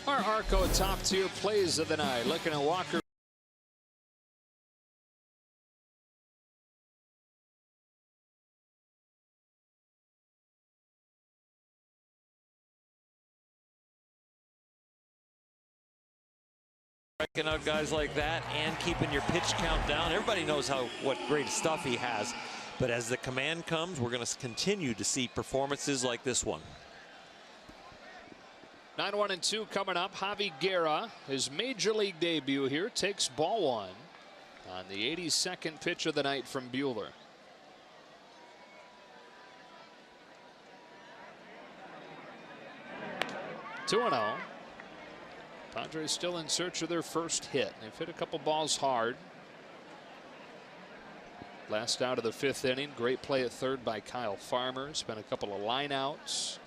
Our Arco top tier plays of the night. Looking at Walker. Striking out guys like that and keeping your pitch count down. Everybody knows what great stuff he has. But as the command comes, we're going to continue to see performances like this one. 9-1-2 coming up. Javi Guerra, his major league debut here, takes ball 1 on the 82nd pitch of the night from Buehler. Two 2-0. Padres still in search of their first hit. They've hit a couple balls hard. Last out of the 5th inning. Great play at third by Kyle Farmer. It's been a couple of line outs.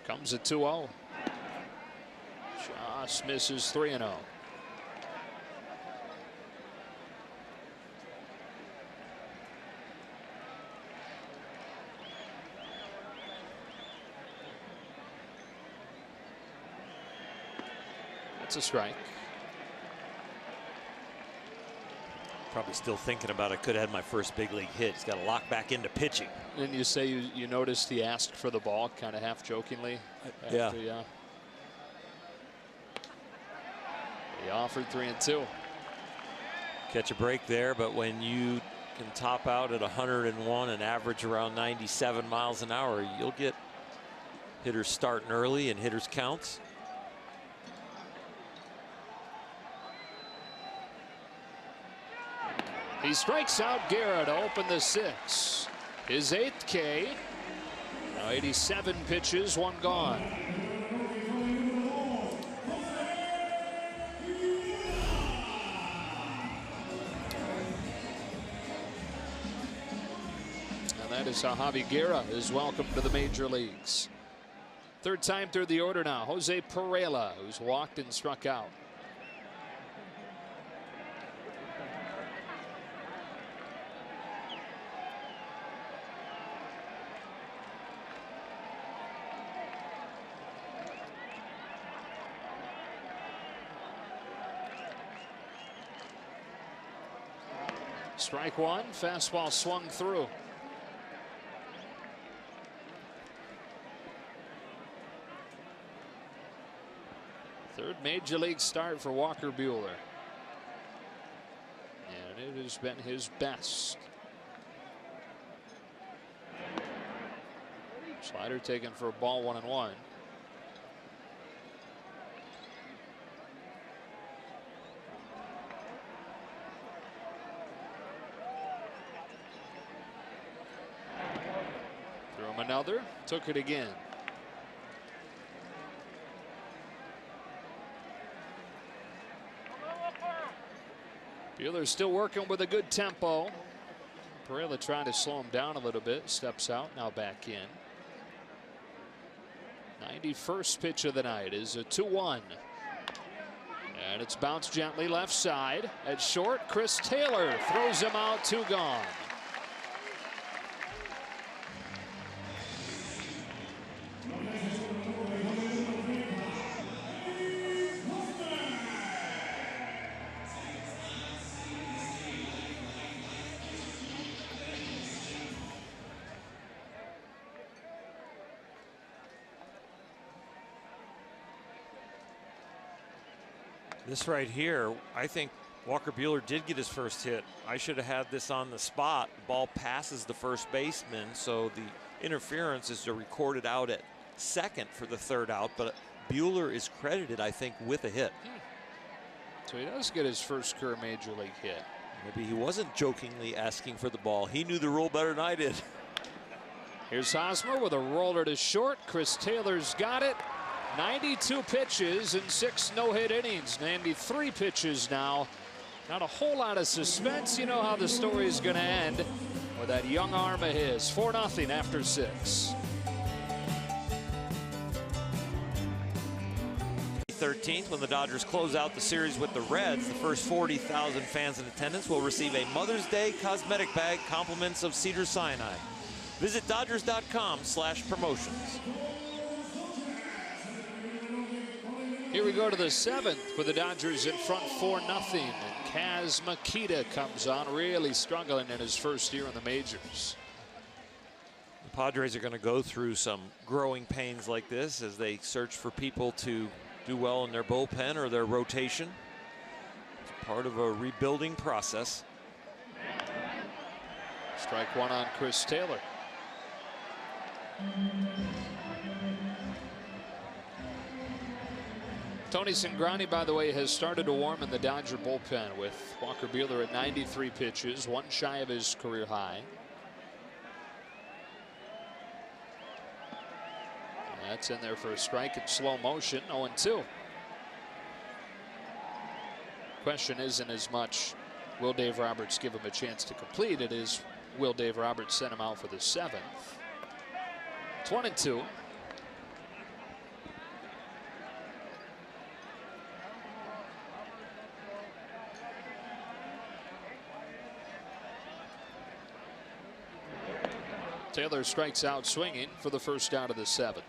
Comes a 2-0. Just misses 3-0. That's a strike. Probably still thinking about it. Could have had my first big league hit. He's got to lock back into pitching. And you say you noticed he asked for the ball, kind of half jokingly. Yeah. He offered 3-2. Catch a break there, but when you can top out at 101 and average around 97 miles an hour, you'll get hitters starting early and hitters counts. He strikes out Guerra to open the 6th. His 8th K. Now 87 pitches, 1 gone. And that is how Javi Guerra is welcomed to the major leagues. 3rd time through the order now, Jose Pereira, who's walked and struck out. Strike 1, fastball swung through. Third major league start for Walker Buehler. And it has been his best. Slider taken for a ball, 1-1. Another, took it again. Buehler still working with a good tempo. Pereira trying to slow him down a little bit. Steps out, now back in. 91st pitch of the night is a 2-1. And it's bounced gently left side. At short, Chris Taylor throws him out, 2 gone. This right here, I think Walker Buehler did get his first hit. I should have had this on the spot. The ball passes the first baseman, so the interference is recorded out at second for the 3rd out, but Buehler is credited, I think, with a hit. So he does get his first career major league hit. Maybe he wasn't jokingly asking for the ball. He knew the rule better than I did. Here's Hosmer with a roller to short. Chris Taylor's got it. 92 pitches in 6 no-hit innings. 93 pitches now. Not a whole lot of suspense. You know how the story is going to end with that young arm of his. 4-0 after 6. 13th, when the Dodgers close out the series with the Reds, the first 40,000 fans in attendance will receive a Mother's Day cosmetic bag, compliments of Cedars-Sinai. Visit Dodgers.com/promotions. Here we go to the 7th with the Dodgers in front 4-0. And Kaz Makita comes on, really struggling in his first year in the majors. The Padres are going to go through some growing pains like this as they search for people to do well in their bullpen or their rotation. It's part of a rebuilding process. Strike 1 on Chris Taylor. Tony Cingrani, by the way, has started to warm in the Dodger bullpen with Walker Buehler at 93 pitches, 1 shy of his career high. And that's in there for a strike in slow motion, 0-2. Question isn't as much, will Dave Roberts give him a chance to complete? It is, will Dave Roberts send him out for the 7th? It's 1-2. Taylor strikes out swinging for the first out of the 7th.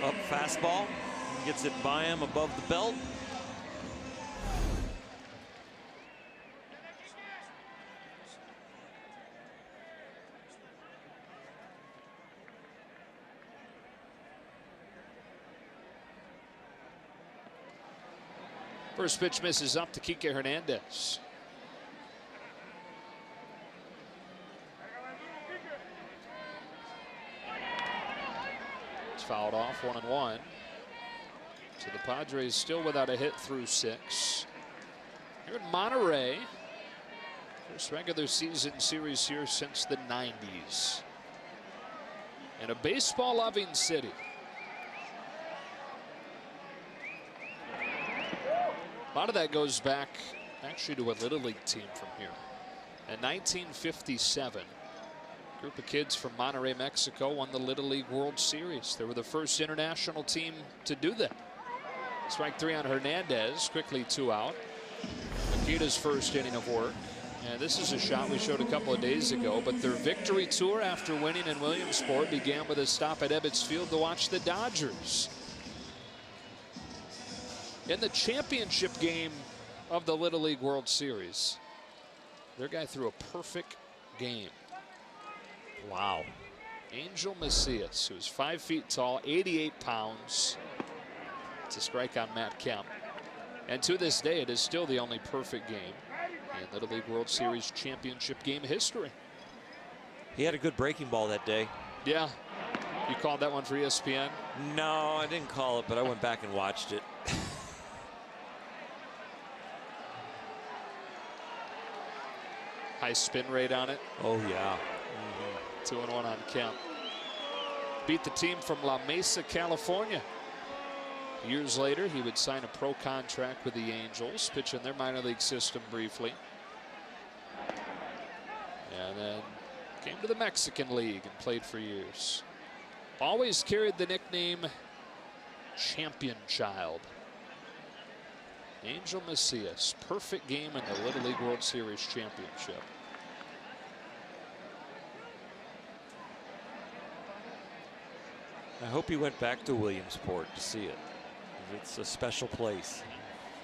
Up fastball. gets it by him above the belt. First pitch misses up to Kike Hernandez. It's fouled off, 1-1. So the Padres still without a hit through 6. Here in Monterrey, first regular season series here since the 90s. In a baseball-loving city. A lot of that goes back actually to a Little League team from here. In 1957, a group of kids from Monterrey, Mexico won the Little League World Series. They were the first international team to do that. Strike 3 on Hernandez, quickly 2 out. Akita's first inning of work. And this is a shot we showed a couple of days ago, but their victory tour after winning in Williamsport began with a stop at Ebbets Field to watch the Dodgers. In the championship game of the Little League World Series, their guy threw a perfect game. Wow. Angel Macias, who's 5 feet tall, 88 pounds. It's a strike on Matt Kemp. And to this day, it is still the only perfect game in Little League World Series championship game history. He had a good breaking ball that day. Yeah. You called that one for ESPN? No, I didn't call it, but I went back and watched it. High spin rate on it. Oh, yeah. 2-1 on Kemp. Beat the team from La Mesa, California. Years later, he would sign a pro contract with the Angels, pitch in their minor league system briefly. And then came to the Mexican League and played for years. Always carried the nickname Champion Child. Angel Macias, perfect game in the Little League World Series championship. I hope he went back to Williamsport to see it. It's a special place.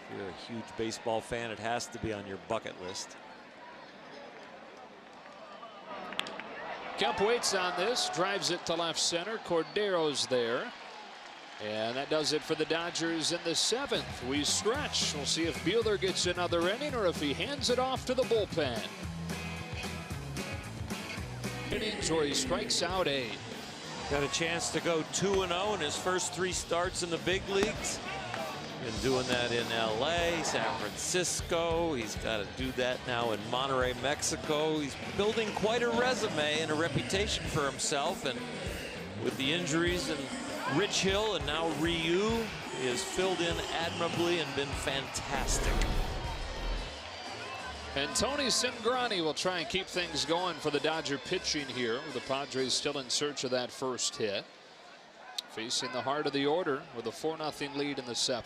If you're a huge baseball fan, it has to be on your bucket list. Kemp waits on this, drives it to left center. Cordero's there. And that does it for the Dodgers in the 7th. We stretch. We'll see if Buehler gets another inning or if he hands it off to the bullpen. Innings where he strikes out 8. Got a chance to go 2-0 in his first 3 starts in the big leagues. Been doing that in LA, San Francisco. He's got to do that now in Monterrey, Mexico. He's building quite a resume and a reputation for himself. And with the injuries and Rich Hill and now Ryu, he has filled in admirably and been fantastic. And Tony Cingrani will try and keep things going for the Dodger pitching here, with the Padres still in search of that first hit. Facing the heart of the order with a 4-0 lead in the 7th.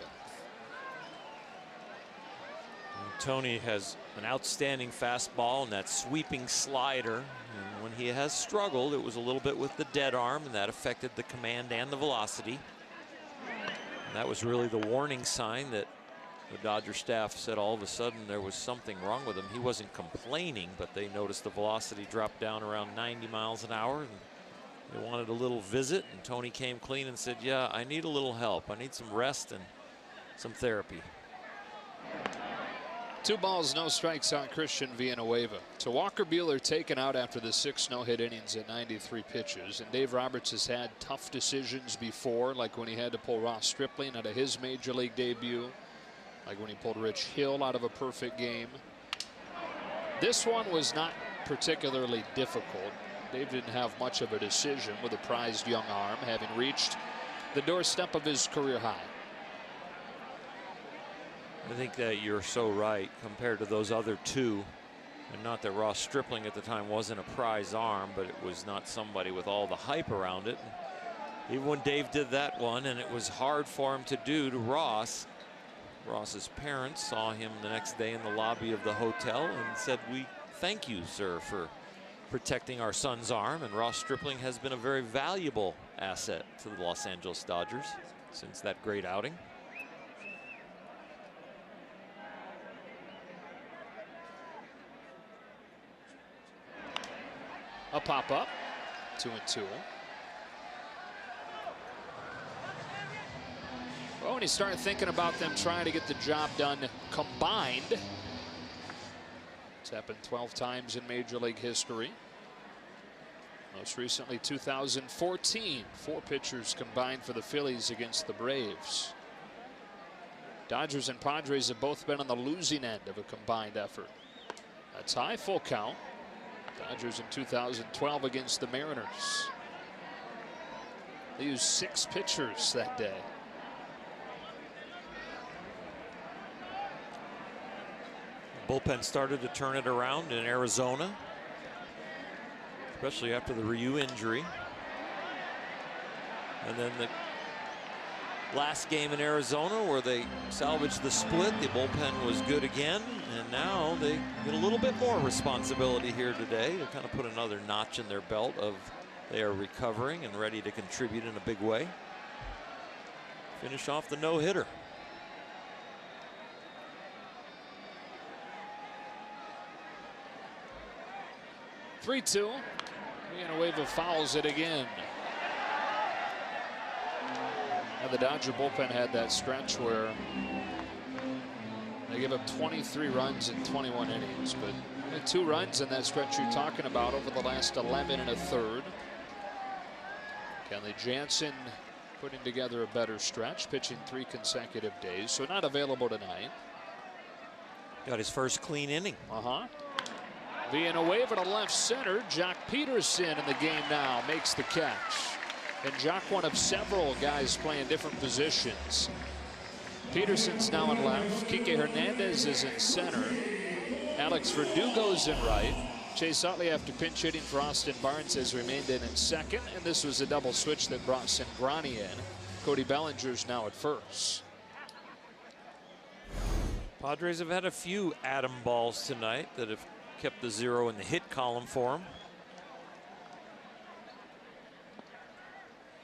Tony has an outstanding fastball and that sweeping slider. And when he has struggled, it was a little bit with the dead arm, and that affected the command and the velocity. And that was really the warning sign that the Dodger staff said all of a sudden there was something wrong with him. He wasn't complaining, but they noticed the velocity dropped down around 90 miles an hour. And they wanted a little visit, and Tony came clean and said, yeah, I need a little help. I need some rest and some therapy. 2 balls, no strikes on Christian Villanueva. So Walker Buehler taken out after the 6 no-hit innings at 93 pitches. And Dave Roberts has had tough decisions before, like when he had to pull Ross Stripling out of his major league debut, like when he pulled Rich Hill out of a perfect game. This one was not particularly difficult. Dave didn't have much of a decision with a prized young arm, having reached the doorstep of his career high. I think that you're so right compared to those other 2. And not that Ross Stripling at the time wasn't a prize arm, but it was not somebody with all the hype around it. Even when Dave did that one, and it was hard for him to do to Ross, Ross's parents saw him the next day in the lobby of the hotel and said, we thank you, sir, for protecting our son's arm. And Ross Stripling has been a very valuable asset to the Los Angeles Dodgers. since that great outing. A pop-up, 2-2. Well, when you start thinking about them trying to get the job done combined, it's happened 12 times in Major League history. Most recently, 2014, 4 pitchers combined for the Phillies against the Braves. Dodgers and Padres have both been on the losing end of a combined effort. That's high, full count. Dodgers in 2012 against the Mariners. They used 6 pitchers that day. Bullpen started to turn it around in Arizona, especially after the Ryu injury. And then the last game in Arizona where they salvaged the split, the bullpen was good again, and now they get a little bit more responsibility here today to kind of put another notch in their belt of they are recovering and ready to contribute in a big way. Finish off the no-hitter. Three-two. Villanueva fouls it again. Now the Dodger bullpen had that stretch where they give up 23 runs in 21 innings, but only 2 runs in that stretch you're talking about over the last 11 1/3. Kenley Jansen putting together a better stretch, pitching 3 consecutive days, so not available tonight. Got his first clean inning. Villanueva to left center. Jock Peterson in the game now makes the catch. And Jock, one of several guys playing different positions. Peterson's now in left. Kike Hernandez is in center. Alex Verdugo's in right. Chase Utley, after pinch hitting for Austin Barnes, has remained in second. And this was a double switch that brought Cingrani in. Cody Bellinger's now at first. Padres have had a few Adam balls tonight that have kept the 0 in the hit column for him.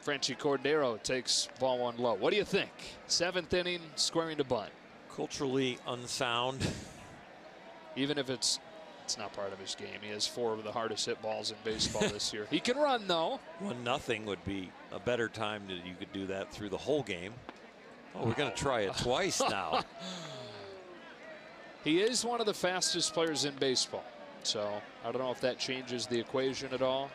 Franchi Cordero takes ball 1 low. What do you think? 7th inning, squaring to bunt. Culturally unsound. Even if it's not part of his game. He has 4 of the hardest hit balls in baseball this year. He can run, though. 1-0 would be a better time that you could do that through the whole game. Oh, we're going to try it twice now. He is one of the fastest players in baseball. So I don't know if that changes the equation at all.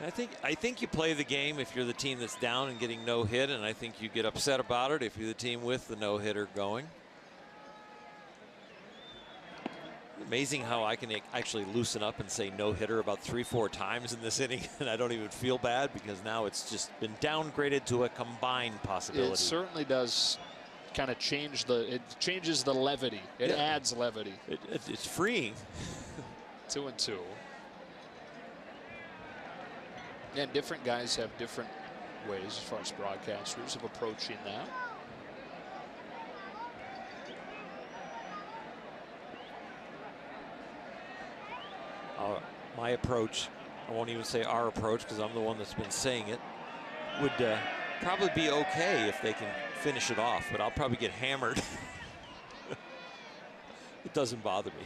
I think you play the game if you're the team that's down and getting no hit, and I think you get upset about it if you're the team with the no hitter going. Amazing how I can actually loosen up and say no hitter about 3-4 times in this inning, and I don't even feel bad because now it's just been downgraded to a combined possibility. It certainly does kind of change it changes the levity. It adds levity. It's freeing. 2-2. And different guys have different ways as far as broadcasters of approaching that. My approach, I won't even say our approach because I'm the one that's been saying it, would probably be okay if they can finish it off, but I'll probably get hammered. It doesn't bother me.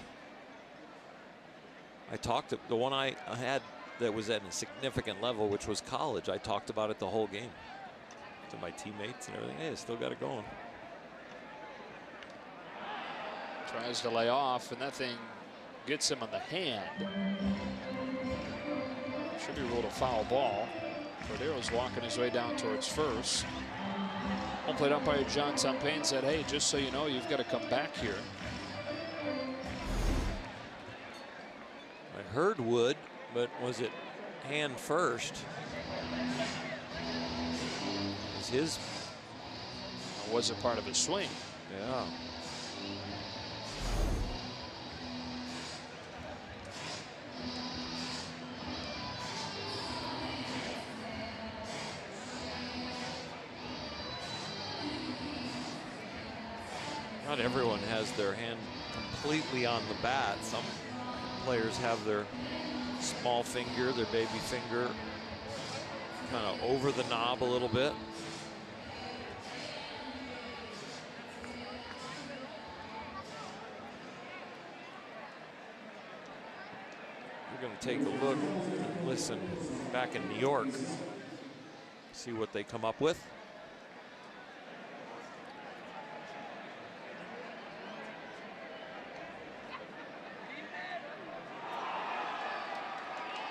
I talked to the one I had that was at a significant level, which was college. I talked about it the whole game to my teammates and everything. Hey, I still got it going. Tries to lay off, and that thing gets him on the hand. Should be ruled a foul ball. Cordero's walking his way down towards first. Home plate umpire John Sampain said, hey, just so you know, you've got to come back here. I heard would, but was it hand first? Was it part of his swing? Yeah. Not everyone has their hand completely on the bat. Some players have their small finger, their baby finger, kind of over the knob a little bit. We're going to take a look and listen back in New York, see what they come up with.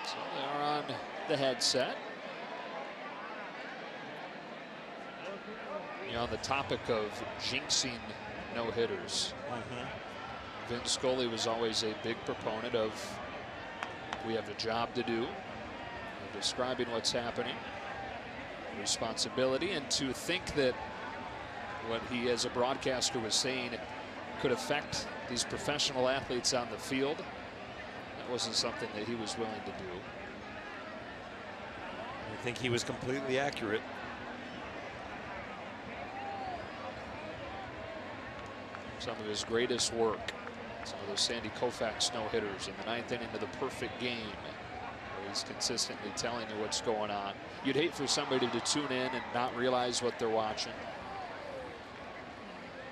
So they are on the headset. On the topic of jinxing no-hitters, Vin Scully was always a big proponent of, we have a job to do, describing what's happening, responsibility, and to think that what he as a broadcaster was saying could affect these professional athletes on the field, that wasn't something that he was willing to do. I think he was completely accurate. Some of his greatest work, some of those Sandy Koufax no-hitters in the 9th inning of the perfect game, where he's consistently telling you what's going on. You'd hate for somebody to tune in and not realize what they're watching.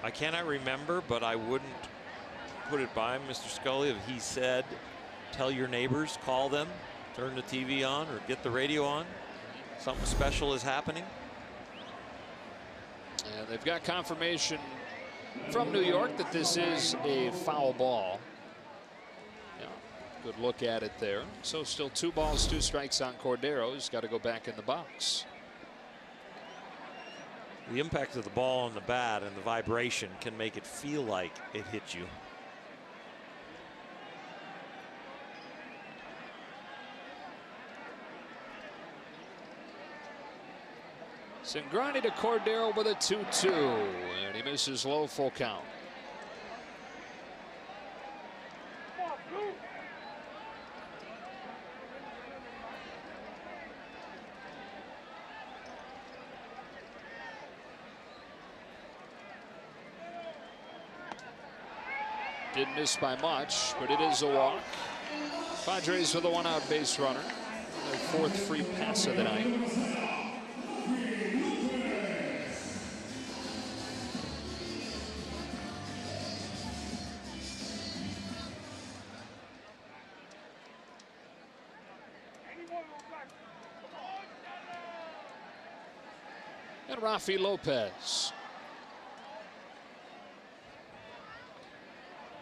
I cannot remember, but I wouldn't put it by Mr. Scully if he said, tell your neighbors, call them, turn the TV on or get the radio on. Something special is happening. And they've got confirmation from New York that this is a foul ball. Yeah, good look at it there. So still 2 balls, 2 strikes on Cordero. He's got to go back in the box. The impact of the ball on the bat and the vibration can make it feel like it hit you. Cingrani to Cordero with a 2-2, and he misses low, full count. Didn't miss by much, but it is a walk. Padres with a 1-out base runner. Their 4th free pass of the night. And Rafi Lopez.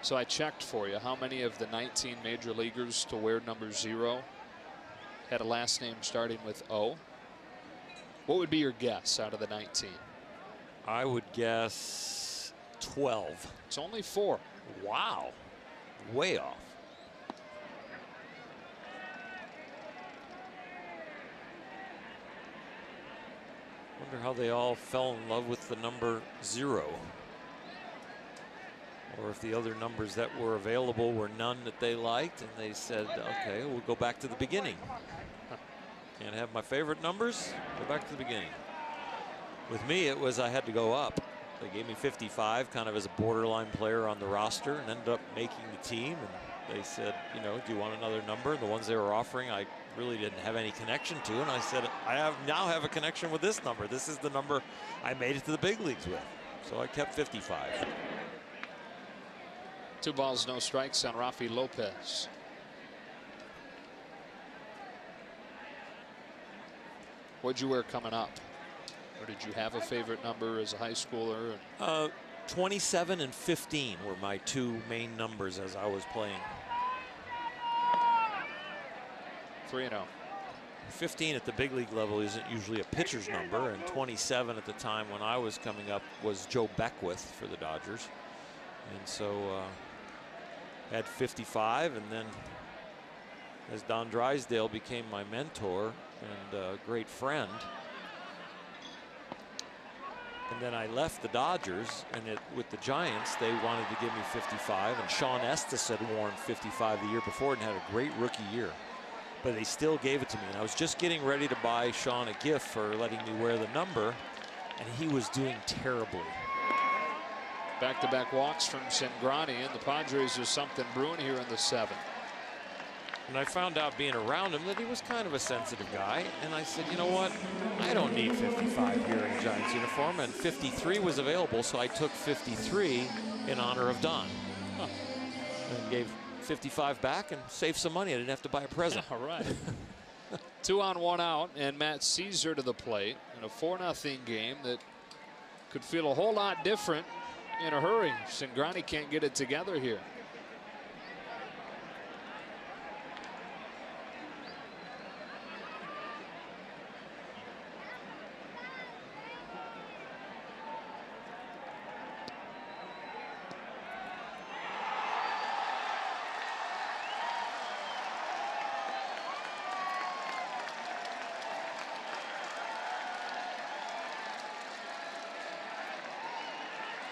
So I checked for you how many of the 19 major leaguers to wear number 0 had a last name starting with O. What would be your guess out of the 19? I would guess 12. It's only 4. Wow. Way off. Wonder how they all fell in love with the number 0. Or if the other numbers that were available were none that they liked and they said, okay, we'll go back to the beginning. Can't have my favorite numbers, go back to the beginning. With me, it was I had to go up. They gave me 55 kind of as a borderline player on the roster and ended up making the team. And they said, you know, do you want another number? The ones they were offering, I really didn't have any connection to. And I said, I now have a connection with this number. This is the number I made it to the big leagues with. So I kept 55. 2 balls, no strikes on Rafi Lopez. What'd you wear coming up? Or did you have a favorite number as a high schooler? 27 and 15 were my 2 main numbers as I was playing. 3-0. 15 at the big league level isn't usually a pitcher's number, and 27 at the time when I was coming up was Joe Beckwith for the Dodgers. And so had 55, and then as Don Drysdale became my mentor and a great friend, and then I left the Dodgers, and with the Giants, they wanted to give me 55, and Sean Estes had worn 55 the year before and had a great rookie year. But they still gave it to me, and I was just getting ready to buy Sean a gift for letting me wear the number, and he was doing terribly. Back-to-back walks from Cingrani, and the Padres are something brewing here in the 7th. And I found out being around him that he was kind of a sensitive guy. And I said, you know what? I don't need 55 here in a Giants uniform. And 53 was available, so I took 53 in honor of Don. And gave $55 back and save some money. I didn't have to buy a present. All right. 2 on 1 out, and Matt Caesar to the plate in a 4-0 game that could feel a whole lot different in a hurry. Cingrani can't get it together here.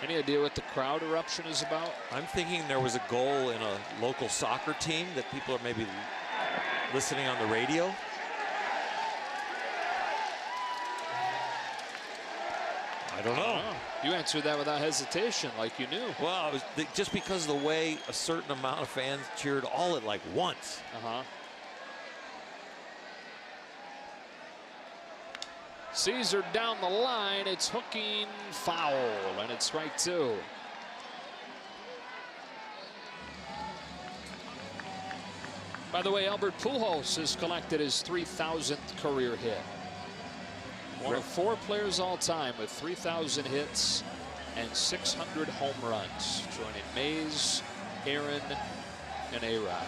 Any idea what the crowd eruption is about? I'm thinking there was a goal in a local soccer team that people are maybe listening on the radio. I don't know. You answered that without hesitation, like you knew. Well, it was just because of the way a certain amount of fans cheered all at like once. Caesar down the line. It's hooking foul, and it's strike 2. By the way, Albert Pujols has collected his 3,000th career hit. One of 4 players all time with 3,000 hits and 600 home runs, joining Mays, Aaron, and A-Rod.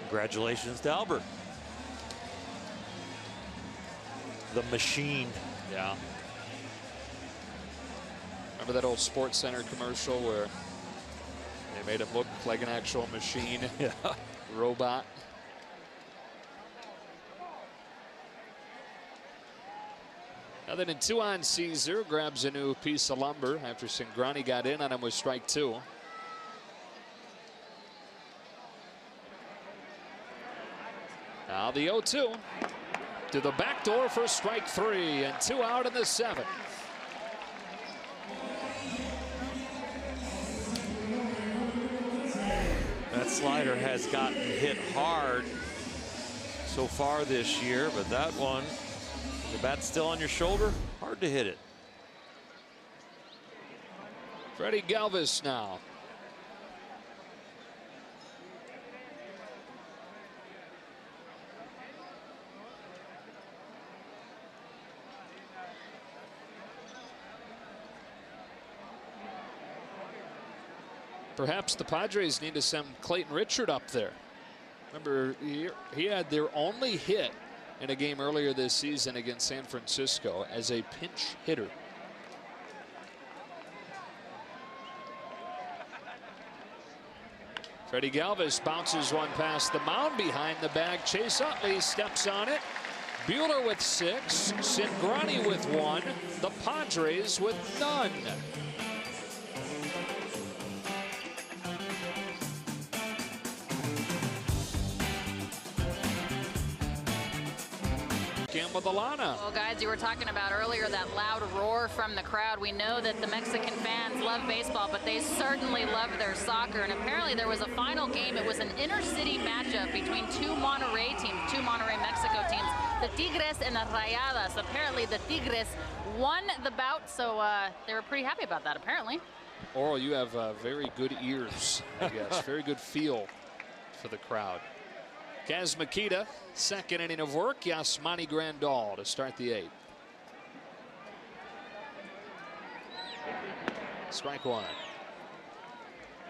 Congratulations to Albert. The machine. Yeah. Remember that old Sports Center commercial where they made him look like an actual machine? Yeah. Robot. Other than 2 on Caesar, grabs a new piece of lumber after Cingrani got in on him with strike 2. Now the 0-2 to the back door for strike 3, and 2 out in the 7th. That slider has gotten hit hard so far this year, but that one, the bat's still on your shoulder, hard to hit it. Freddie Galvis now. Perhaps the Padres need to send Clayton Richard up there. Remember, he had their only hit in a game earlier this season against San Francisco as a pinch hitter. Freddie Galvis bounces one past the mound behind the bag. Chase Utley steps on it. Buehler with 6, Cingrani with 1, the Padres with none. Well, guys, you were talking about earlier that loud roar from the crowd. We know that the Mexican fans love baseball, but they certainly love their soccer. And apparently there was a final game. It was an inter-city matchup between 2 Monterrey teams, 2 Monterrey Mexico teams, the Tigres and the Rayadas. Apparently the Tigres won the bout, so they were pretty happy about that, apparently. Oral, you have very good ears, I guess. Very good feel for the crowd. Kaz Makita, 2nd inning of work. Yasmani Grandal to start the 8th. Strike 1.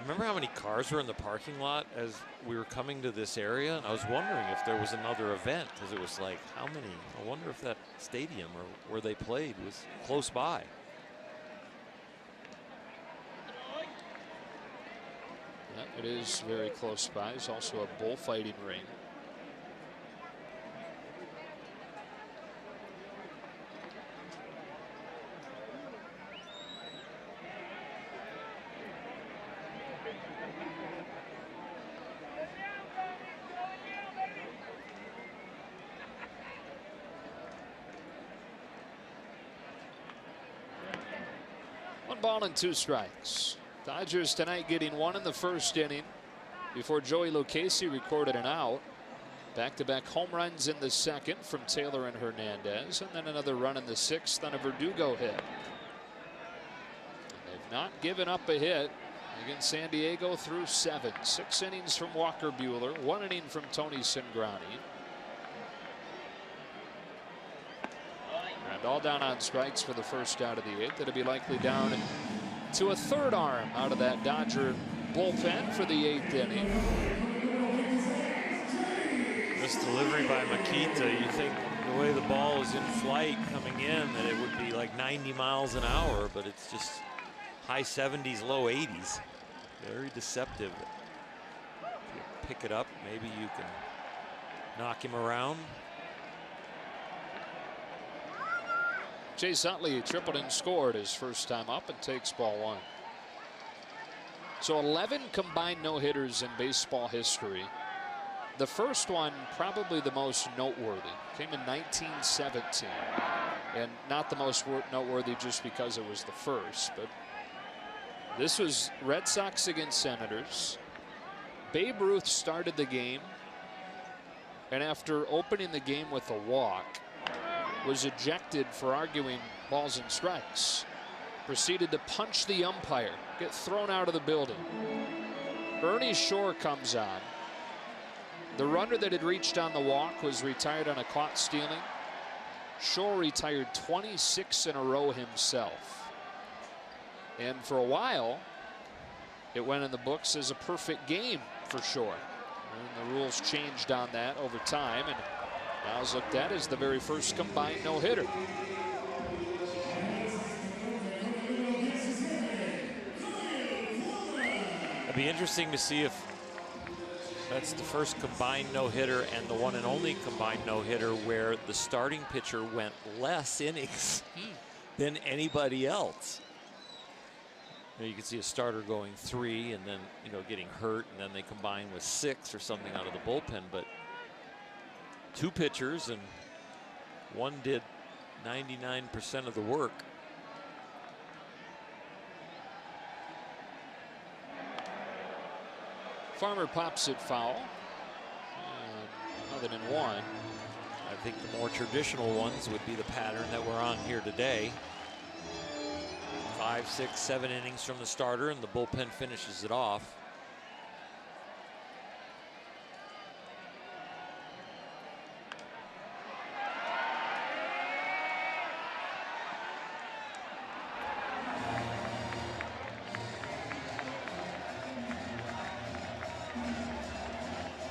Remember how many cars were in the parking lot as we were coming to this area? And I was wondering if there was another event, because it was like, how many? I wonder if that stadium or where they played was close by. Yeah, it is very close by. There's also a bullfighting ring. Ball and 2 strikes. Dodgers tonight getting 1 in the 1st inning before Joey Lucchesi recorded an out. Back-to-back home runs in the 2nd from Taylor and Hernandez, and then another run in the 6th on a Verdugo hit. And they've not given up a hit against San Diego through 7. 6 innings from Walker Buehler, 1 inning from Tony Cingrani. And all down on strikes for the first out of the 8th. It'll be likely down to a 3rd arm out of that Dodger bullpen for the 8th inning. This delivery by Makita, you think the way the ball is in flight coming in that it would be like 90 miles an hour, but it's just high 70s, low 80s. Very deceptive. If you pick it up, maybe you can knock him around. Chase Utley tripled and scored his first time up and takes ball 1. So 11 combined no-hitters in baseball history. The first one, probably the most noteworthy, came in 1917. And not the most noteworthy just because it was the first, but this was Red Sox against Senators. Babe Ruth started the game, and after opening the game with a walk, was ejected for arguing balls and strikes. Proceeded to punch the umpire, get thrown out of the building. Ernie Shore comes on. The runner that had reached on the walk was retired on a caught stealing. Shore retired 26 in a row himself. And for a while, it went in the books as a perfect game for Shore. And the rules changed on that over time, and now is looked at as the very first combined no-hitter. It'd be interesting to see if that's the first combined no-hitter and the one and only combined no-hitter where the starting pitcher went less innings than anybody else. You can see a starter going 3 and then, getting hurt, and then they combine with 6 or something out of the bullpen. But 2 pitchers, and one did 99% of the work. Farmer pops it foul. Other than one. I think the more traditional ones would be the pattern that we're on here today. 5, 6, 7 innings from the starter, and the bullpen finishes it off.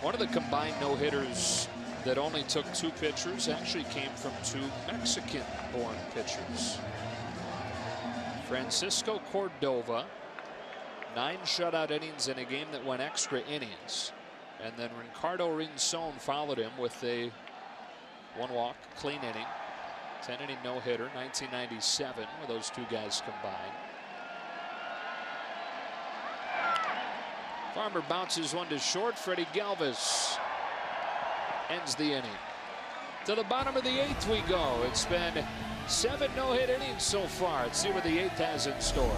One of the combined no-hitters that only took 2 pitchers actually came from 2 Mexican-born pitchers. Francisco Cordova, 9 shutout innings in a game that went extra innings. And then Ricardo Rinzon followed him with a 1 walk, clean inning, 10-inning no-hitter, 1997, where those 2 guys combined. Farmer bounces one to short. Freddie Galvis ends the inning. To the bottom of the 8th we go. It's been 7 no-hit innings so far. Let's see what the 8th has in store.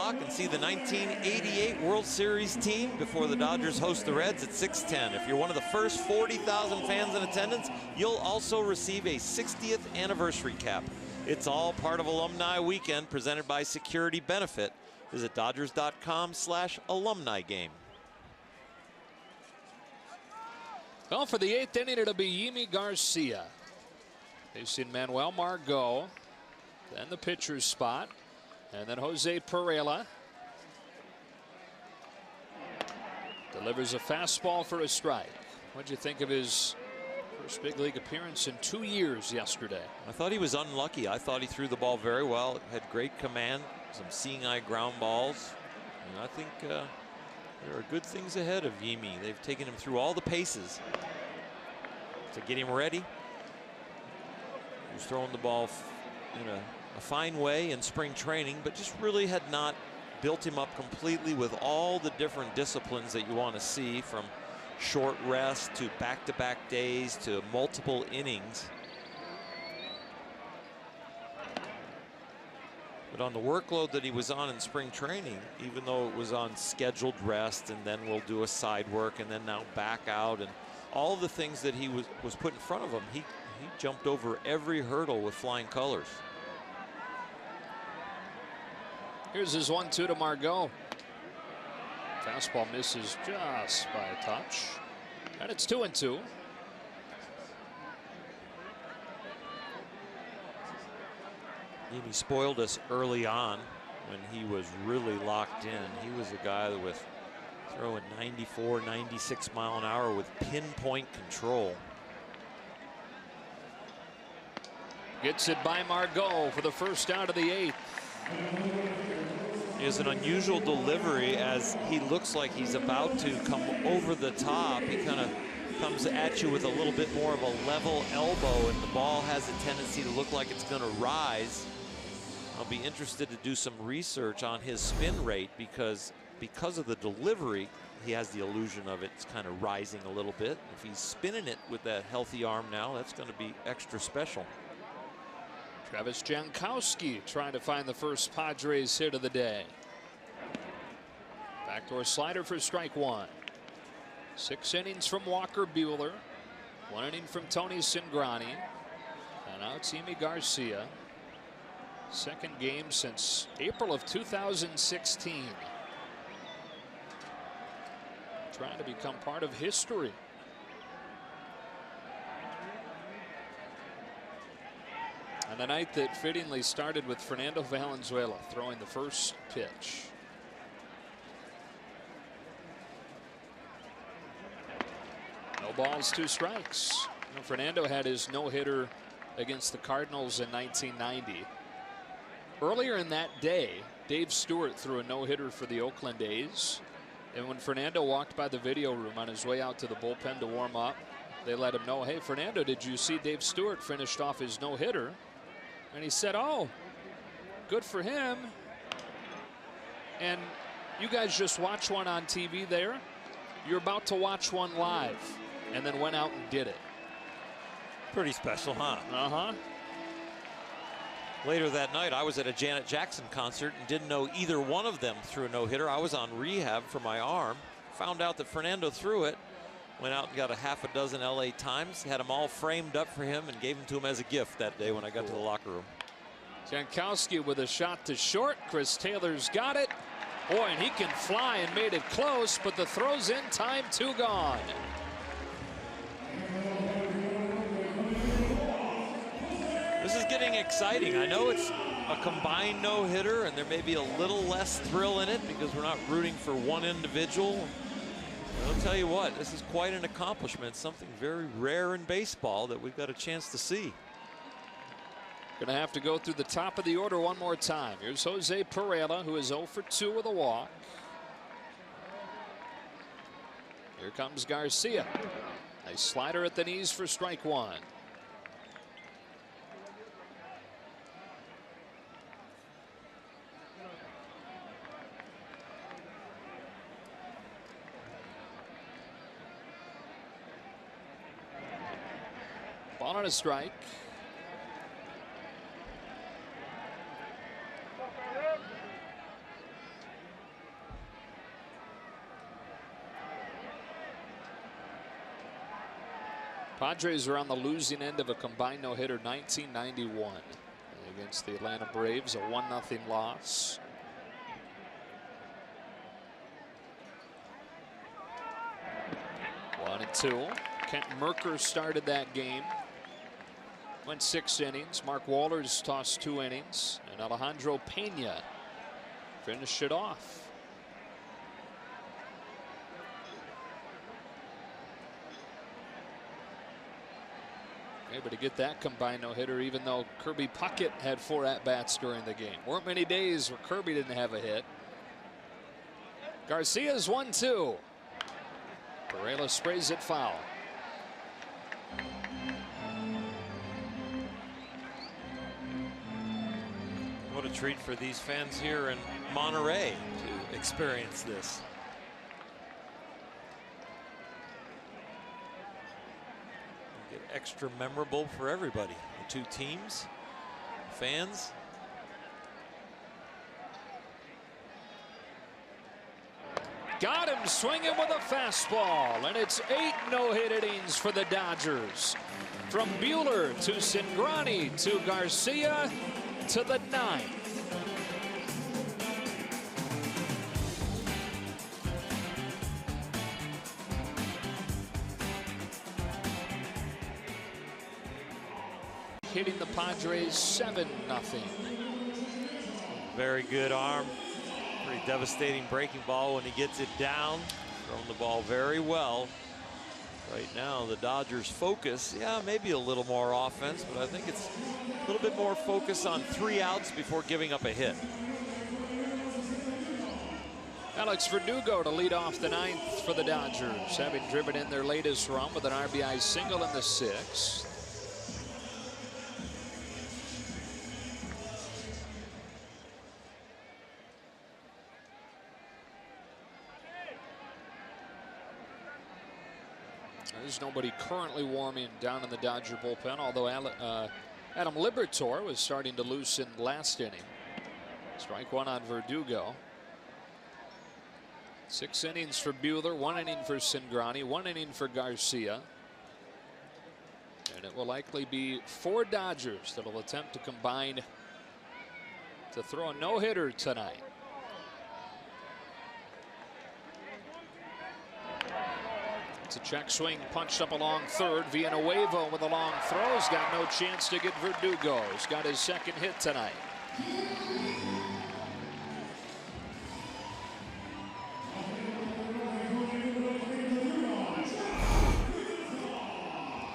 And see the 1988 World Series team before the Dodgers host the Reds at 6:10. If you're one of the first 40,000 fans in attendance, you'll also receive a 60th anniversary cap. It's all part of Alumni Weekend presented by Security Benefit. Visit Dodgers.com/alumni game. Well, for the 8th inning, it'll be Yimi Garcia facing Manuel Margot. Then the pitcher's spot. And then Jose Pereira delivers a fastball for a strike. What'd you think of his first big league appearance in 2 years yesterday? I thought he was unlucky. I thought he threw the ball very well. Had great command, some seeing eye ground balls. And I think there are good things ahead of Yimi. They've taken him through all the paces to get him ready. He was throwing the ball in a fine way in spring training, but just really had not built him up completely with all the different disciplines that you want to see, from short rest to back-to-back days to multiple innings. But on the workload that he was on in spring training, even though it was on scheduled rest and then we'll do a side work and then now back out and all the things that he was put in front of him, he jumped over every hurdle with flying colors. Here's his 1-2 to Margot. Fastball misses just by a touch. And it's 2-2. He spoiled us early on when he was really locked in. He was a guy that was throwing 94, 96 mile an hour with pinpoint control. Gets it by Margot for the first out of the 8th. He has an unusual delivery as he looks like he's about to come over the top. He kind of comes at you with a little bit more of a level elbow, and the ball has a tendency to look like it's going to rise. I'll be interested to do some research on his spin rate because of the delivery, he has the illusion of it's kind of rising a little bit. If he's spinning it with that healthy arm now, that's going to be extra special. Travis Jankowski trying to find the first Padres hit of the day. Backdoor slider for strike 1. 6 innings from Walker Buehler. 1 inning from Tony Cingrani. And now it's Yimi Garcia. Second game since April of 2016. Trying to become part of history. On the night that fittingly started with Fernando Valenzuela throwing the first pitch. No balls, 2 strikes. You know, Fernando had his no-hitter against the Cardinals in 1990. Earlier in that day, Dave Stewart threw a no-hitter for the Oakland A's. And when Fernando walked by the video room on his way out to the bullpen to warm up, they let him know, hey, Fernando, did you see Dave Stewart finished off his no-hitter? And he said, oh, good for him. And you guys just watch one on TV there. You're about to watch one live. And then went out and did it. Pretty special, huh? Uh-huh. Later that night, I was at a Janet Jackson concert and didn't know either one of them threw a no-hitter. I was on rehab for my arm. Found out that Fernando threw it. Went out and got a half a dozen LA Times. Had them all framed up for him and gave them to him as a gift that day when I got to the locker room. Jankowski with a shot to short. Chris Taylor's got it. Boy, and he can fly and made it close, but the throw's in time, 2 gone. This is getting exciting. I know it's a combined no-hitter and there may be a little less thrill in it because we're not rooting for one individual. But I'll tell you what, this is quite an accomplishment, something very rare in baseball that we've got a chance to see. Going to have to go through the top of the order one more time. Here's Jose Pereira, who is 0 for 2 with a walk. Here comes Garcia. Nice slider at the knees for strike 1. Ball on a strike. Padres are on the losing end of a combined no-hitter 1991 against the Atlanta Braves, a 1-0 loss. One and 2. Kent Merker started that game. Went 6 innings. Mark Walters tossed 2 innings. And Alejandro Pena finished it off. Able to get that combined no-hitter, even though Kirby Puckett had 4 at-bats during the game. Weren't many days where Kirby didn't have a hit. Garcia's 1-2. Pereira sprays it foul. What a treat for these fans here in Monterrey to experience this. Get extra memorable for everybody. The 2 teams, fans. Got him swinging with a fastball, and it's 8 no-hit innings for the Dodgers. From Buehler to Cingrani to Garcia to the 9th. Hitting the Padres 7-0. Very good arm. Pretty devastating breaking ball when he gets it down. Throwing the ball very well. Right now, the Dodgers focus, yeah, maybe a little more offense, but I think it's a little bit more focus on 3 outs before giving up a hit. Alex Verdugo to lead off the 9th for the Dodgers, having driven in their latest run with an RBI single in the 6th. There's nobody currently warming down in the Dodger bullpen, although Adam Liberatore was starting to loosen last inning. Strike 1 on Verdugo. 6 innings for Buehler, 1 inning for Cingrani, 1 inning for Garcia. And it will likely be 4 Dodgers that will attempt to combine to throw a no-hitter tonight. It's a check swing punched up along third. Villanueva with a long throw. He's got no chance to get Verdugo. He's got his 2nd hit tonight.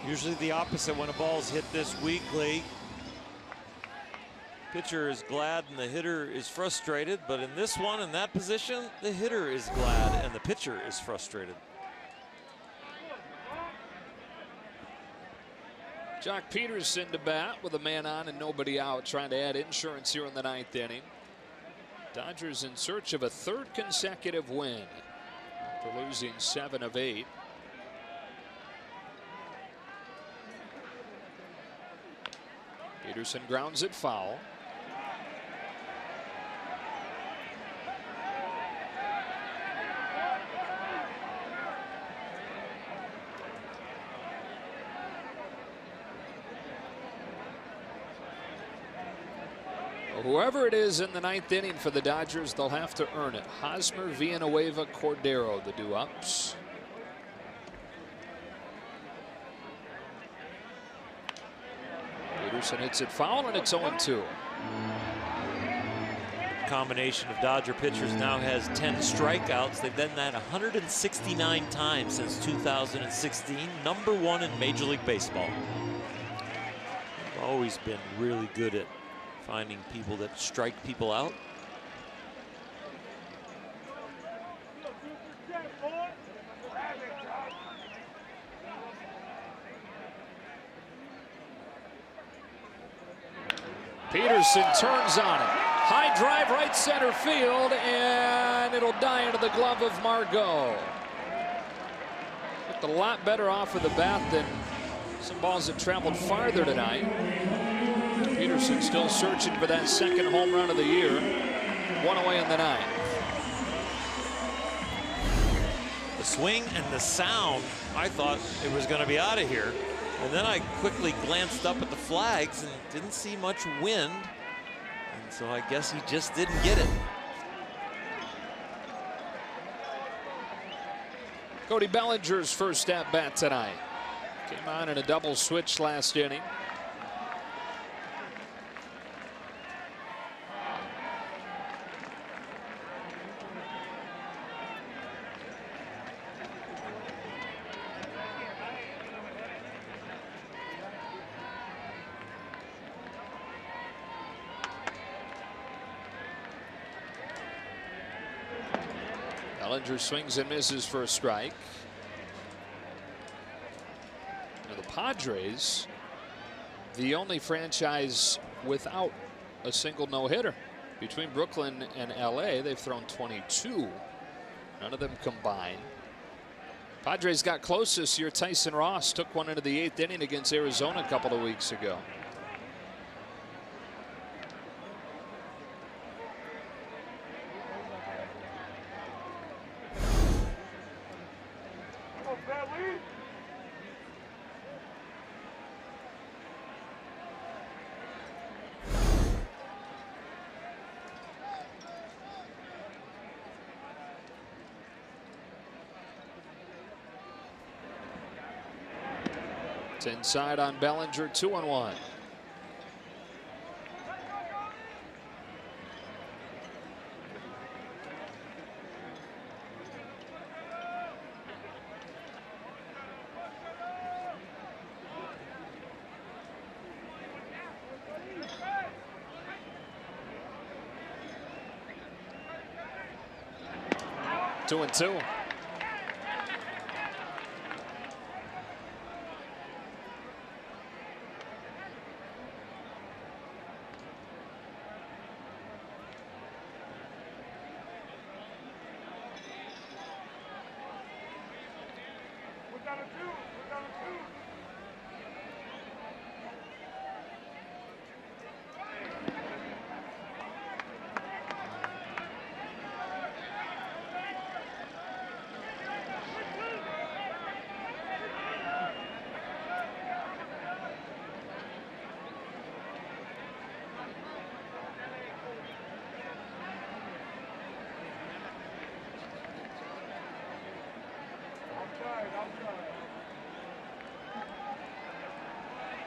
Usually the opposite when a ball's hit this weakly. Pitcher is glad and the hitter is frustrated, but in this one, in that position, the hitter is glad and the pitcher is frustrated. Jock Peterson to bat with a man on and nobody out, trying to add insurance here in the 9th inning. Dodgers in search of a 3rd consecutive win after losing 7 of 8. Peterson grounds it foul. Whoever it is in the 9th inning for the Dodgers, they'll have to earn it. Hosmer, Villanueva, Cordero, the do-ups. Peterson hits it foul, and it's 0-2. Combination of Dodger pitchers now has 10 strikeouts. They've done that 169 times since 2016. Number 1 in Major League Baseball. Always been really good at finding people that strike people out. Peterson turns on it. High drive right center field, and it'll die into the glove of Margot. Looked a lot better off of the bat than some balls that traveled farther tonight. Peterson still searching for that 2nd home run of the year. 1 away in the 9th. The swing and the sound, I thought it was going to be out of here. And then I quickly glanced up at the flags and didn't see much wind. And so I guess he just didn't get it. Cody Bellinger's first at bat tonight. Came on in a double switch last inning. Bellinger swings and misses for a strike. Now the Padres, the only franchise without a single no-hitter. Between Brooklyn and LA, they've thrown 22. None of them combined. Padres got close this year. Tyson Ross took one into the 8th inning against Arizona a couple of weeks ago. It's inside on Bellinger, 2-1. Two and two.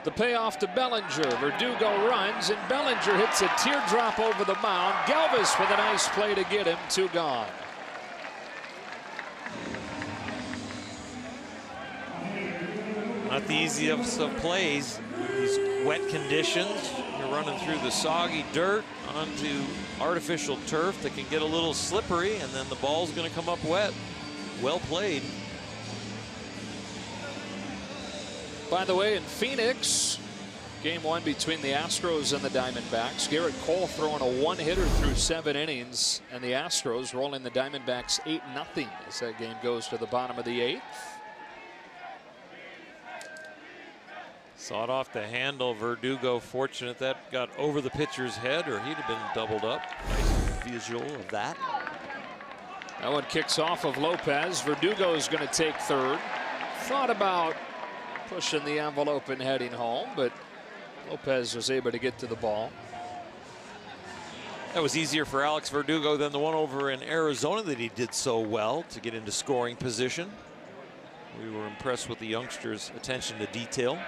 The payoff to Bellinger. Verdugo runs, and Bellinger hits a teardrop over the mound. Galvis with a nice play to get him. 2 gone. Not the easiest of plays. These wet conditions. You're running through the soggy dirt onto artificial turf that can get a little slippery, and then the ball's going to come up wet. Well played. By the way, in Phoenix, game 1 between the Astros and the Diamondbacks, Garrett Cole throwing a 1-hitter through 7 innings, and the Astros rolling the Diamondbacks 8-0 as that game goes to the bottom of the 8th. Sawed off the handle. Verdugo fortunate that got over the pitcher's head, or he'd have been doubled up. Nice visual of that. That one kicks off of Lopez. Verdugo is going to take third. Thought about pushing the envelope and heading home, but Lopez was able to get to the ball. That was easier for Alex Verdugo than the one over in Arizona that he did so well to get into scoring position. We were impressed with the youngster's attention to detail.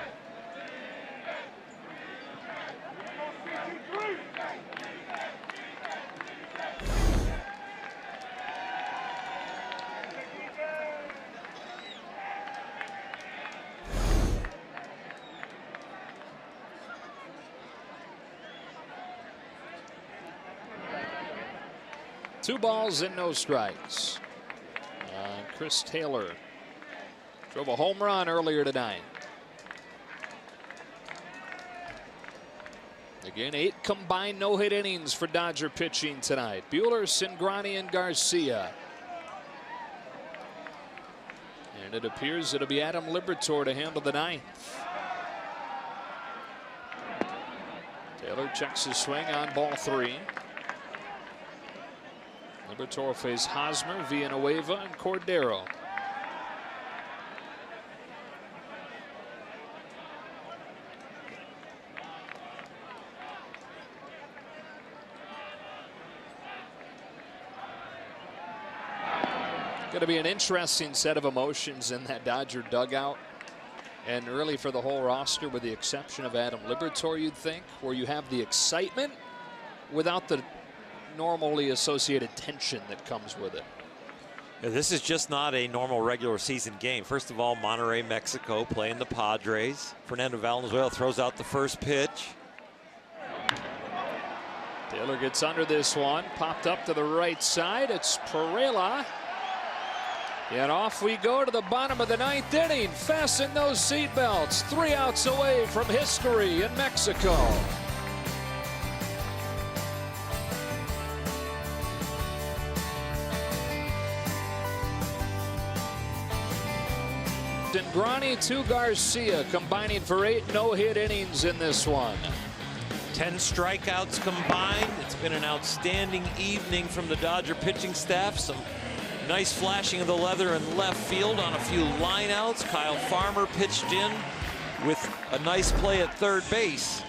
Two balls and no strikes. Chris Taylor drove a home run earlier tonight. Again, 8 combined no-hit innings for Dodger pitching tonight. Buehler, Cingrani, and Garcia. And it appears it'll be Adam Liberatore to handle the 9th. Taylor checks his swing on ball 3. Liberatore faces Hosmer, Villanueva, and Cordero. Going to be an interesting set of emotions in that Dodger dugout, and really for the whole roster, with the exception of Adam Liberatore, you'd think, where you have the excitement without the normally associated tension that comes with it. Yeah, this is just not a normal regular season game. First of all, Monterrey, Mexico playing the Padres. Fernando Valenzuela throws out the first pitch. Taylor gets under this one, popped up to the right side. It's Pereira. And off we go to the bottom of the 9th inning. Fasten those seatbelts. 3 outs away from history in Mexico. Cingrani to Garcia, combining for 8 no-hit innings in this one. 10 strikeouts combined. It's been an outstanding evening from the Dodger pitching staff. Some nice flashing of the leather in left field on a few lineouts. Kyle Farmer pitched in with a nice play at third base.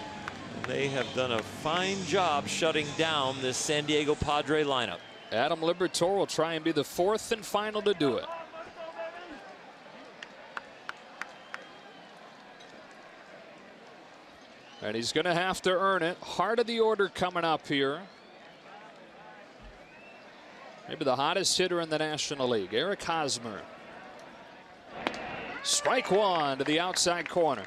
They have done a fine job shutting down this San Diego Padre lineup. Adam Liberatore will try and be the 4th and final to do it. And he's going to have to earn it. Heart of the order coming up here. Maybe the hottest hitter in the National League, Eric Hosmer. Strike one to the outside corner.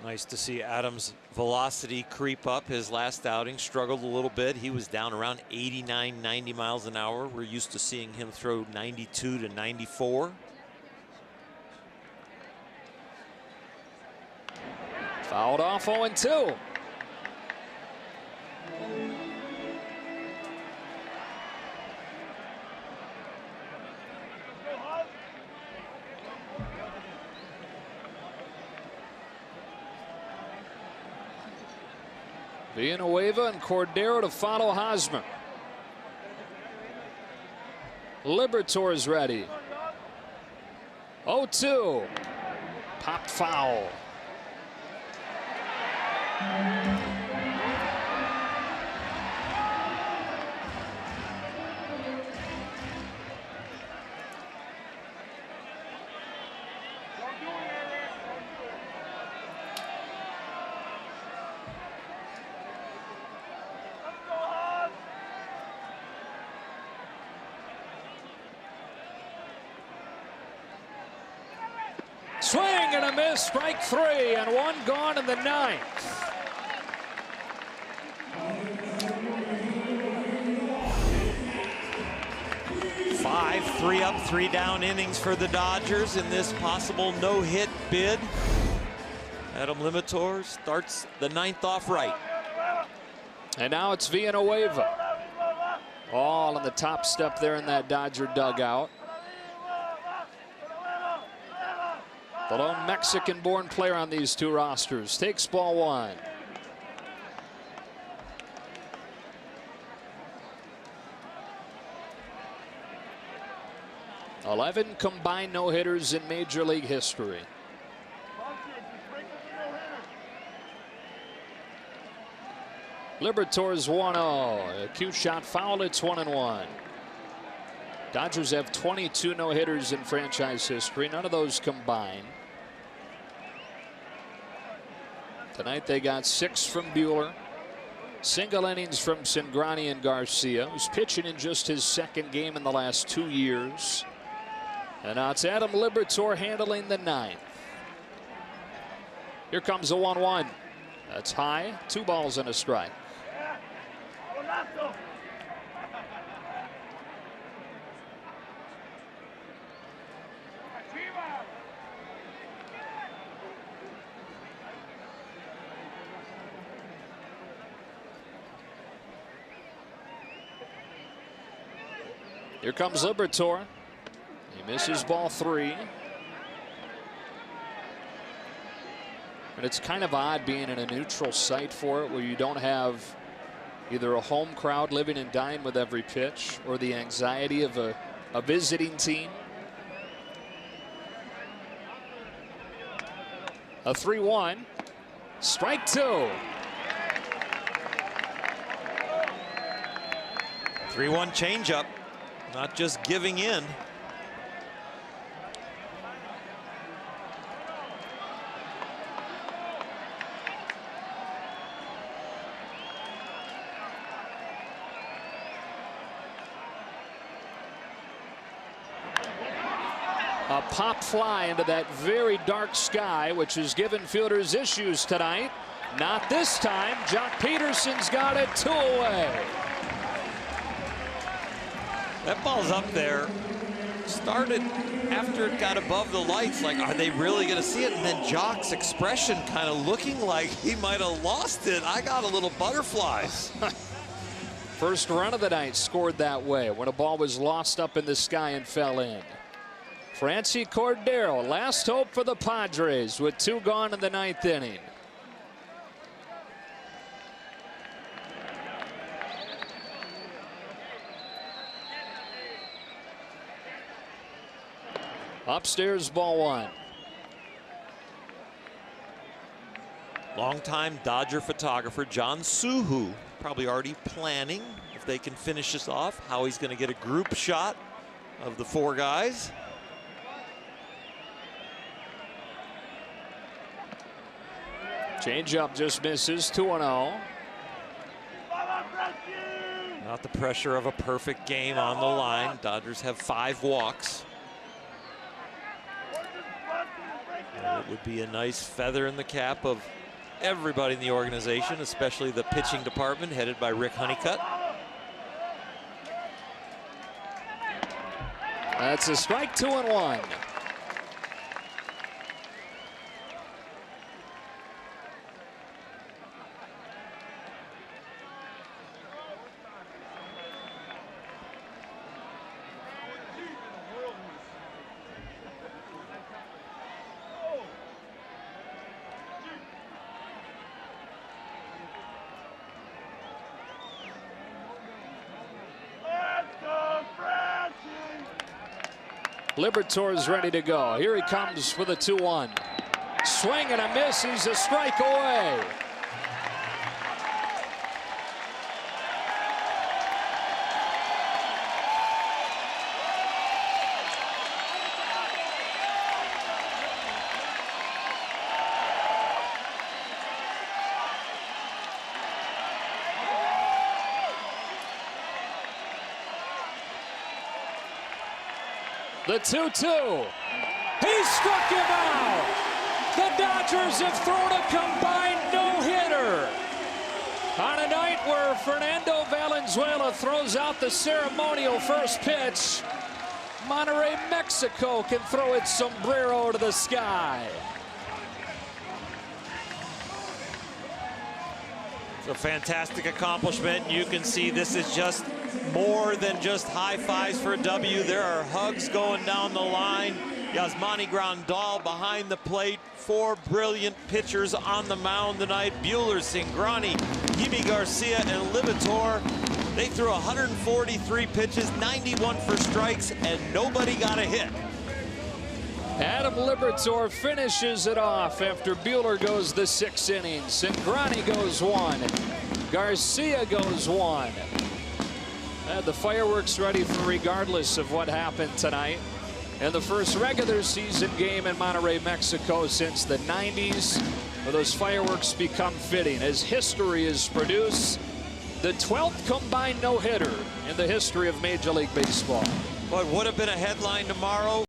Nice to see Adams' velocity creep up. His last outing struggled a little bit. He was down around 89, 90 miles an hour. We're used to seeing him throw 92 to 94. Fouled off 0-2. Villanueva and Cordero to follow Hosmer. Liberatore is ready. 0-2. Popped foul. Swing and a miss, strike three, and one gone in the ninth. Five 3-up, 3-down innings for the Dodgers in this possible no-hit bid. Adam Liberatore starts the ninth off right. And now it's Villanueva. All on the top step there in that Dodger dugout. The lone Mexican-born player on these two rosters takes ball one. .11 combined no-hitters in Major League history. Liberatore's 1-0. Acute shot foul. It's 1-1. Dodgers have 22 no-hitters in franchise history. None of those combined. Tonight they got 6 from Buehler. Single innings from Cingrani and Garcia, who's pitching in just his second game in the last 2 years. And now it's Adam Liberatore handling the ninth. Here comes a 1-1. That's high. 2 balls and a strike. Here comes Liberatore. He misses ball 3. And it's kind of odd being in a neutral site for it, where you don't have either a home crowd living and dying with every pitch or the anxiety of a visiting team. A 3-1. Strike 2. 3-1 changeup. Not just giving in. A pop fly into that very dark sky, which has given fielders issues tonight. Not this time. Jock Peterson's got it 2 away. That ball's up there. Started after it got above the lights, like, are they really going to see it? And then Jock's expression kind of looking like he might have lost it. I got a little butterflies. First run of the night scored that way when a ball was lost up in the sky and fell in. Francie Cordero, last hope for the Padres with 2 gone in the ninth inning. Upstairs, ball 1. Longtime Dodger photographer John Suhu probably already planning, if they can finish this off, how he's going to get a group shot of the 4 guys. Changeup just misses. 2-0. Not the pressure of a perfect game on the line. Dodgers have 5 walks. And it would be a nice feather in the cap of everybody in the organization, especially the pitching department headed by Rick Honeycutt. That's a strike. 2-1. Liberatore's ready to go. Here he comes with a 2-1. Swing and a miss. He's a strike away. The 2-2. He struck him out. The Dodgers have thrown a combined no-hitter on a night where Fernando Valenzuela throws out the ceremonial first pitch. Monterrey, Mexico can throw its sombrero to the sky. It's a fantastic accomplishment. You can see this is just more than just high fives for a W. There are hugs going down the line. Yasmani Grandal behind the plate. 4 brilliant pitchers on the mound tonight. Buehler, Cingrani, Yimi Garcia, and Liberatore. They threw 143 pitches, 91 for strikes, and nobody got a hit. Adam Liberatore finishes it off after Buehler goes the 6 innings. Cingrani goes 1. Garcia goes 1. Had the fireworks ready for regardless of what happened tonight. And the first regular season game in Monterrey, Mexico since the 90s, where those fireworks become fitting as history is produced. The 12th combined no-hitter in the history of Major League Baseball. What would have been a headline tomorrow?